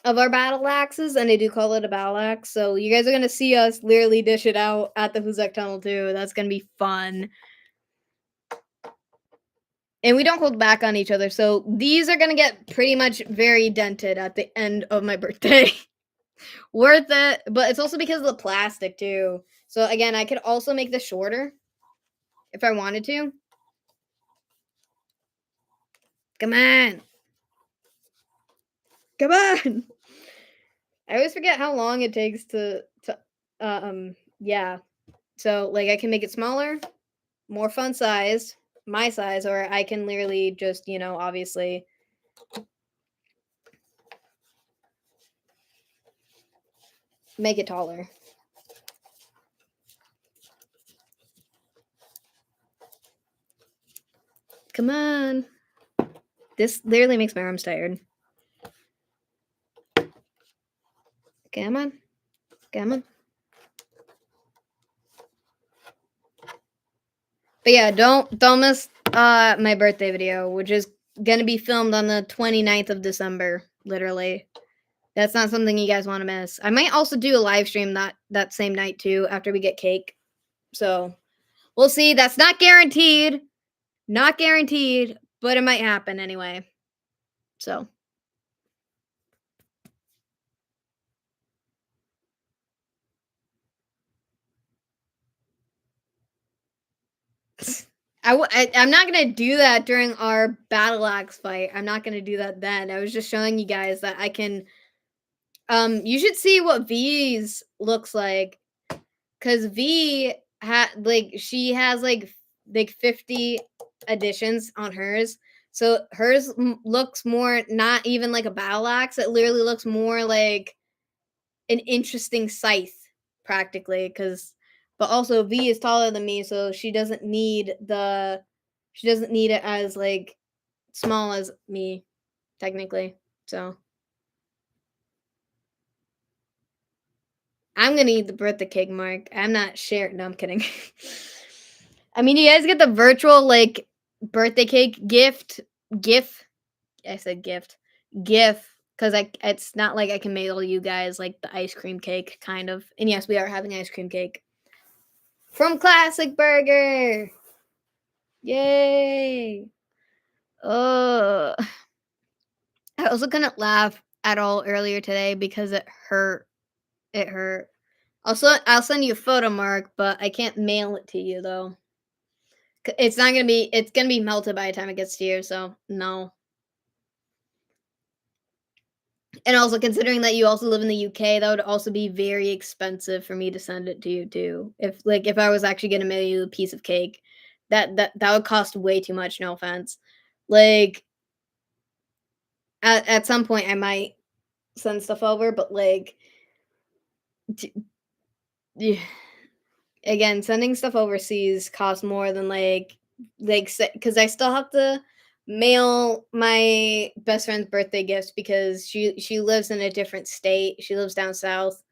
of our battle axes, and I do call it a battle axe. So you guys are going to see us literally dish it out at the Huzek Tunnel too. That's going to be fun. And we don't hold back on each other. So these are going to get pretty much very dented at the end of my birthday. Worth it, but it's also because of the plastic too. So again, I could also make this shorter if I wanted to. Come on. Come on. I always forget how long it takes to yeah. So like I can make it smaller, more fun sized, my size, or I can literally just, obviously make it taller. Come on. This literally makes my arms tired. Come on. Come on. But yeah, don't miss my birthday video, which is gonna be filmed on the 29th of December, literally. That's not something you guys want to miss. I might also do a live stream that same night too after we get cake. So we'll see. That's not guaranteed. Not guaranteed, but it might happen anyway. So I'm not gonna do that during our battle axe fight. I'm not gonna do that then. I was just showing you guys that I can. You should see what V's looks like, cause V she has like 50 additions on hers. So hers looks more not even like a battle axe. It literally looks more like an interesting scythe, practically. But also V is taller than me, so she doesn't need it as like small as me, technically. So I'm gonna eat the birthday cake, Mark. I'm not sharing. No, I'm kidding. I mean, you guys get the virtual like birthday cake GIF. I said gift, GIF, because it's not like I can mail you guys like the ice cream cake, kind of. And yes, we are having ice cream cake from Classic Burger. Yay! Oh, I also couldn't laugh at all earlier today because it hurt. It hurt. Also, I'll send you a photo, Mark, but I can't mail it to you though. It's not gonna be. It's gonna be melted by the time it gets to you. So no. And also considering that you also live in the UK, that would also be very expensive for me to send it to you too. If I was actually gonna mail you a piece of cake, that would cost way too much. No offense. Like At some point, I might send stuff over, but, like, t yeah, again, sending stuff overseas costs more than, like, because I still have to mail my best friend's birthday gifts because she lives in a different state, she lives down south,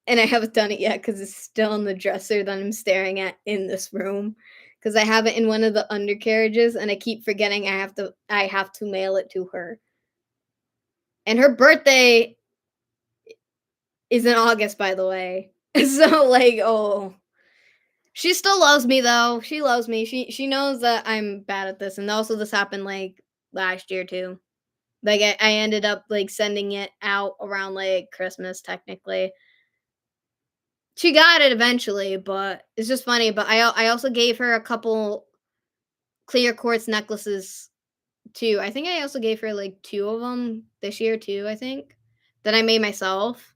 and I haven't done it yet because it's still in the dresser that I'm staring at in this room. Because I have it in one of the undercarriages, and I keep forgetting I have to mail it to her. And her birthday is in August, by the way. So, like, oh, she still loves me though. She loves me. She knows that I'm bad at this, and also this happened, like, last year too. Like, I ended up, like, sending it out around, like, Christmas, technically. She got it eventually, but it's just funny, but I also gave her a couple clear quartz necklaces too. I think I also gave her, like, 2 of them this year too, I think, that I made myself.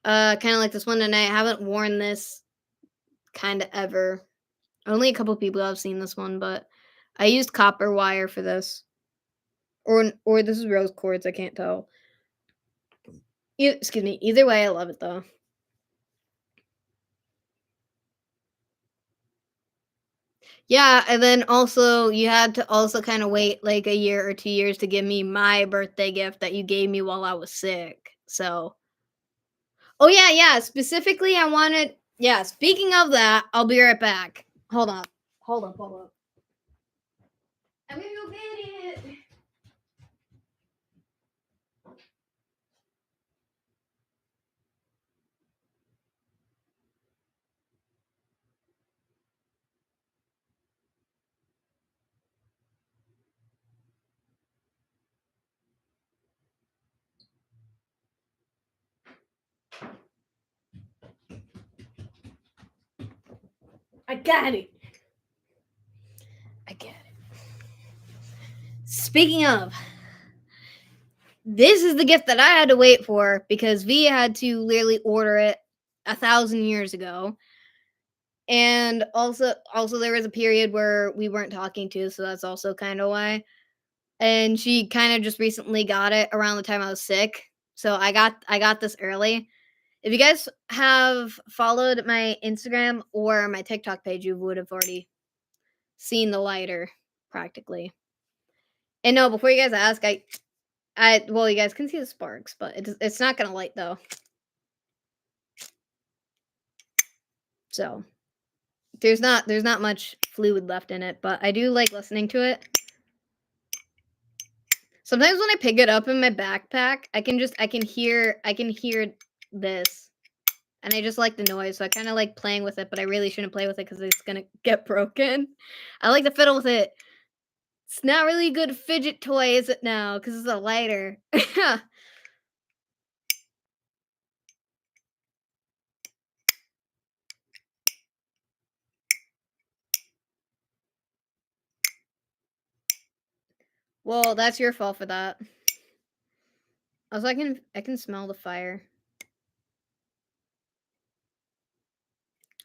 Kinda like this one, and I haven't worn this kinda ever. Only a couple people have seen this one, but I used copper wire for this, or this is rose quartz, I can't tell. Excuse me, either way, I love it though. Yeah, and then also you had to also kinda wait, like, a year or 2 years to give me my birthday gift that you gave me while I was sick, so oh, yeah, yeah, specifically, I wanted yeah, speaking of that, I'll be right back. Hold on. Hold up, hold up. I'm gonna go get it. I got it. I got it. Speaking of, this is the gift that I had to wait for because V had to literally order it 1,000 years ago. And also there was a period where we weren't talking to, so that's also kind of why. And she kind of just recently got it around the time I was sick. So I got this early. If you guys have followed my Instagram or my TikTok page, you would have already seen the lighter practically. And no, before you guys ask, I well, you guys can see the sparks, but it's not gonna light though. So there's not much fluid left in it, but I do like listening to it. Sometimes when I pick it up in my backpack, I can hear this, and I just like the noise, so I kinda like playing with it, but I really shouldn't play with it because it's gonna get broken. I like to fiddle with it. It's not really a good fidget toy, is it now? Because it's a lighter. Well, that's your fault for that. Also, I can smell the fire.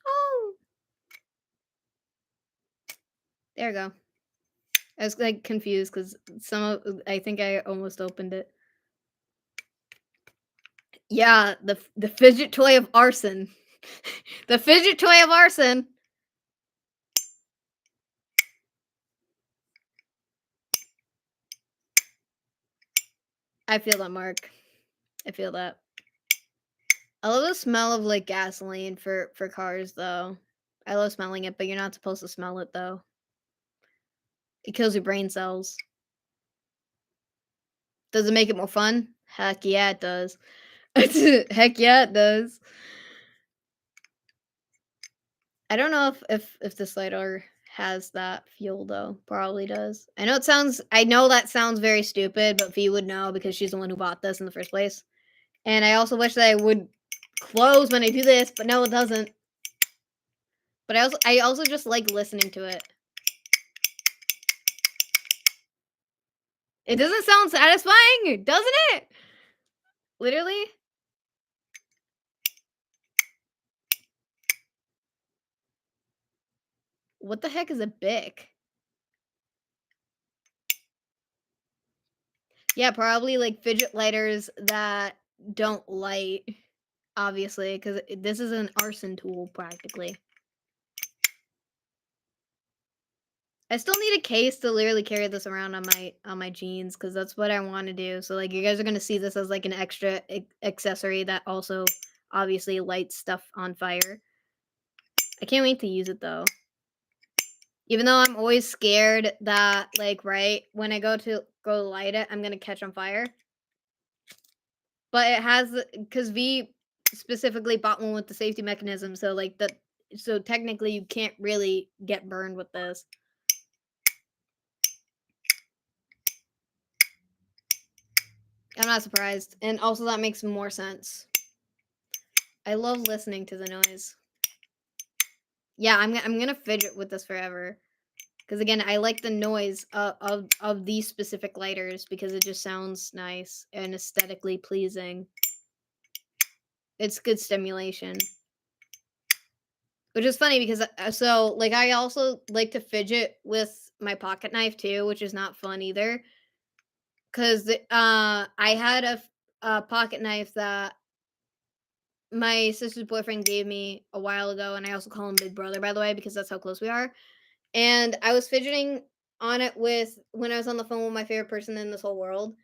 Oh, there we go. I was, like, confused because I think I almost opened it. Yeah, the fidget toy of arson. The fidget toy of arson. I feel that, Mark. I feel that. I love the smell of, like, gasoline for cars, though. I love smelling it, but you're not supposed to smell it, though. It kills your brain cells. Does it make it more fun? Heck yeah, it does. Heck yeah, it does. I don't know if this lighter has that fuel though. Probably does. I know that sounds very stupid, but V would know because she's the one who bought this in the first place. And I also wish that I would close when I do this, but no, it doesn't. But I also just like listening to it. It doesn't sound satisfying, doesn't it? Literally. What the heck is a bic? Yeah, probably, like, fidget lighters that don't light, obviously, because this is an arson tool, practically. I still need a case to literally carry this around on my jeans, because that's what I wanna do, so, like, you guys are gonna see this as, like, an extra accessory that also obviously lights stuff on fire. I can't wait to use it, though. Even though I'm always scared that, like, right when I go to light it, I'm gonna catch on fire. But it has because V specifically bought one with the safety mechanism, so, like, so technically you can't really get burned with this. I'm not surprised, and also that makes more sense. I love listening to the noise. Yeah, I'm gonna fidget with this forever. Because again, I like the noise of these specific lighters because it just sounds nice and aesthetically pleasing. It's good stimulation. Which is funny because so like I also like to fidget with my pocket knife too, which is not fun either. Cause I had a pocket knife that my sister's boyfriend gave me a while ago, and I also call him Big Brother, by the way, because that's how close we are. And I was fidgeting on it with when I was on the phone with my favorite person in this whole world,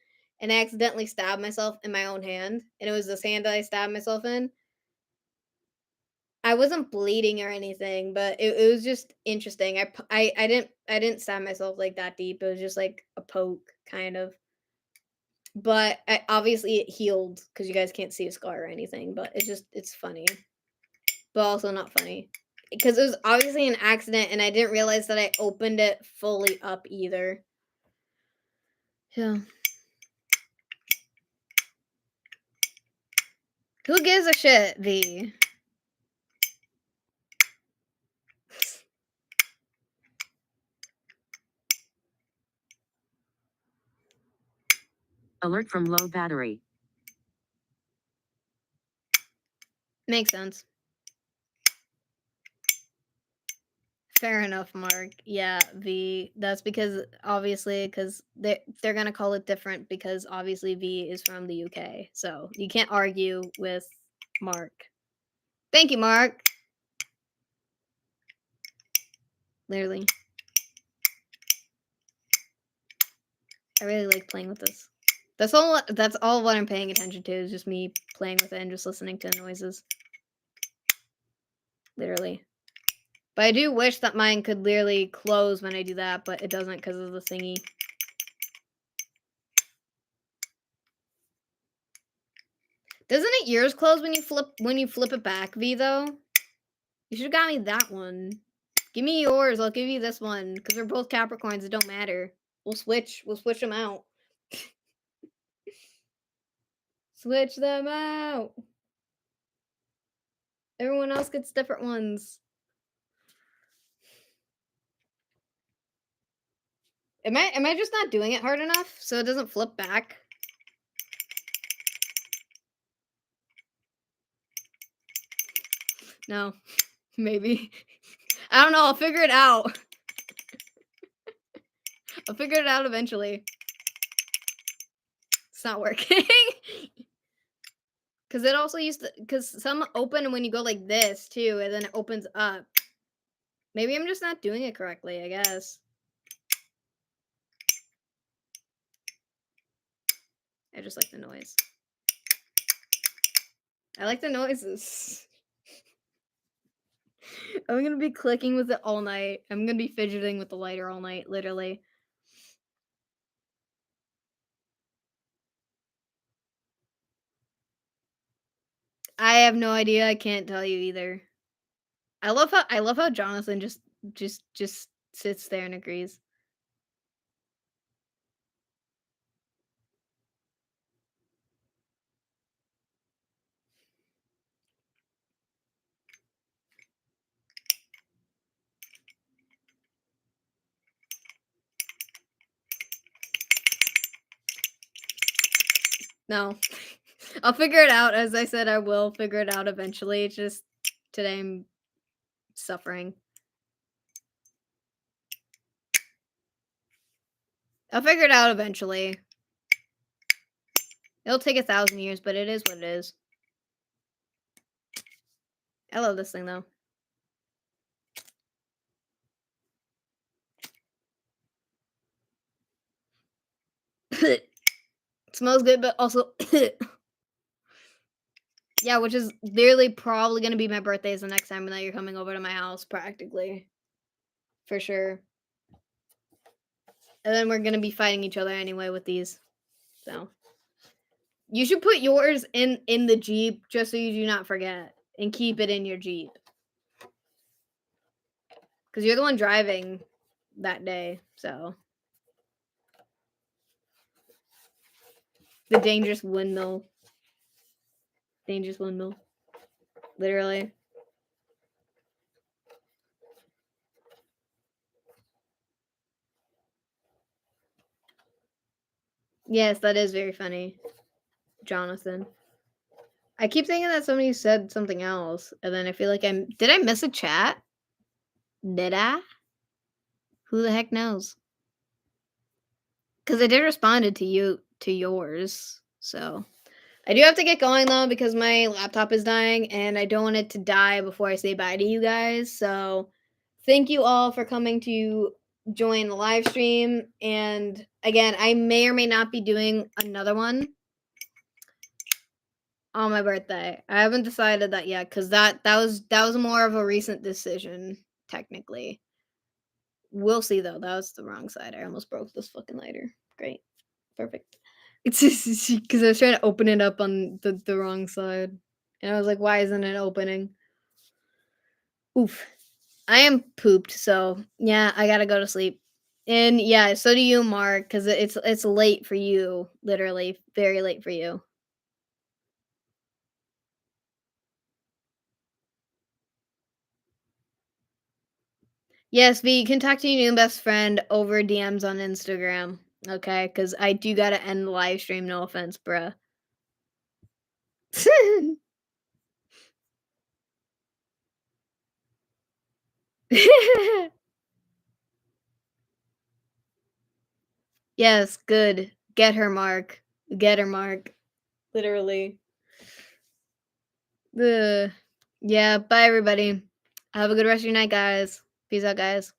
and I accidentally stabbed myself in my own hand, and it was this hand that I stabbed myself in. I wasn't bleeding or anything, but it was just interesting. I didn't stab myself like that deep. It was just like a poke, kind of. But obviously it healed because you guys can't see a scar or anything. But it's funny, but also not funny because it was obviously an accident, and I didn't realize that I opened it fully up either. Yeah. Who gives a shit, V? Alert from low battery. Makes sense. Fair enough, Mark. Yeah, V. That's because obviously because they're gonna call it different because obviously V is from the UK, so you can't argue with Mark. Thank you, Mark. Literally, I really like playing with this. That's all. That's all what I'm paying attention to is just me playing with it and just listening to the noises. Literally. But I do wish that mine could literally close when I do that, but it doesn't because of the thingy. Doesn't it yours close when you flip it back, V though? You should have got me that one. Give me yours. I'll give you this one because we're both Capricorns. It don't matter. We'll switch. We'll switch them out. Switch them out. Everyone else gets different ones. Am I just not doing it hard enough so it doesn't flip back? No. Maybe. I don't know. I'll figure it out. I'll figure it out eventually. It's not working. Because it also used to, because some open when you go like this too, and then it opens up. Maybe I'm just not doing it correctly, I guess. I just like the noise. I like the noises. I'm gonna be clicking with it all night. I'm gonna be fidgeting with the lighter all night, literally. I have no idea. I can't tell you either. I love how Jonathan just sits there and agrees. No. I'll figure it out. As I said, I will figure it out eventually. It's just today I'm suffering. I'll figure it out eventually. It'll take 1,000 years, but it is what it is. I love this thing, though. It smells good, but also yeah, which is literally probably gonna be my birthday is the next time that you're coming over to my house, practically. For sure. And then we're gonna be fighting each other anyway with these. So you should put yours in the Jeep just so you do not forget and keep it in your Jeep. Because you're the one driving that day, so the dangerous windmill. Dangerous windmill. Literally. Yes, that is very funny. Jonathan. I keep thinking that somebody said something else, and then I feel like did I miss a chat? Did I? Who the heck knows? Because I did responded to yours, so I do have to get going though because my laptop is dying and I don't want it to die before I say bye to you guys. So thank you all for coming to join the live stream. And again, I may or may not be doing another one on my birthday. I haven't decided that yet because that was more of a recent decision, technically. We'll see though. That was the wrong side. I almost broke this fucking lighter. Great. Perfect. It's just because I was trying to open it up on the wrong side. And I was like, why isn't it opening? Oof. I am pooped, so yeah, I gotta go to sleep. And yeah, so do you, Mark, because it's late for you, literally, very late for you. Yes, V, you can talk to your new best friend over DMs on Instagram, okay? Because I do gotta end the live stream, no offense, bruh. Yes, good. Get her, Mark. Get her, Mark. Literally. Ugh. Yeah, bye everybody. Have a good rest of your night, guys. Peace out, guys.